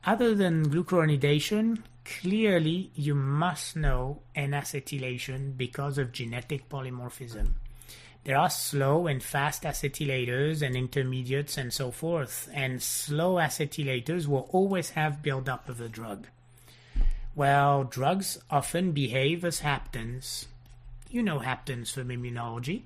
Other than glucuronidation, clearly you must know N-acetylation because of genetic polymorphism. There are slow and fast acetylators and intermediates and so forth, and slow acetylators will always have buildup of the drug. Well, drugs often behave as haptens. You know haptens from immunology.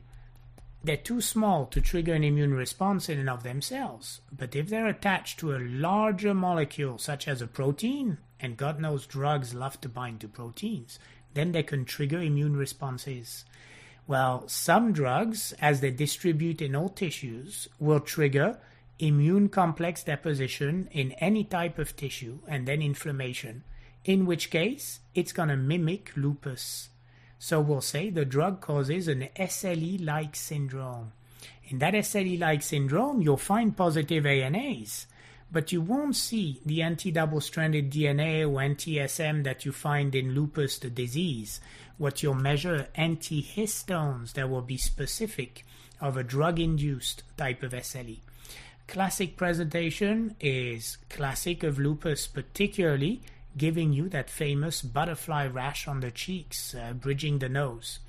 They're too small to trigger an immune response in and of themselves, but if they're attached to a larger molecule such as a protein, and God knows drugs love to bind to proteins, then they can trigger immune responses. Well, some drugs, as they distribute in all tissues, will trigger immune complex deposition in any type of tissue and then inflammation, in which case it's going to mimic lupus. So we'll say the drug causes an SLE-like syndrome. In that SLE-like syndrome, you'll find positive ANAs, but you won't see the anti-double-stranded DNA or anti-SM that you find in lupus, the disease. What you'll measure are antihistones that will be specific of a drug-induced type of SLE. Classic presentation is classic of lupus, particularly giving you that famous butterfly rash on the cheeks, bridging the nose.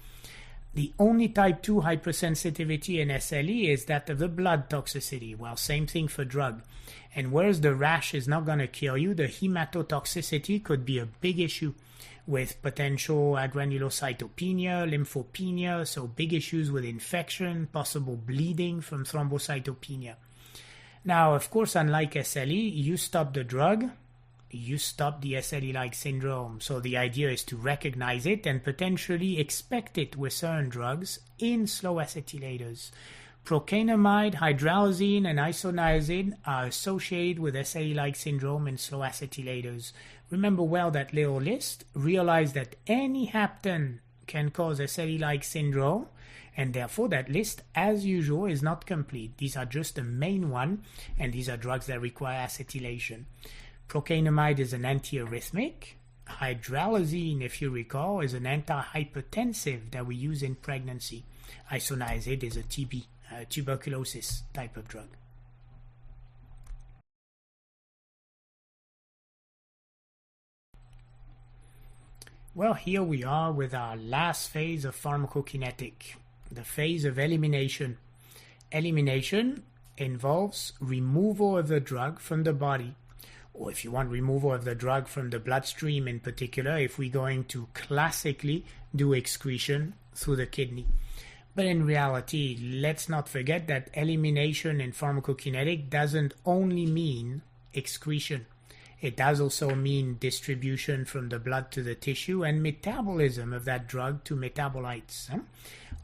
The only type 2 hypersensitivity in SLE is that of the blood toxicity. Well, same thing for drug. And whereas the rash is not going to kill you, the hematotoxicity could be a big issue with potential granulocytopenia, lymphopenia, so big issues with infection, possible bleeding from thrombocytopenia. Now, of course, unlike SLE, you stop the drug, you stop the SLE-like syndrome. So the idea is to recognize it and potentially expect it with certain drugs in slow acetylators. Procainamide, hydralazine, and isoniazid are associated with SLE-like syndrome in slow acetylators. Remember well that little list. Realize that any hapten can cause SLE-like syndrome, and therefore that list, as usual, is not complete. These are just the main one, and these are drugs that require acetylation. Procainamide is an antiarrhythmic. Hydralazine, if you recall, is an antihypertensive that we use in pregnancy. Isoniazid is a TB, tuberculosis type of drug. Well, here we are with our last phase of pharmacokinetic, the phase of elimination. Elimination involves removal of the drug from the body, or if you want, removal of the drug from the bloodstream in particular, if we're going to classically do excretion through the kidney. But in reality, let's not forget that elimination in pharmacokinetic doesn't only mean excretion. It does also mean distribution from the blood to the tissue and metabolism of that drug to metabolites.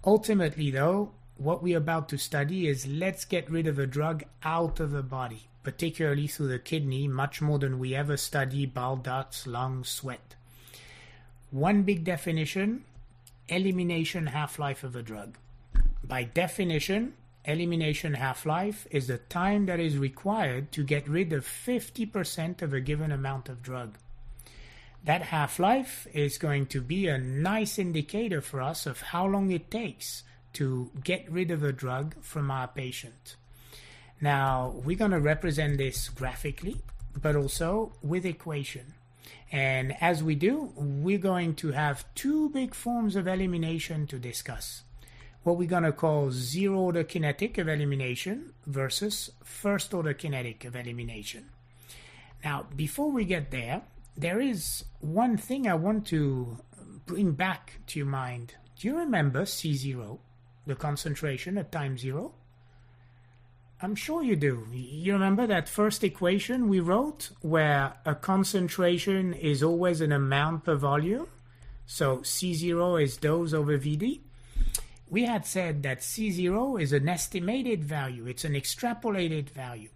Ultimately, though, what we're about to study is let's get rid of a drug out of the body, particularly through the kidney, much more than we ever study bile ducts, lungs, sweat. One big definition: elimination half-life of a drug. By definition, elimination half-life is the time that is required to get rid of 50% of a given amount of drug. That half-life is going to be a nice indicator for us of how long it takes to get rid of a drug from our patient. Now, we're going to represent this graphically, but also with equation. And as we do, we're going to have two big forms of elimination to discuss. What we're going to call zero-order kinetic of elimination versus first-order kinetic of elimination. Now, before we get there, there is one thing I want to bring back to your mind. Do you remember C0, the concentration at time zero? I'm sure you do. You remember that first equation we wrote where a concentration is always an amount per volume? So C0 is dose over VD. We had said that C0 is an estimated value. It's an extrapolated value.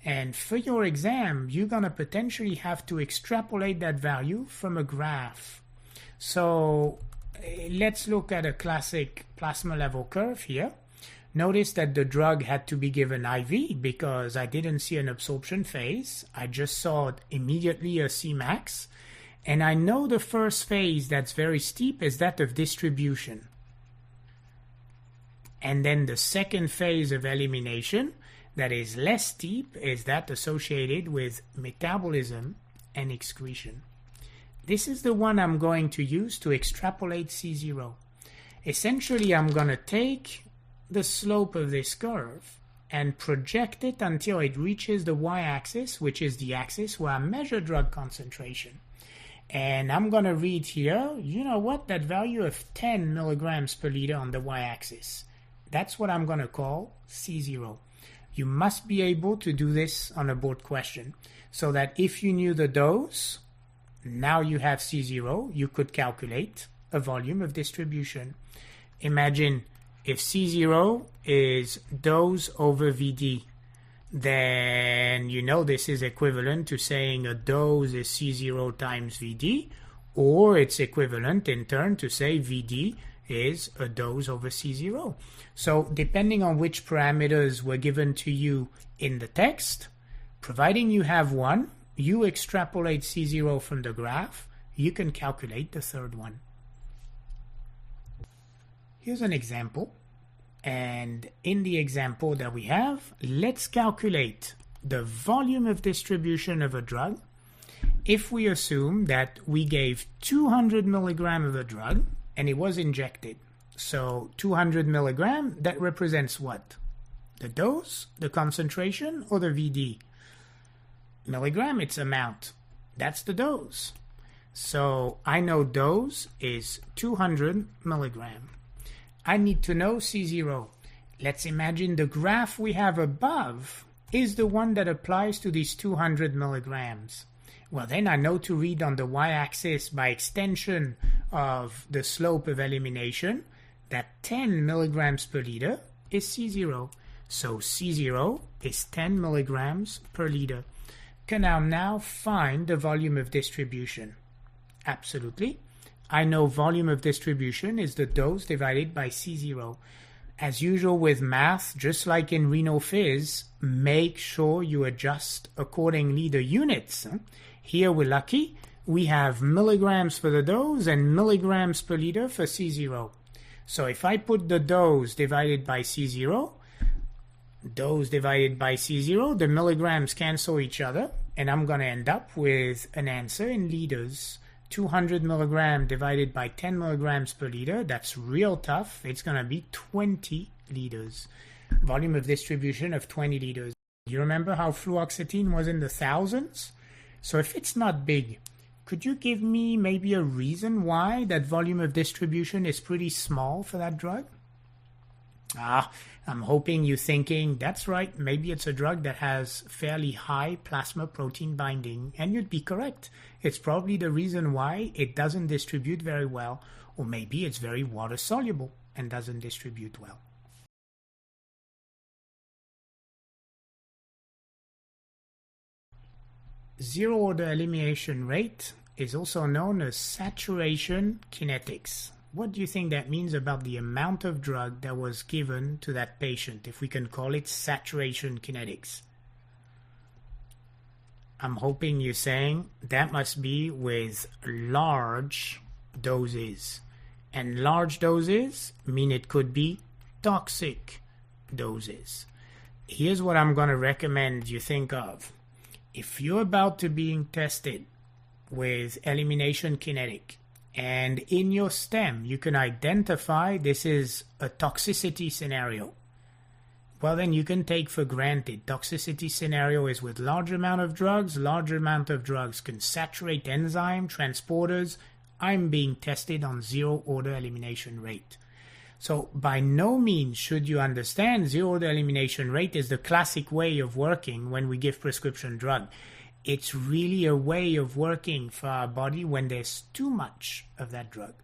And for your exam, you're going to potentially have to extrapolate that value from a graph. So let's look at a classic plasma level curve here. Notice that the drug had to be given IV because I didn't see an absorption phase. I just saw immediately a Cmax. And I know the first phase that's very steep is that of distribution. And then the second phase of elimination that is less steep is that associated with metabolism and excretion. This is the one I'm going to use to extrapolate C0. Essentially, I'm going to take the slope of this curve and project it until it reaches the y-axis, which is the axis where I measure drug concentration. And I'm going to read here, you know what, that value of 10 milligrams per liter on the y-axis. That's what I'm going to call C0. You must be able to do this on a board question so that if you knew the dose, now you have C0, you could calculate a volume of distribution. Imagine if C0 is dose over VD, then you know this is equivalent to saying a dose is C0 times VD, or it's equivalent in turn to say VD is a dose over C0. So depending on which parameters were given to you in the text, providing you have one, you extrapolate C0 from the graph, you can calculate the third one. Here's an example. And in the example that we have, let's calculate the volume of distribution of a drug if we assume that we gave 200 milligrams of a drug and it was injected. So 200 milligram, that represents what? The dose, the concentration, or the VD? Milligram, it's amount. That's the dose. So I know dose is 200 milligram. I need to know C0. Let's imagine the graph we have above is the one that applies to these 200 milligrams. Well, then I know to read on the y-axis by extension of the slope of elimination that 10 milligrams per liter is C0. So C0 is 10 milligrams per liter. Can I now find the volume of distribution? Absolutely. I know volume of distribution is the dose divided by C0. As usual with math, just like in renal phys, make sure you adjust accordingly the units. Here we're lucky. We have milligrams for the dose and milligrams per liter for C0. So if I put the dose divided by C0, the milligrams cancel each other, and I'm going to end up with an answer in liters. 200 milligram divided by 10 milligrams per liter, that's real tough. It's going to be 20 liters. Volume of distribution of 20 liters. You remember how fluoxetine was in the thousands? So if it's not big, could you give me maybe a reason why that volume of distribution is pretty small for that drug? I'm hoping you're thinking, that's right, maybe it's a drug that has fairly high plasma protein binding, and you'd be correct. It's probably the reason why it doesn't distribute very well, or maybe it's very water soluble and doesn't distribute well. Zero order elimination rate is also known as saturation kinetics. What do you think that means about the amount of drug that was given to that patient, if we can call it saturation kinetics? I'm hoping you're saying that must be with large doses. And large doses mean it could be toxic doses. Here's what I'm going to recommend you think of. If you're about to being tested with elimination kinetic, and in your stem, you can identify this is a toxicity scenario. Well, then you can take for granted toxicity scenario is with large amount of drugs. Large amount of drugs can saturate enzyme transporters. I'm being tested on zero order elimination rate. So by no means should you understand zero order elimination rate is the classic way of working when we give prescription drug. It's really a way of working for our body when there's too much of that drug.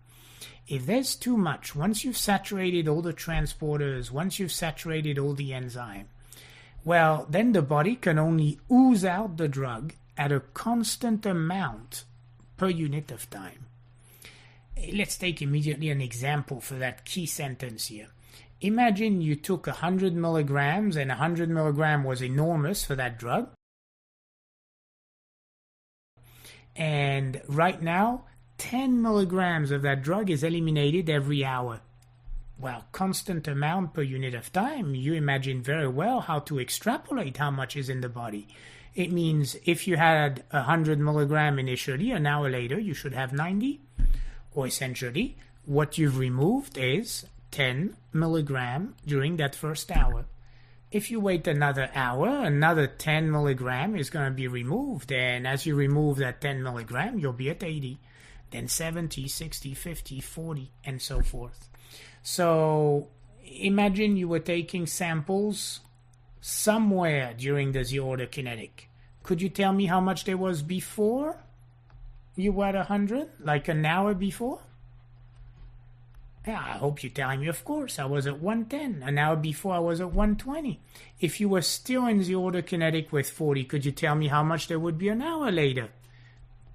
If there's too much, once you've saturated all the transporters, once you've saturated all the enzyme, well, then the body can only ooze out the drug at a constant amount per unit of time. Let's take immediately an example for that key sentence here. Imagine you took 100 milligrams and 100 milligram was enormous for that drug. And right now, 10 milligrams of that drug is eliminated every hour. Well, constant amount per unit of time, you imagine very well how to extrapolate how much is in the body. It means if you had 100 milligram initially, an hour later, you should have 90. Or essentially, what you've removed is 10 milligram during that first hour. If you wait another hour, another 10 milligram is going to be removed. And as you remove that 10 milligram, you'll be at 80. Then 70, 60, 50, 40, and so forth. So imagine you were taking samples somewhere during the zero order kinetic. Could you tell me how much there was before you were at 100? Like an hour before? Yeah, I hope you're telling me, of course, I was at 110. An hour before I was at 120. If you were still in the order kinetic with 40, could you tell me how much there would be an hour later?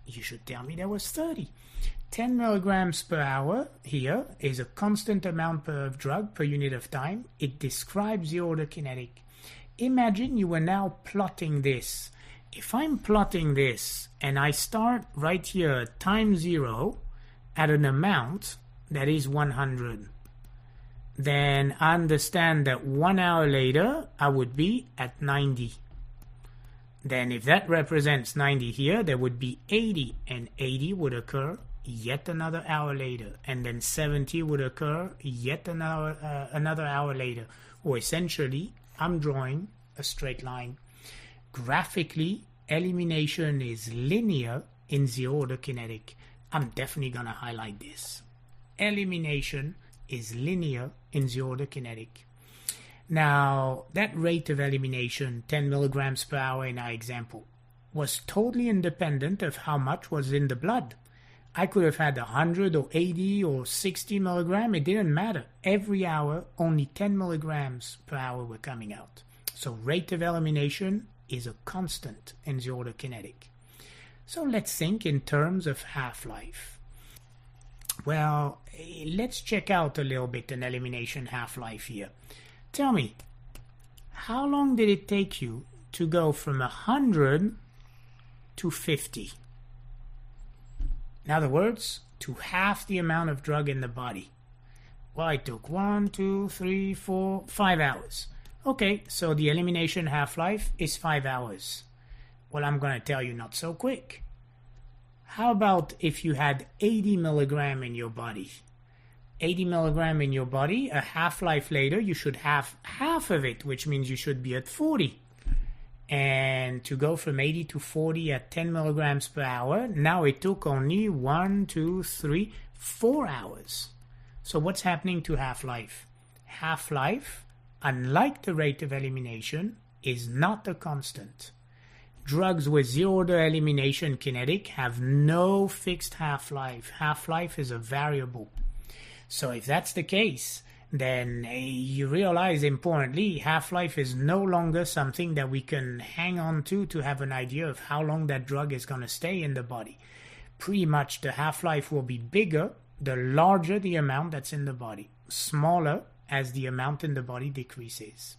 You should tell me there was 30. 10 milligrams per hour here is a constant amount of drug per unit of time. It describes the order kinetic. Imagine you were now plotting this. If I'm plotting this and I start right here at time 0 at an amount that is 100, then I understand that 1 hour later I would be at 90. Then if that represents 90 here, there would be 80, and 80 would occur yet another hour later, and then 70 would occur yet another hour later. Or essentially, I'm drawing a straight line. Graphically, elimination is linear in the order kinetic. I'm definitely going to highlight this. Elimination is linear in the order kinetic. Now, that rate of elimination, 10 milligrams per hour in our example, was totally independent of how much was in the blood. I could have had 100 or 80 or 60 milligram. It didn't matter. Every hour, only 10 milligrams per hour were coming out. So rate of elimination is a constant in the order kinetic. So let's think in terms of half-life. Well, let's check out a little bit an elimination half-life here. Tell me, how long did it take you to go from 100 to 50? In other words, to half the amount of drug in the body. Well, it took 1, 2, 3, 4, 5 hours. Okay, so the elimination half-life is 5 hours. Well, I'm going to tell you not so quick. How about if you had 80 milligram in your body? 80 milligram in your body, a half-life later, you should have half of it, which means you should be at 40. And to go from 80 to 40 at 10 milligrams per hour, now it took only 1, 2, 3, 4 hours. So what's happening to half-life? Half-life, unlike the rate of elimination, is not a constant. Drugs with zero-order elimination kinetic have no fixed half-life. Half-life is a variable. So if that's the case, then you realize, importantly, half-life is no longer something that we can hang on to have an idea of how long that drug is going to stay in the body. Pretty much the half-life will be bigger the larger the amount that's in the body, smaller as the amount in the body decreases.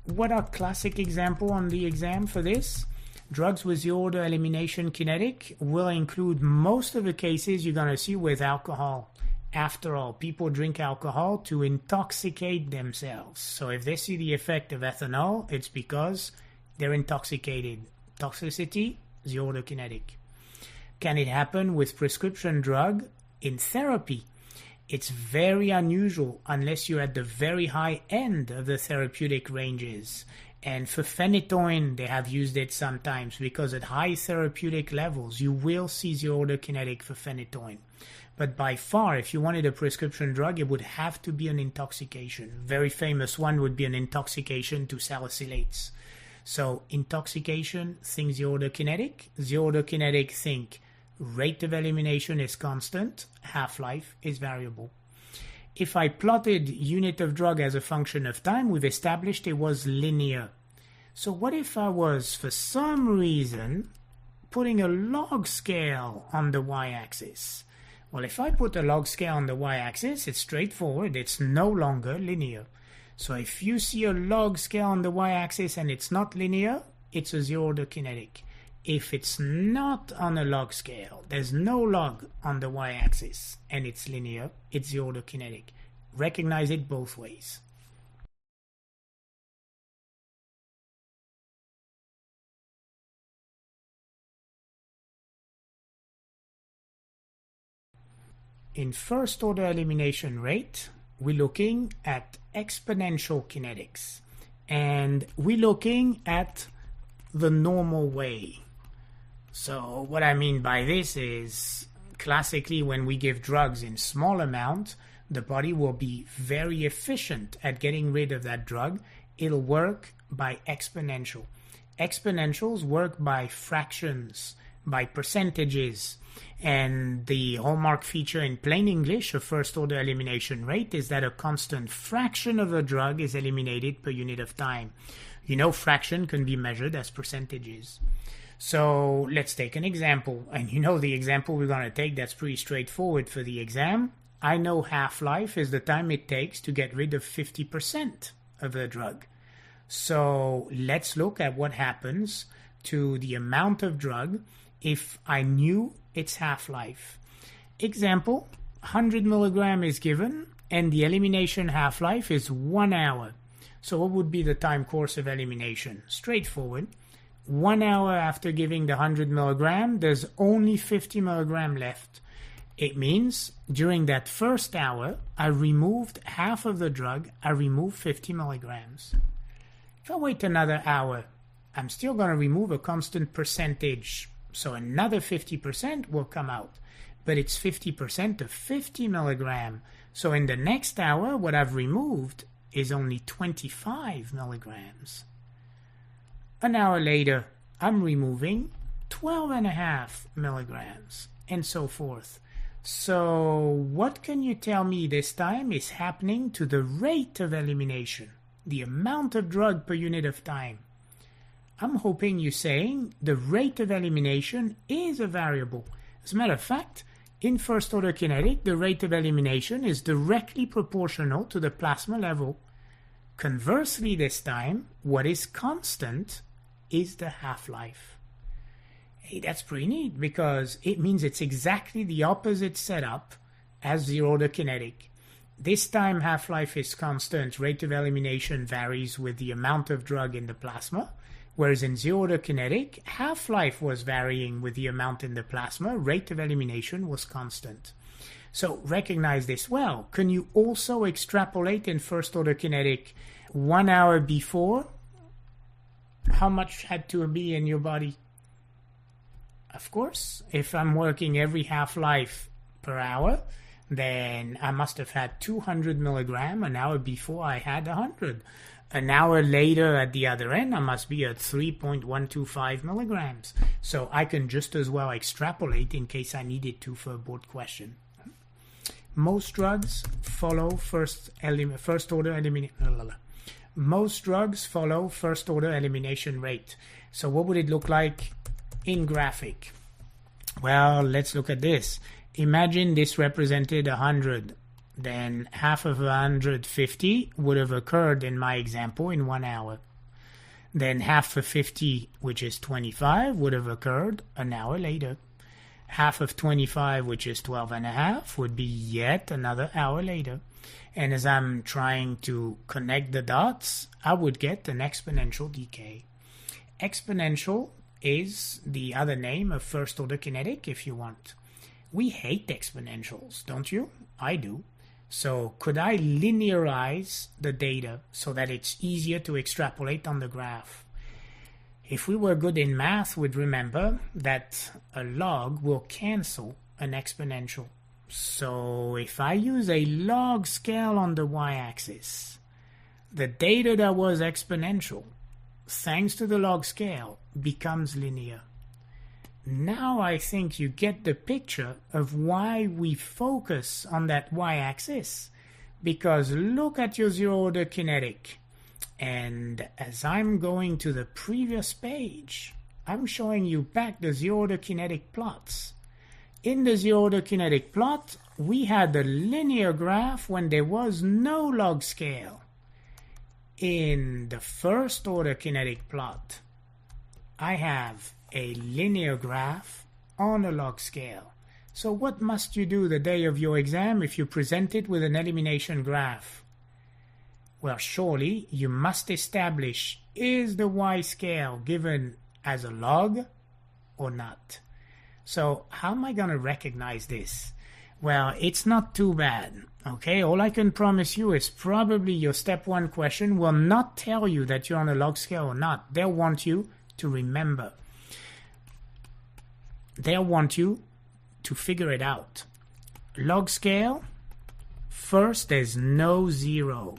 What are classic examples on the exam for this? Drugs with zero-order elimination kinetic will include most of the cases you're going to see with alcohol. After all, people drink alcohol to intoxicate themselves. So if they see the effect of ethanol, it's because they're intoxicated. Toxicity, zero-order kinetic. Can it happen with prescription drug in therapy? It's very unusual unless you're at the very high end of the therapeutic ranges. And for phenytoin, they have used it sometimes because at high therapeutic levels, you will see zero-order kinetic for phenytoin. But by far, if you wanted a prescription drug, it would have to be an intoxication. Very famous one would be an intoxication to salicylates. So intoxication, think zero-order kinetic. Zero-order kinetic, think rate of elimination is constant, half-life is variable. If I plotted unit of drug as a function of time, we've established it was linear. So what if I was, for some reason, putting a log scale on the y-axis? Well, if I put a log scale on the y-axis, it's straightforward. It's no longer linear. So if you see a log scale on the y-axis and it's not linear, it's a zero-order kinetic. If it's not on a log scale, there's no log on the y-axis, and it's linear, it's zero-order kinetic. Recognize it both ways. In first-order elimination rate, we're looking at exponential kinetics, and we're looking at the normal way. So what I mean by this is, classically, when we give drugs in small amount, the body will be very efficient at getting rid of that drug. It'll work by exponential. Exponentials work by fractions, by percentages. And the hallmark feature in plain English of first-order elimination rate is that a constant fraction of a drug is eliminated per unit of time. You know, fraction can be measured as percentages. So let's take an example. And you know the example we're going to take, that's pretty straightforward for the exam. I know half-life is the time it takes to get rid of 50% of the drug. So let's look at what happens to the amount of drug if I knew its half-life. Example, 100 milligram is given and the elimination half-life is 1 hour. So what would be the time course of elimination? Straightforward. 1 hour after giving the 100 milligram, there's only 50 milligram left. It means during that first hour, I removed half of the drug, I removed 50 milligrams. If I wait another hour, I'm still going to remove a constant percentage. So another 50% will come out, but it's 50% of 50 milligram. So in the next hour, what I've removed is only 25 milligrams. An hour later, I'm removing 12.5 milligrams, and so forth. So what can you tell me this time is happening to the rate of elimination, the amount of drug per unit of time? I'm hoping you're saying the rate of elimination is a variable. As a matter of fact, in first order kinetic, the rate of elimination is directly proportional to the plasma level. Conversely this time, what is constant is the half-life. Hey, that's pretty neat because it means it's exactly the opposite setup as zero-order kinetic. This time half-life is constant, rate of elimination varies with the amount of drug in the plasma, whereas in zero-order kinetic, half-life was varying with the amount in the plasma, rate of elimination was constant. So recognize this well. Can you also extrapolate in first-order kinetic 1 hour before? How much had to be in your body? Of course, if I'm working every half-life per hour, then I must have had 200 milligram an hour before I had 100. An hour later at the other end, I must be at 3.125 milligrams. So I can just as well extrapolate in case I needed to for a board question. Most drugs follow first-order elimination. Most drugs follow first-order elimination rate. So what would it look like in graphic? Well, let's look at this. Imagine this represented 100. Then half of 150 would have occurred in my example in 1 hour. Then half of 50, which is 25, would have occurred an hour later. Half of 25, which is 12.5, would be yet another hour later. And as I'm trying to connect the dots, I would get an exponential decay. Exponential is the other name of first-order kinetic, if you want. We hate exponentials, don't you? I do. So could I linearize the data so that it's easier to extrapolate on the graph? If we were good in math, we'd remember that a log will cancel an exponential. So if I use a log scale on the y-axis, the data that was exponential, thanks to the log scale, becomes linear. Now I think you get the picture of why we focus on that y-axis. Because look at your zero-order kinetic. And as I'm going to the previous page, I'm showing you back the zero-order kinetic plots. In the zero-order kinetic plot, we had a linear graph when there was no log scale. In the first-order kinetic plot, I have a linear graph on a log scale. So what must you do the day of your exam if you present it with an elimination graph? Well, surely you must establish, is the y-scale given as a log or not? So how am I going to recognize this? Well, it's not too bad. Okay, all I can promise you is probably your step 1 question will not tell you that you're on a log scale or not. They'll want you to remember. They'll want you to figure it out. Log scale, first there's no zero.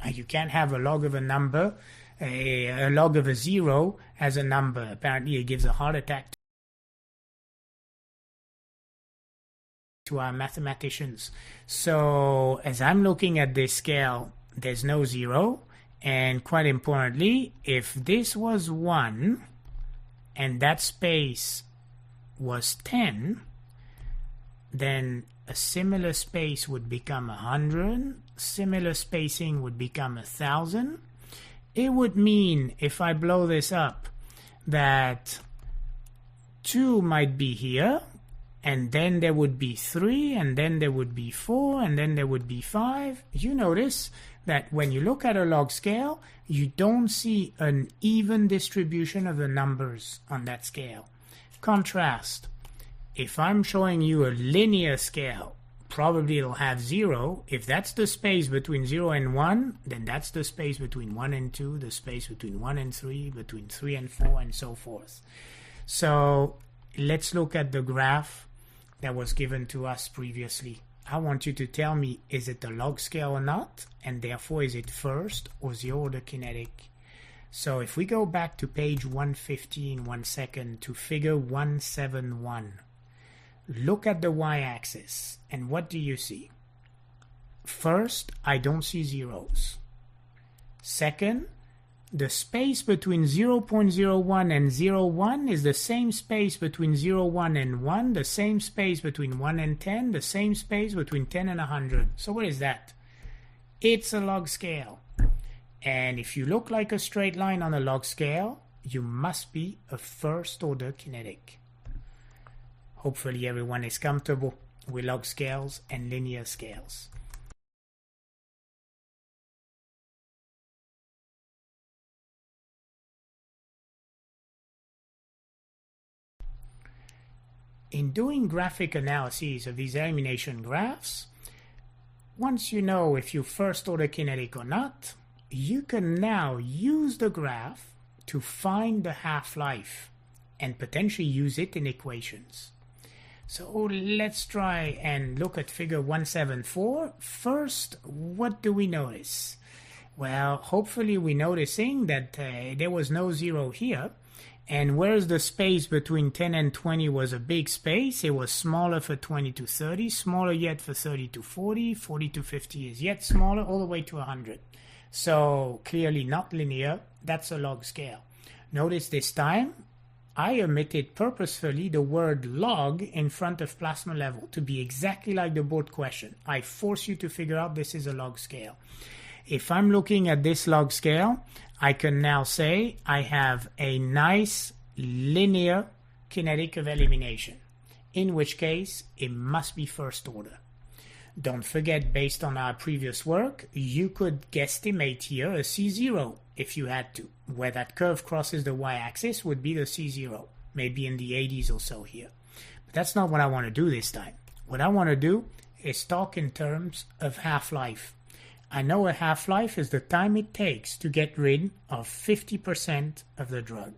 You can't have a log of a number, a log of a zero as a number. Apparently it gives a heart attack to our mathematicians. So as I'm looking at this scale, there's no zero. And quite importantly, if this was 1 and that space was 10, then a similar space would become 100, similar spacing would become 1,000. It would mean, if I blow this up, that 2 might be here, and then there would be 3, and then there would be 4, and then there would be 5. You notice that when you look at a log scale, you don't see an even distribution of the numbers on that scale. Contrast, if I'm showing you a linear scale, probably it'll have 0. If that's the space between 0 and 1, then that's the space between 1 and 2, the space between 1 and 3, between 3 and 4, and so forth. So let's look at the graph that was given to us previously. I want you to tell me, is it a log scale or not? And therefore, is it first or zero-order kinetic? So if we go back to page 150 in 1 second to figure 171, look at the y-axis, and what do you see? First, I don't see zeros. Second, the space between 0.01 and 0.1 is the same space between 0.1 and 1, the same space between 1 and 10, the same space between 10 and 100. So what is that? It's a log scale. And if you look like a straight line on a log scale, you must be a first-order kinetic. Hopefully everyone is comfortable with log scales and linear scales. In doing graphic analyses of these elimination graphs, once you know if you're first-order kinetic or not, you can now use the graph to find the half-life and potentially use it in equations. So let's try and look at figure 174. First, what do we notice? Well, hopefully we're noticing that there was no zero here. And whereas the space between 10 and 20 was a big space, it was smaller for 20 to 30, smaller yet for 30 to 40, 40 to 50 is yet smaller, all the way to 100. So clearly not linear, that's a log scale. Notice this time, I omitted purposefully the word log in front of plasma level to be exactly like the board question. I force you to figure out this is a log scale. If I'm looking at this log scale, I can now say I have a nice linear kinetic of elimination, in which case it must be first order. Don't forget, based on our previous work, you could guesstimate here a C0 if you had to. Where that curve crosses the y-axis would be the C0, maybe in the 80s or so here. But that's not what I want to do this time. What I want to do is talk in terms of half-life. I know a half-life is the time it takes to get rid of 50% of the drug.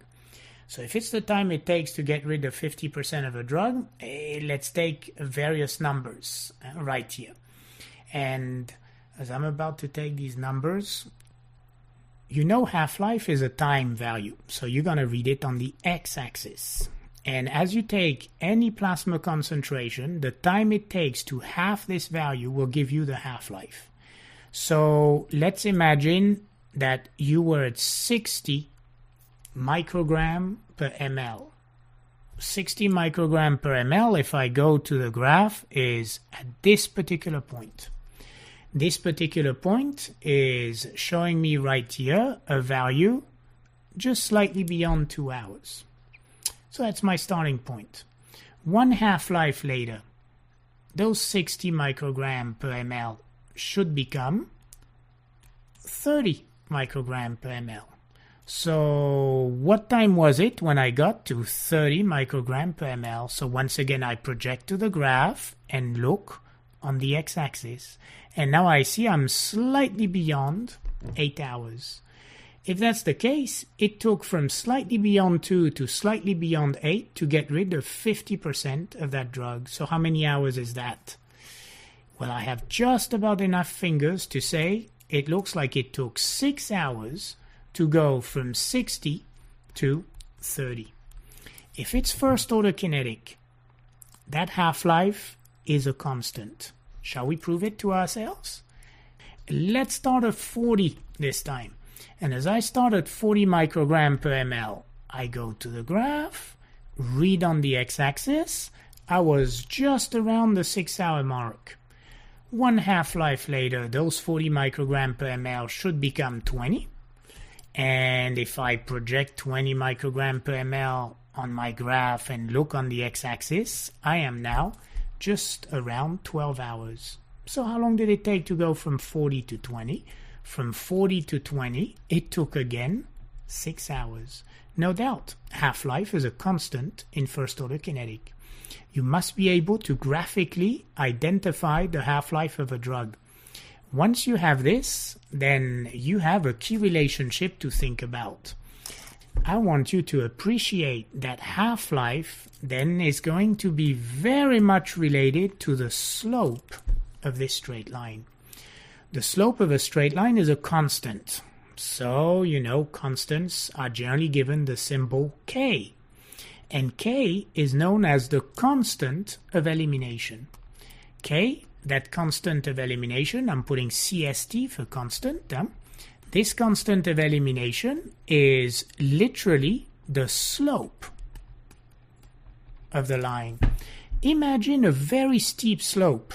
So if it's the time it takes to get rid of 50% of a drug, let's take various numbers right here. And as I'm about to take these numbers, you know half-life is a time value. So you're going to read it on the x-axis. And as you take any plasma concentration, the time it takes to half this value will give you the half-life. So let's imagine that you were at 60 microgram per ml. 60 microgram per ml, if I go to the graph, is at this particular point. This particular point is showing me right here a value just slightly beyond 2 hours. So that's my starting point. One half-life later, those 60 microgram per ml should become 30 microgram per ml. So what time was it when I got to 30 microgram per ml? So once again, I project to the graph and look on the x-axis. And now I see I'm slightly beyond 8 hours. If that's the case, it took from slightly beyond 2 to slightly beyond 8 to get rid of 50% of that drug. So how many hours is that? Well, I have just about enough fingers to say it looks like it took 6 hours to go from 60 to 30. If it's first order kinetic, that half-life is a constant. Shall we prove it to ourselves? Let's start at 40 this time. And as I start at 40 microgram per ml, I go to the graph, read on the x-axis. I was just around the 6-hour mark. One half-life later, those 40 microgram per ml should become 20. And if I project 20 microgram per ml on my graph and look on the x-axis, I am now just around 12 hours. So how long did it take to go from 40 to 20? From 40 to 20, it took again 6 hours. No doubt, half-life is a constant in first-order kinetic. You must be able to graphically identify the half-life of a drug. Once you have this, then you have a key relationship to think about. I want you to appreciate that half-life then is going to be very much related to the slope of this straight line. The slope of a straight line is a constant. So, constants are generally given the symbol K. And K is known as the constant of elimination. K, that constant of elimination, I'm putting CST for constant. This constant of elimination is literally the slope of the line. Imagine a very steep slope.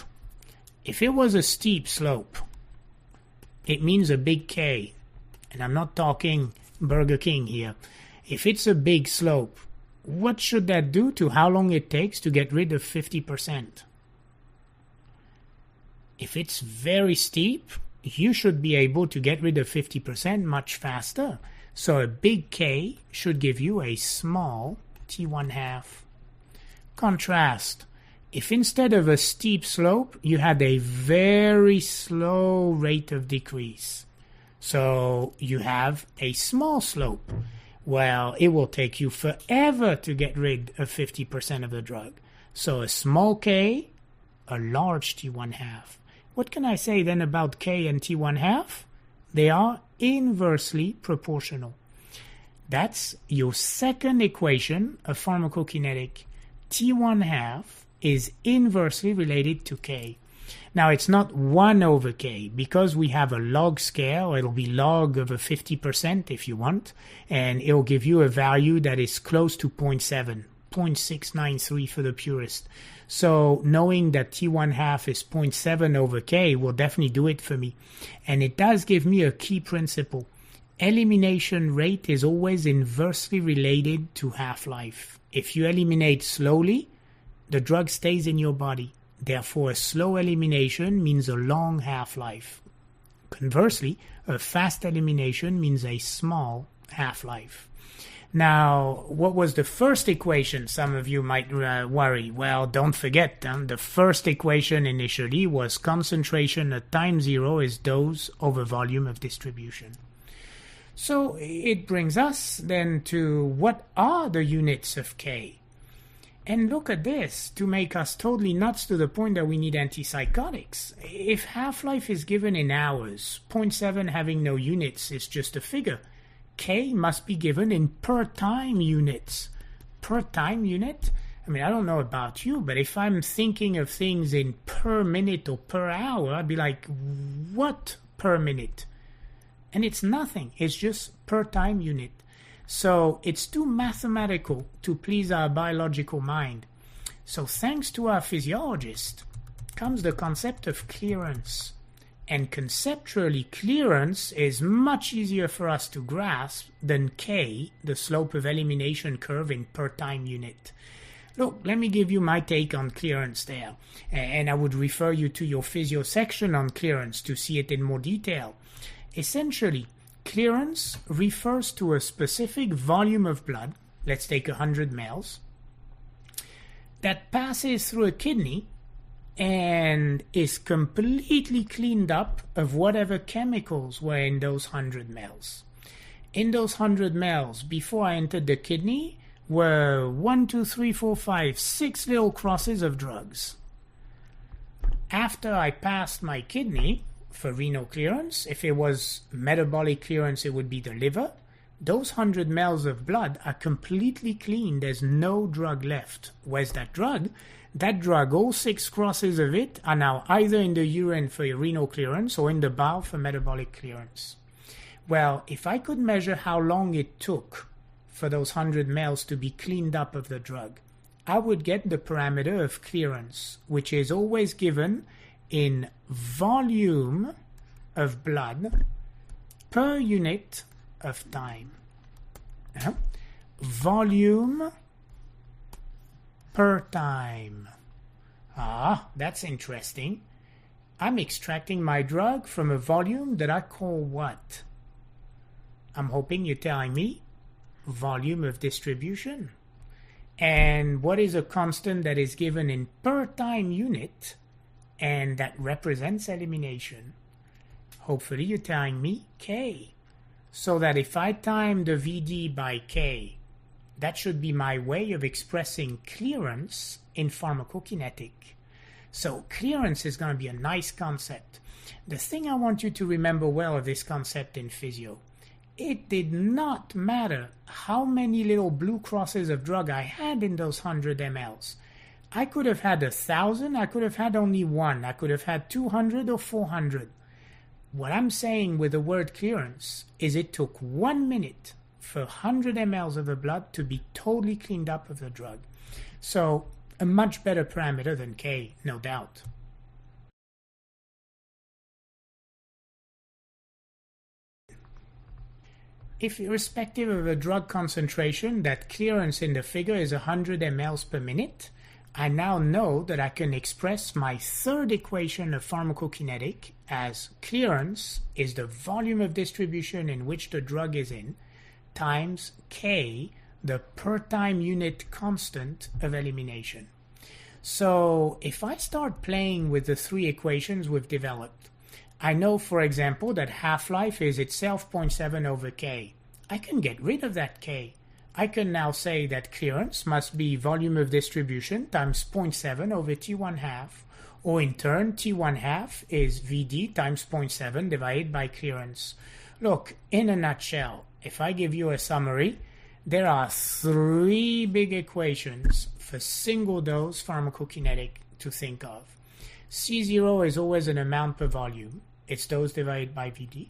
If it was a steep slope, it means a big K. And I'm not talking Burger King here. If it's a big slope, what should that do to how long it takes to get rid of 50%? If it's very steep, you should be able to get rid of 50% much faster. So a big K should give you a small T1/2. Contrast. If instead of a steep slope, you had a very slow rate of decrease, so you have a small slope, well, it will take you forever to get rid of 50% of the drug. So a small K, a large T1/2. What can I say then about K and T1/2? They are inversely proportional. That's your second equation of pharmacokinetic. T1/2 is inversely related to K. Now, it's not 1 over K. Because we have a log scale, it'll be log of a 50% if you want, and it'll give you a value that is close to 0.7, 0.693 for the purist. So knowing that T1/2 is 0.7 over K will definitely do it for me. And it does give me a key principle. Elimination rate is always inversely related to half-life. If you eliminate slowly, the drug stays in your body. Therefore, a slow elimination means a long half-life. Conversely, a fast elimination means a small half-life. Now, what was the first equation? Some of you might worry. Well, don't forget, the first equation initially was concentration at time zero is dose over volume of distribution. So it brings us then to what are the units of K? And look at this, to make us totally nuts to the point that we need antipsychotics. If half-life is given in hours, 0.7 having no units is just a figure. K must be given in per time units. Per time unit? I mean, I don't know about you, but if I'm thinking of things in per minute or per hour, I'd be like, what per minute? And it's nothing. It's just per time unit. So it's too mathematical to please our biological mind. So thanks to our physiologist comes the concept of clearance. And conceptually, clearance is much easier for us to grasp than K, the slope of elimination curve in per time unit. Look, let me give you my take on clearance there. And I would refer you to your physio section on clearance to see it in more detail. Essentially, clearance refers to a specific volume of blood, let's take 100 mL, that passes through a kidney and is completely cleaned up of whatever chemicals were in those 100 mL. In those 100 mL, before I entered the kidney, were 1, 2, 3, 4, 5, 6 little crosses of drugs. After I passed my kidney, for renal clearance, if it was metabolic clearance, it would be the liver. Those 100 mL of blood are completely clean. There's no drug left. Where's that drug? That drug, all 6 crosses of it, are now either in the urine for renal clearance or in the bowel for metabolic clearance. Well, if I could measure how long it took for those 100 mL to be cleaned up of the drug, I would get the parameter of clearance, which is always given in volume of blood per unit of time. Volume per time. Ah, that's interesting. I'm extracting my drug from a volume that I call what? I'm hoping you're telling me volume of distribution. And what is a constant that is given in per time unit and that represents elimination? Hopefully you're telling me K. So that if I time the VD by K, that should be my way of expressing clearance in pharmacokinetic. So clearance is going to be a nice concept. The thing I want you to remember well of this concept in physio, it did not matter how many little blue crosses of drug I had in those 100 mLs. I could have had 1,000, I could have had only one, I could have had 200 or 400. What I'm saying with the word clearance is it took 1 minute for 100 mLs of the blood to be totally cleaned up of the drug. So a much better parameter than K, no doubt. If irrespective of the drug concentration, that clearance in the figure is 100 mLs per minute, I now know that I can express my third equation of pharmacokinetic as clearance is the volume of distribution in which the drug is in, times K, the per time unit constant of elimination. So if I start playing with the three equations we've developed, I know, for example, that half-life is itself 0.7 over K. I can get rid of that K. I can now say that clearance must be volume of distribution times 0.7 over T1 half, or in turn T1 half is Vd times 0.7 divided by clearance. Look, in a nutshell, if I give you a summary, there are three big equations for single dose pharmacokinetic to think of. C0 is always an amount per volume. It's dose divided by Vd.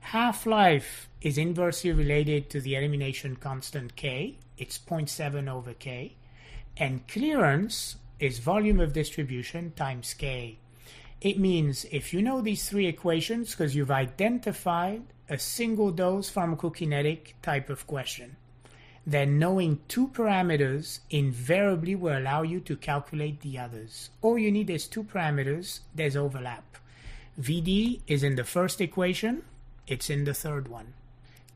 Half-life is inversely related to the elimination constant K. It's 0.7 over K. And clearance is volume of distribution times K. It means if you know these three equations because you've identified a single dose pharmacokinetic type of question, then knowing two parameters invariably will allow you to calculate the others. All you need is two parameters, there's overlap. Vd is in the first equation, it's in the third one.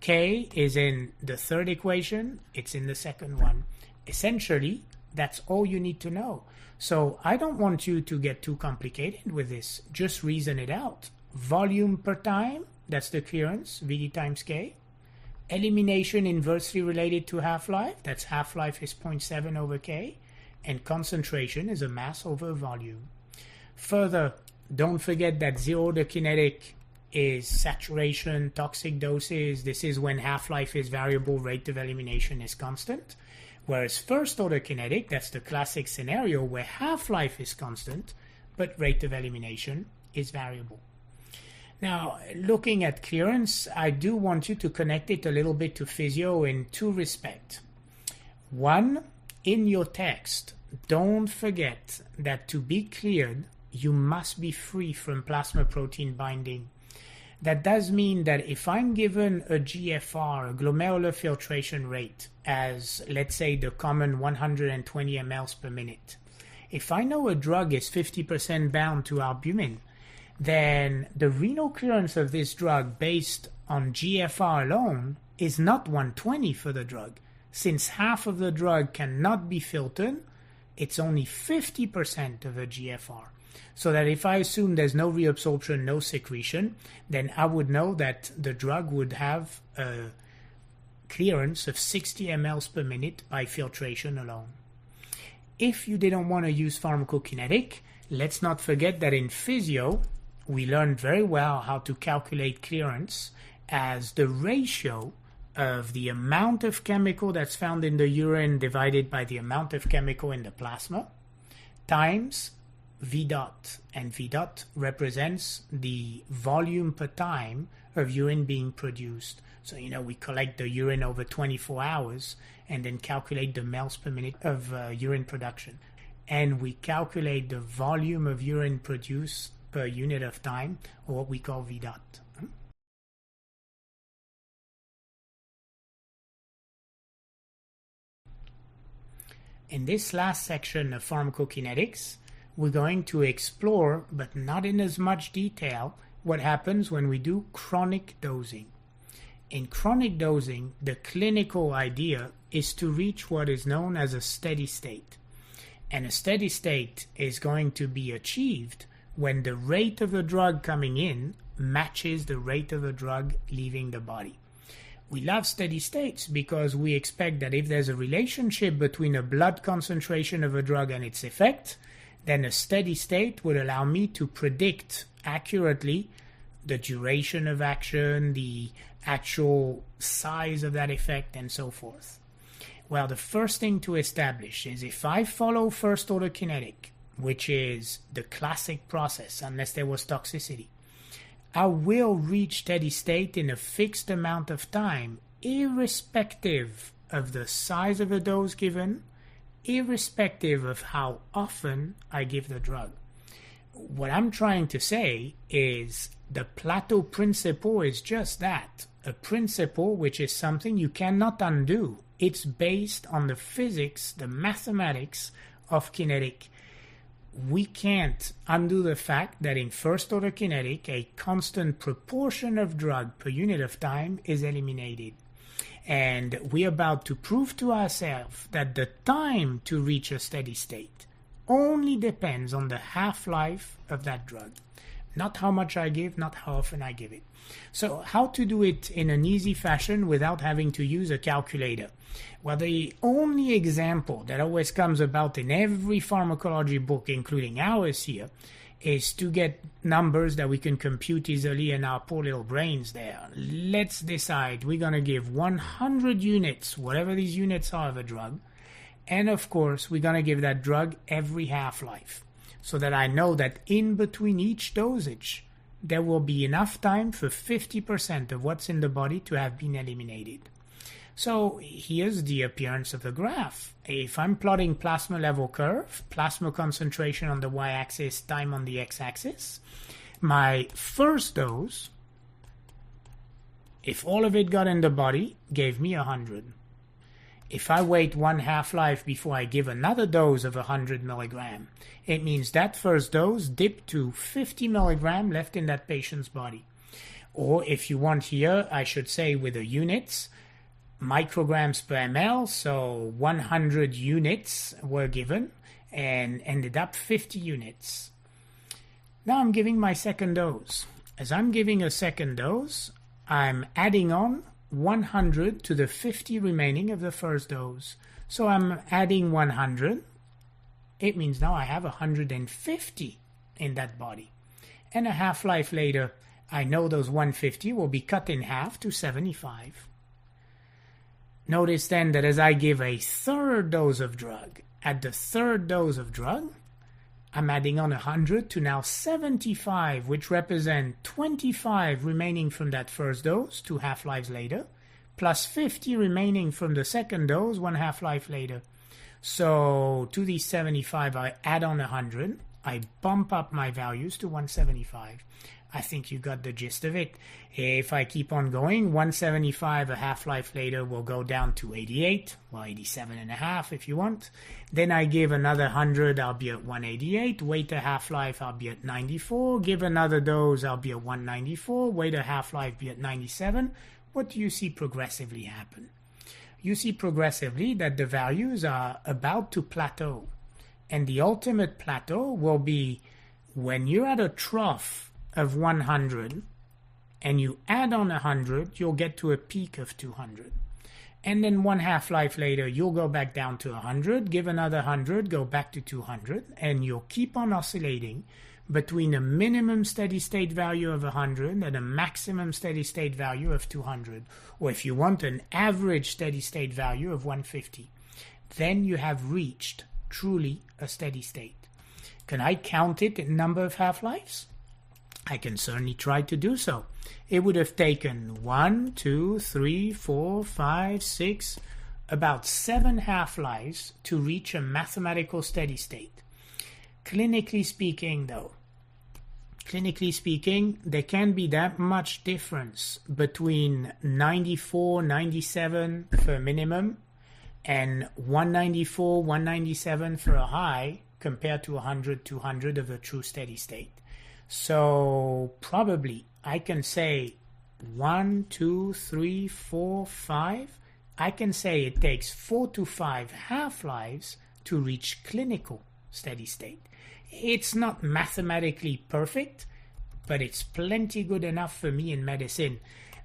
K is in the third equation, it's in the second one. Essentially, that's all you need to know. So I don't want you to get too complicated with this. Just reason it out. Volume per time, that's the clearance, Vd times K. Elimination inversely related to half-life, that's half-life is 0.7 over K. And concentration is a mass over volume. Further, don't forget that zero-order kinetic is saturation, toxic doses. This is when half-life is variable, rate of elimination is constant. Whereas first-order kinetic, that's the classic scenario where half-life is constant, but rate of elimination is variable. Now, looking at clearance, I do want you to connect it a little bit to physio in two respects. One, in your text, don't forget that to be cleared, you must be free from plasma protein binding. That does mean that if I'm given a GFR, a glomerular filtration rate, as let's say the common 120 mLs per minute, if I know a drug is 50% bound to albumin, then the renal clearance of this drug based on GFR alone is not 120 for the drug. Since half of the drug cannot be filtered, it's only 50% of a GFR. So that if I assume there's no reabsorption, no secretion, then I would know that the drug would have a clearance of 60 mLs per minute by filtration alone. If you didn't want to use pharmacokinetic, let's not forget that in physio, we learned very well how to calculate clearance as the ratio of the amount of chemical that's found in the urine divided by the amount of chemical in the plasma times V dot, and V dot represents the volume per time of urine being produced. So, we collect the urine over 24 hours and then calculate the mLs per minute of urine production. And we calculate the volume of urine produced per unit of time, or what we call V dot. In this last section of pharmacokinetics, we're going to explore, but not in as much detail, what happens when we do chronic dosing. In chronic dosing, the clinical idea is to reach what is known as a steady state. And a steady state is going to be achieved when the rate of the drug coming in matches the rate of the drug leaving the body. We love steady states because we expect that if there's a relationship between a blood concentration of a drug and its effect, then a steady state would allow me to predict accurately the duration of action, the actual size of that effect, and so forth? Well, the first thing to establish is if I follow first order kinetic, which is the classic process, unless there was toxicity, I will reach steady state in a fixed amount of time, irrespective of the size of the dose given, irrespective of how often I give the drug. What I'm trying to say is the plateau principle is just that, a principle which is something you cannot undo. It's based on the physics, the mathematics of kinetic. We can't undo the fact that in first order kinetic, a constant proportion of drug per unit of time is eliminated. And we're about to prove to ourselves that the time to reach a steady state only depends on the half-life of that drug. Not how much I give, not how often I give it. So how to do it in an easy fashion without having to use a calculator? Well, the only example that always comes about in every pharmacology book, including ours here, is to get numbers that we can compute easily in our poor little brains there. Let's decide we're going to give 100 units, whatever these units are of a drug, and of course we're going to give that drug every half-life, so that I know that in between each dosage there will be enough time for 50% of what's in the body to have been eliminated. So here's the appearance of the graph. If I'm plotting plasma level curve, plasma concentration on the y-axis, time on the x-axis, my first dose, if all of it got in the body, gave me 100. If I wait one half-life before I give another dose of 100 milligram, it means that first dose dipped to 50 milligram left in that patient's body. Or if you want here, I should say with the units, micrograms per ml, so 100 units were given and ended up 50 units. Now I'm giving my second dose. As I'm giving a second dose, I'm adding on 100 to the 50 remaining of the first dose. So I'm adding 100. It means now I have 150 in that body. And a half-life later, I know those 150 will be cut in half to 75. Notice then that as I give a third dose of drug, at the third dose of drug, I'm adding on 100 to now 75, which represent 25 remaining from that first dose, 2 half-lives later, plus 50 remaining from the second dose, 1 half-life later. So to these 75, I add on 100. I bump up my values to 175. I think you got the gist of it. If I keep on going, 175 a half-life later will go down to 88, well 87.5 if you want. Then I give another 100, I'll be at 188. Wait a half-life, I'll be at 94. Give another dose, I'll be at 194. Wait a half-life, be at 97. What do you see progressively happen? You see progressively that the values are about to plateau. And the ultimate plateau will be when you're at a trough of 100 and you add on 100, you'll get to a peak of 200. And then 1 half-life later, you'll go back down to 100, give another 100, go back to 200, and you'll keep on oscillating between a minimum steady-state value of 100 and a maximum steady-state value of 200. Or if you want, an average steady-state value of 150. Then you have reached truly a steady state. Can I count it in number of half-lives? I can certainly try to do so. It would have taken 1, 2, 3, 4, 5, 6, about 7 half-lives to reach a mathematical steady state. Clinically speaking, though, there can be that much difference between 94, 97 for a minimum and 194, 197 for a high compared to 100, 200 of a true steady state. So probably I can say 1, 2, 3, 4, 5. I can say it takes 4 to 5 half-lives to reach clinical steady state. It's not mathematically perfect, but it's plenty good enough for me in medicine.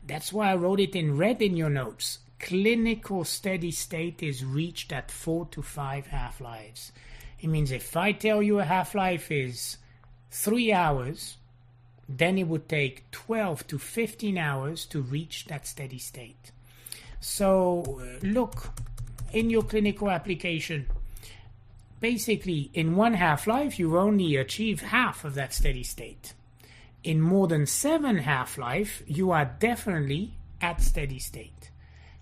That's why I wrote it in red in your notes. Clinical steady state is reached at 4 to 5 half-lives. It means if I tell you a half-life is 3 hours, then it would take 12 to 15 hours to reach that steady state. So look, in your clinical application, basically in one half-life you only achieve half of that steady state. In more than 7 half-life, you are definitely at steady state.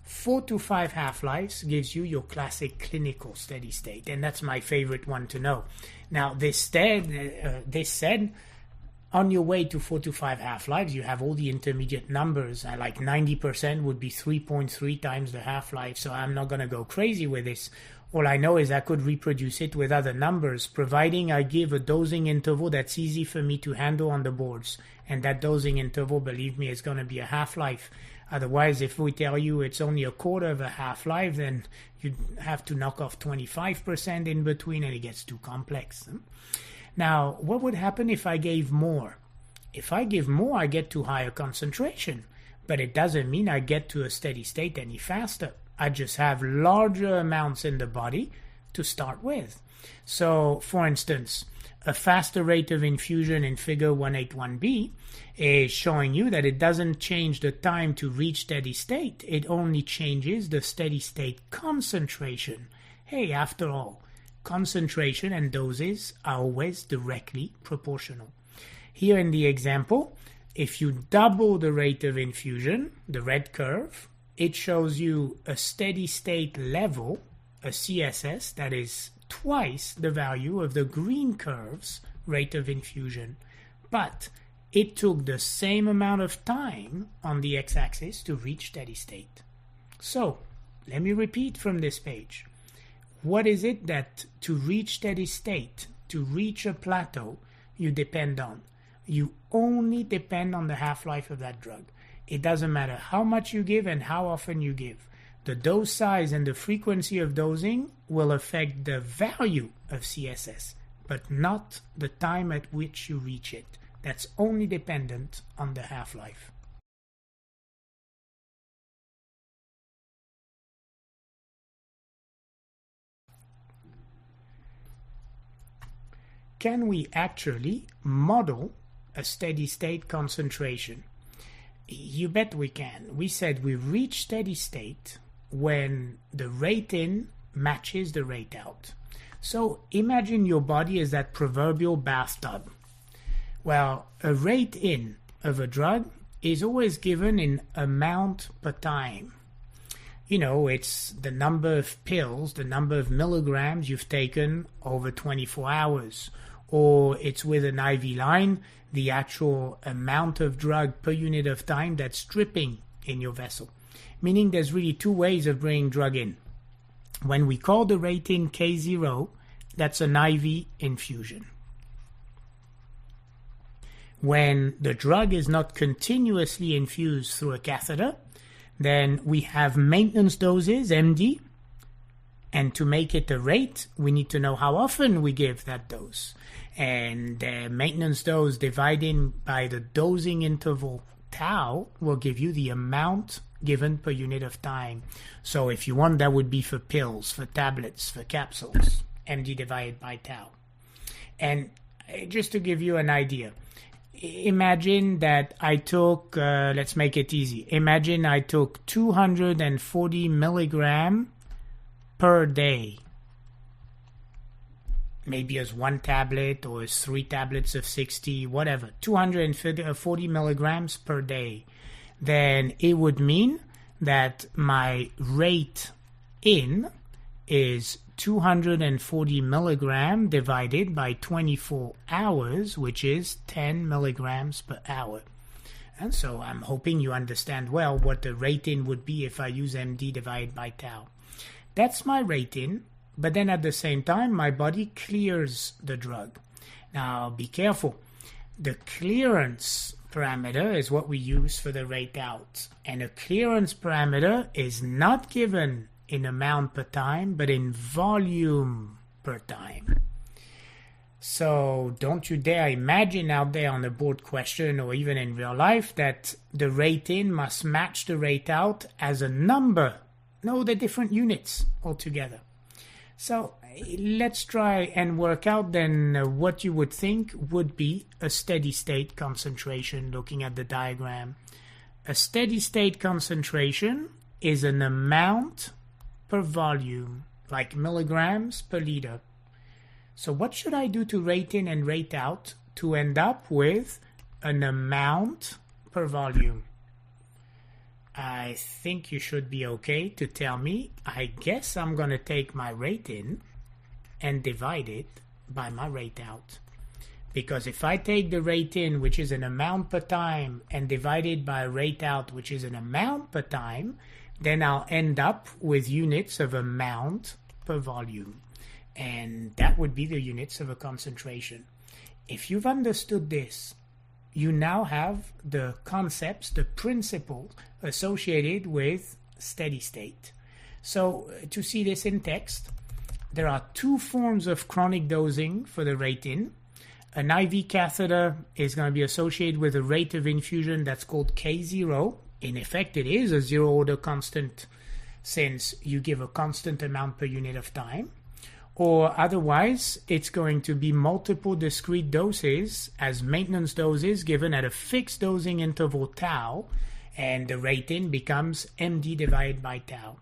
4 to 5 half-lives gives you your classic clinical steady state, and that's my favorite one to know. Now, this said, on your way to 4 to 5 half-lives, you have all the intermediate numbers. Like 90% would be 3.3 times the half-life, so I'm not going to go crazy with this. All I know is I could reproduce it with other numbers, providing I give a dosing interval that's easy for me to handle on the boards. And that dosing interval, believe me, is going to be a half-life. Otherwise, if we tell you it's only a quarter of a half-life, then you'd have to knock off 25% in between, and it gets too complex. Now, what would happen if I gave more? If I give more, I get to higher concentration. But it doesn't mean I get to a steady state any faster. I just have larger amounts in the body to start with. So, for instance, a faster rate of infusion in figure 181b is showing you that it doesn't change the time to reach steady state. It only changes the steady state concentration. Hey, after all, concentration and doses are always directly proportional. Here in the example, if you double the rate of infusion, the red curve, it shows you a steady state level, a CSS, that is twice the value of the green curve's rate of infusion. But it took the same amount of time on the x-axis to reach steady state. So, let me repeat from this page. What is it that to reach steady state, to reach a plateau, you depend on? You only depend on the half-life of that drug. It doesn't matter how much you give and how often you give. The dose size and the frequency of dosing will affect the value of CSS, but not the time at which you reach it. That's only dependent on the half-life. Can we actually model a steady state concentration? You bet we can. We said we reach steady state when the rate in matches the rate out. So imagine your body as that proverbial bathtub. Well, a rate in of a drug is always given in amount per time. You know, it's the number of pills, the number of milligrams you've taken over 24 hours. Or it's with an IV line, the actual amount of drug per unit of time that's dripping in your vessel. Meaning there's really two ways of bringing drug in. When we call the rate in K0, that's an IV infusion. When the drug is not continuously infused through a catheter, then we have maintenance doses, MD, and to make it a rate, we need to know how often we give that dose. And the maintenance dose divided by the dosing interval tau will give you the amount given per unit of time. So if you want, that would be for pills, for tablets, for capsules, MD divided by tau. And just to give you an idea, imagine that I took, let's make it easy, imagine I took 240 milligram per day. Maybe as one tablet or as 3 tablets of 60, whatever, 240 milligrams per day. Then it would mean that my rate in is 240 milligram divided by 24 hours, which is 10 milligrams per hour. And so I'm hoping you understand well what the rate in would be if I use MD divided by tau. That's my rate in. But then at the same time, my body clears the drug. Now, be careful. The clearance parameter is what we use for the rate out. And a clearance parameter is not given in amount per time, but in volume per time. So don't you dare imagine out there on a board question or even in real life that the rate in must match the rate out as a number. No, they're different units altogether. So let's try and work out then what you would think would be a steady state concentration looking at the diagram. A steady state concentration is an amount per volume, like milligrams per liter. So what should I do to rate in and rate out to end up with an amount per volume? I think you should be okay to tell me. I guess I'm going to take my rate in and divide it by my rate out. Because if I take the rate in, which is an amount per time, and divide it by rate out, which is an amount per time, then I'll end up with units of amount per volume. And that would be the units of a concentration. If you've understood this, you now have the concepts, the principles associated with steady state. So to see this in text, there are two forms of chronic dosing for the rate-in. An IV catheter is going to be associated with a rate of infusion that's called K0. In effect, it is a zero-order constant since you give a constant amount per unit of time. Or otherwise, it's going to be multiple discrete doses as maintenance doses given at a fixed dosing interval tau, and the rate-in becomes MD divided by tau.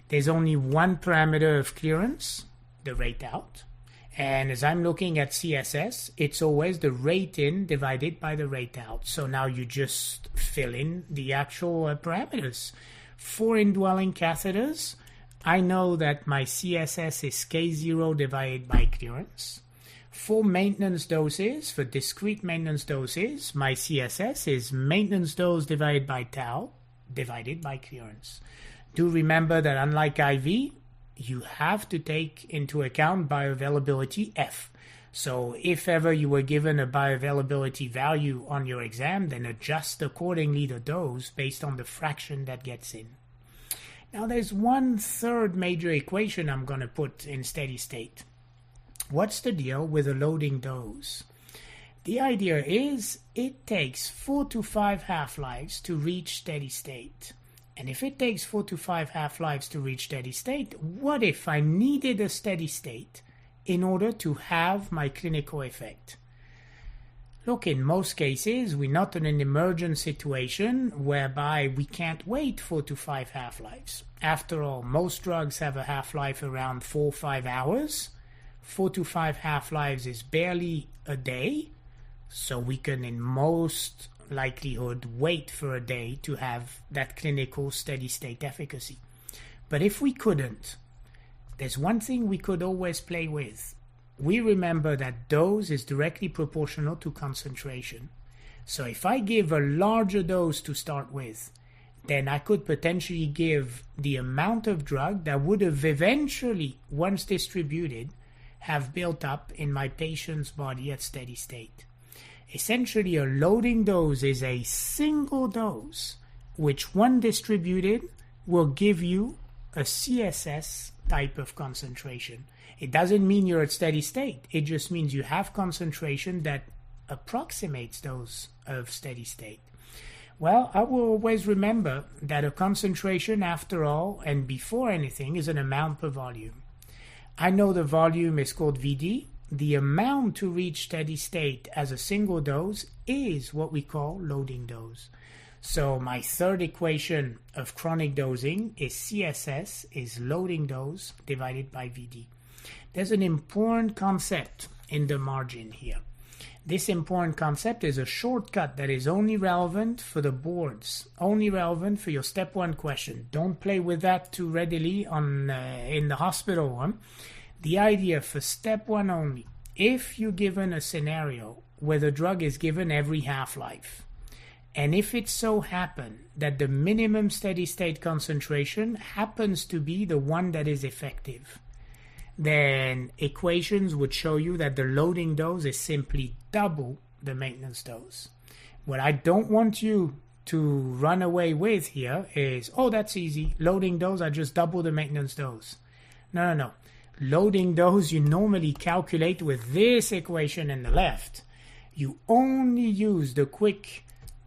There's only one parameter of clearance, the rate out. And as I'm looking at CSS, it's always the rate-in divided by the rate out. So now you just fill in the actual parameters. For indwelling catheters, I know that my CSS is K0 divided by clearance. For maintenance doses, for discrete maintenance doses, my CSS is maintenance dose divided by tau divided by clearance. Do remember that unlike IV, you have to take into account bioavailability F. So if ever you were given a bioavailability value on your exam, then adjust accordingly the dose based on the fraction that gets in. Now there's one third major equation I'm going to put in steady state. What's the deal with a loading dose? The idea is it takes 4 to 5 half-lives to reach steady state. And if it takes 4 to 5 half-lives to reach steady state, what if I needed a steady state in order to have my clinical effect? Look, in most cases, we're not in an emergent situation whereby we can't wait 4 to 5 half-lives. After all, most drugs have a half-life around 4 or 5 hours. 4 to 5 half-lives is barely a day, so we can, in most likelihood, wait for a day to have that clinical steady-state efficacy. But if we couldn't, there's one thing we could always play with. We remember that dose is directly proportional to concentration. So if I give a larger dose to start with, then I could potentially give the amount of drug that would have eventually, once distributed, have built up in my patient's body at steady state. Essentially, a loading dose is a single dose, which when distributed will give you a CSS type of concentration. It doesn't mean you're at steady state. It just means you have concentration that approximates those of steady state. Well, I will always remember that a concentration, after all, and before anything, is an amount per volume. I know the volume is called VD. The amount to reach steady state as a single dose is what we call loading dose. So my third equation of chronic dosing is CSS is loading dose divided by VD. There's an important concept in the margin here. This important concept is a shortcut that is only relevant for the boards, only relevant for your step 1 question. Don't play with that too readily in the hospital. The idea for step 1 only, if you're given a scenario where the drug is given every half-life, and if it so happens that the minimum steady state concentration happens to be the one that is effective, then equations would show you that the loading dose is simply double the maintenance dose. What I don't want you to run away with here is, oh, that's easy. Loading dose, I just double the maintenance dose. No. Loading dose, you normally calculate with this equation in the left. You only use the quick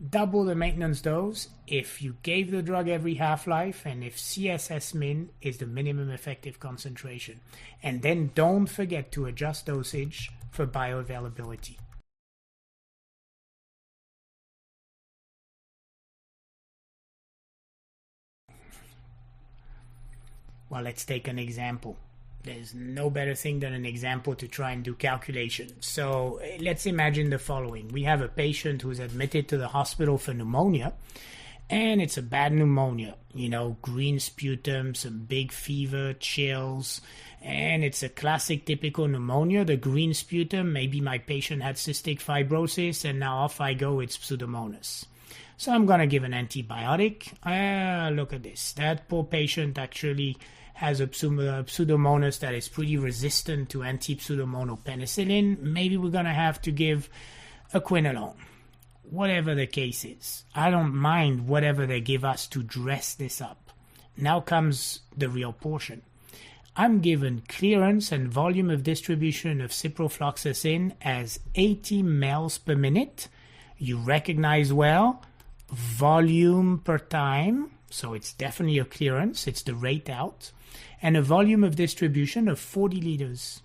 double the maintenance dose if you gave the drug every half-life and if CSS min is the minimum effective concentration. And then don't forget to adjust dosage for bioavailability. Well, let's take an example. There's no better thing than an example to try and do calculations. So let's imagine the following. We have a patient who's admitted to the hospital for pneumonia, and it's a bad pneumonia. You know, green sputum, some big fever, chills, and it's a classic typical pneumonia. The green sputum, maybe my patient had cystic fibrosis, and now off I go, it's Pseudomonas. So I'm going to give an antibiotic. Look at this. That poor patient actually has a Pseudomonas that is pretty resistant to anti-pseudomonal penicillin. Maybe we're going to have to give a quinolone. Whatever the case is, I don't mind whatever they give us to dress this up. Now comes the real portion. I'm given clearance and volume of distribution of ciprofloxacin as 80 mL per minute. You recognize well volume per time, so it's definitely a clearance, it's the rate out, and a volume of distribution of 40 liters.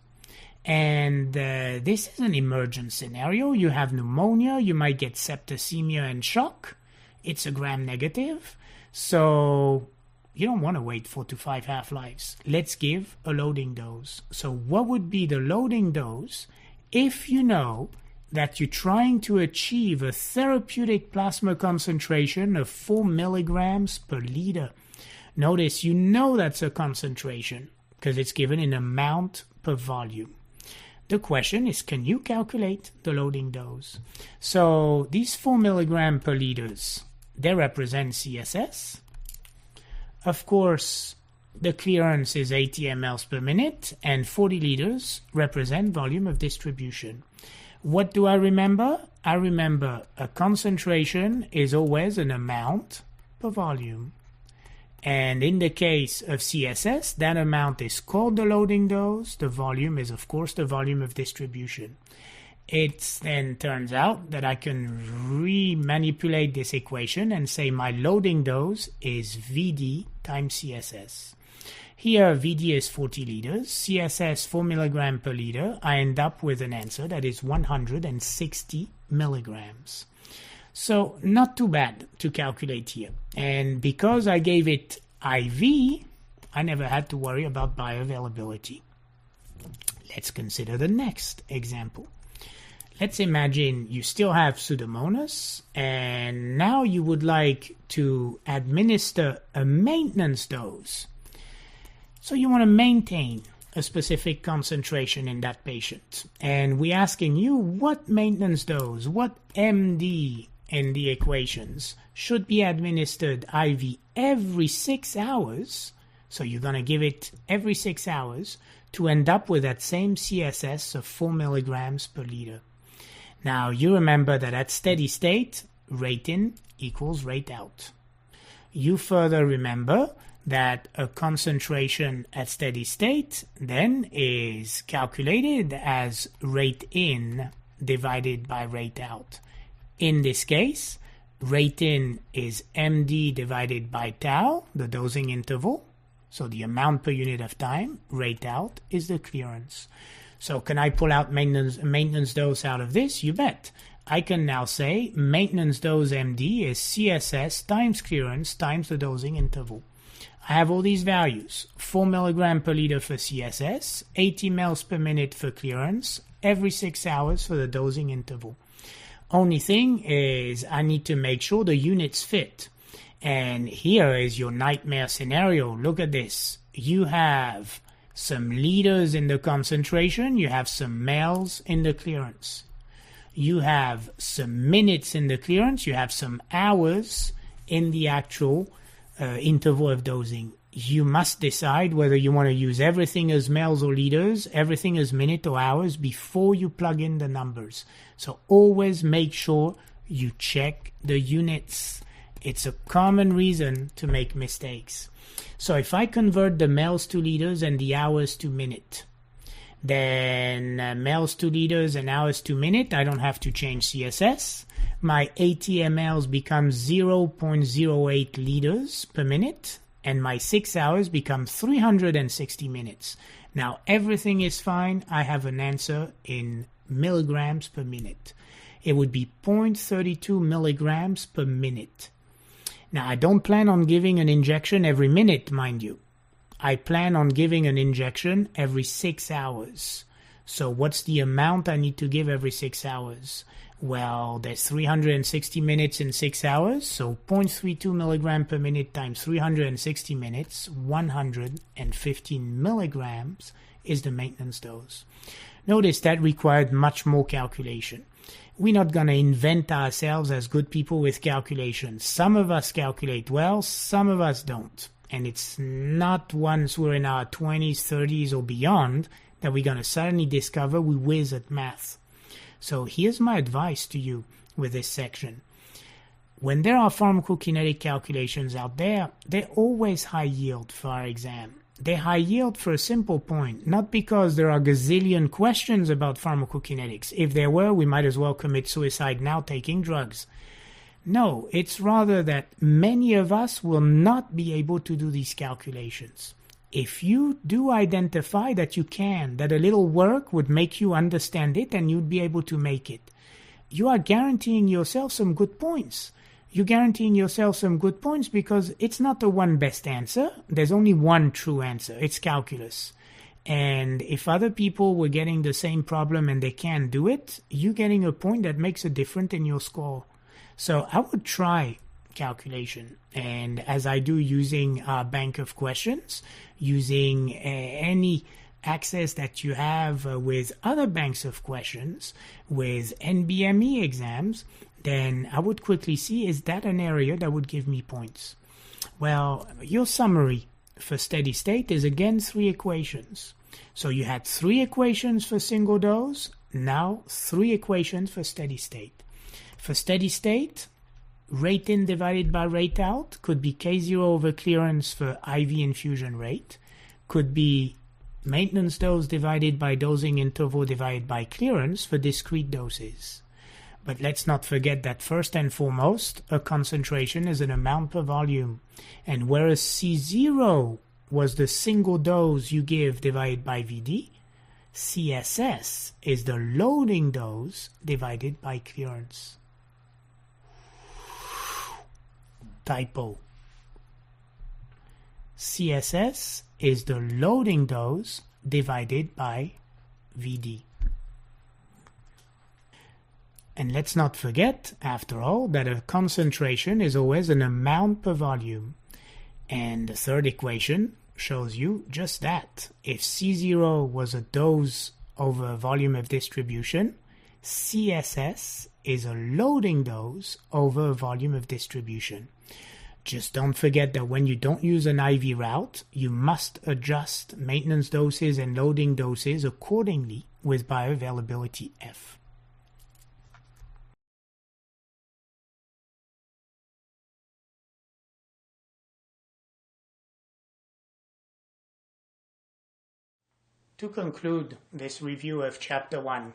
And this is an emergent scenario. You have pneumonia, you might get septicemia and shock. It's a gram negative, so you don't want to wait 4 to 5 half-lives. Let's give a loading dose. So what would be the loading dose if you know that you're trying to achieve a therapeutic plasma concentration of 4 milligrams per liter? Notice you know that's a concentration because it's given in amount per volume. The question is, can you calculate the loading dose? So these 4 milligrams per liters, they represent CSS. Of course, the clearance is 80 mL per minute, and 40 liters represent volume of distribution. What do I remember? I remember a concentration is always an amount per volume. And in the case of CSS, that amount is called the loading dose. The volume is, of course, the volume of distribution. It then turns out that I can re-manipulate this equation and say my loading dose is VD times CSS. Here, VD is 40 liters, CSS 4 milligrams per liter. I end up with an answer that is 160 milligrams. So not too bad to calculate here. And because I gave it IV, I never had to worry about bioavailability. Let's consider the next example. Let's imagine you still have Pseudomonas, and now you would like to administer a maintenance dose. So you want to maintain a specific concentration in that patient. And we're asking you what maintenance dose, what MD in the equations should be administered IV every 6 hours. So you're going to give it every 6 hours to end up with that same CSS of 4 milligrams per liter. Now you remember that at steady state, rate in equals rate out. You further remember that a concentration at steady state then is calculated as rate in divided by rate out. In this case, rate in is MD divided by tau, the dosing interval, so the amount per unit of time. Rate out is the clearance. So can I pull out maintenance dose out of this? You bet. I can now say maintenance dose MD is CSS times clearance times the dosing interval. I have all these values: 4 milligrams per liter for CSS, 80 mL per minute for clearance, every 6 hours for the dosing interval. Only thing is I need to make sure the units fit. And here is your nightmare scenario. Look at this. You have some liters in the concentration, you have some mLs in the clearance. You have some minutes in the clearance, you have some hours in the actual interval of dosing. You must decide whether you want to use everything as mLs or liters, everything as minute or hours before you plug in the numbers. So always make sure you check the units. It's a common reason to make mistakes. So if I convert the mLs to liters and the hours to minute, Then mLs 2 liters and hours 2 minutes, I don't have to change CSS. My 80 mLs becomes 0.08 liters per minute, and my 6 hours become 360 minutes. Now everything is fine. I have an answer in milligrams per minute. It would be 0.32 milligrams per minute. Now I don't plan on giving an injection every minute, mind you. I plan on giving an injection every 6 hours. So what's the amount I need to give every 6 hours? Well, there's 360 minutes in 6 hours, so 0.32 milligram per minute times 360 minutes, 115 milligrams is the maintenance dose. Notice that required much more calculation. We're not going to invent ourselves as good people with calculations. Some of us calculate well, some of us don't. And it's not once we're in our 20s, 30s, or beyond that we're going to suddenly discover we whiz at math. So here's my advice to you with this section. When there are pharmacokinetic calculations out there, they're always high yield for our exam. They're high yield for a simple point, not because there are gazillion questions about pharmacokinetics. If there were, we might as well commit suicide now taking drugs. No, it's rather that many of us will not be able to do these calculations. If you do identify that you can, that a little work would make you understand it and you'd be able to make it, you are guaranteeing yourself some good points. You're guaranteeing yourself some good points because it's not the one best answer. There's only one true answer. It's calculus. And if other people were getting the same problem and they can't do it, you're getting a point that makes a difference in your score. So I would try calculation, and as I do using a bank of questions, using any access that you have with other banks of questions, with NBME exams, then I would quickly see, is that an area that would give me points? Well, your summary for steady state is again 3 equations. So you had 3 equations for single dose, now 3 equations for steady state. For steady state, rate in divided by rate out could be K0 over clearance for IV infusion rate, could be maintenance dose divided by dosing interval divided by clearance for discrete doses. But let's not forget that first and foremost, a concentration is an amount per volume. And whereas C0 was the single dose you give divided by VD, CSS is the loading dose divided by clearance. Typo. CSS is the loading dose divided by VD. And let's not forget, after all, that a concentration is always an amount per volume. And the third equation shows you just that. If C0 was a dose over volume of distribution, CSS is a loading dose over volume of distribution. Just don't forget that when you don't use an IV route, you must adjust maintenance doses and loading doses accordingly with bioavailability F. To conclude this review of Chapter 1,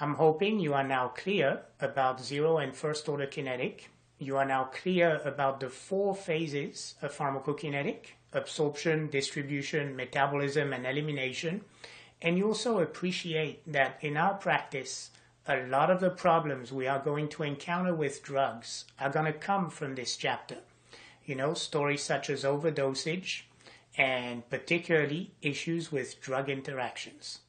I'm hoping you are now clear about zero and first order kinetic. You are now clear about the 4 phases of pharmacokinetic: absorption, distribution, metabolism, and elimination. And you also appreciate that in our practice, a lot of the problems we are going to encounter with drugs are going to come from this chapter. You know, stories such as overdosage, and particularly issues with drug interactions.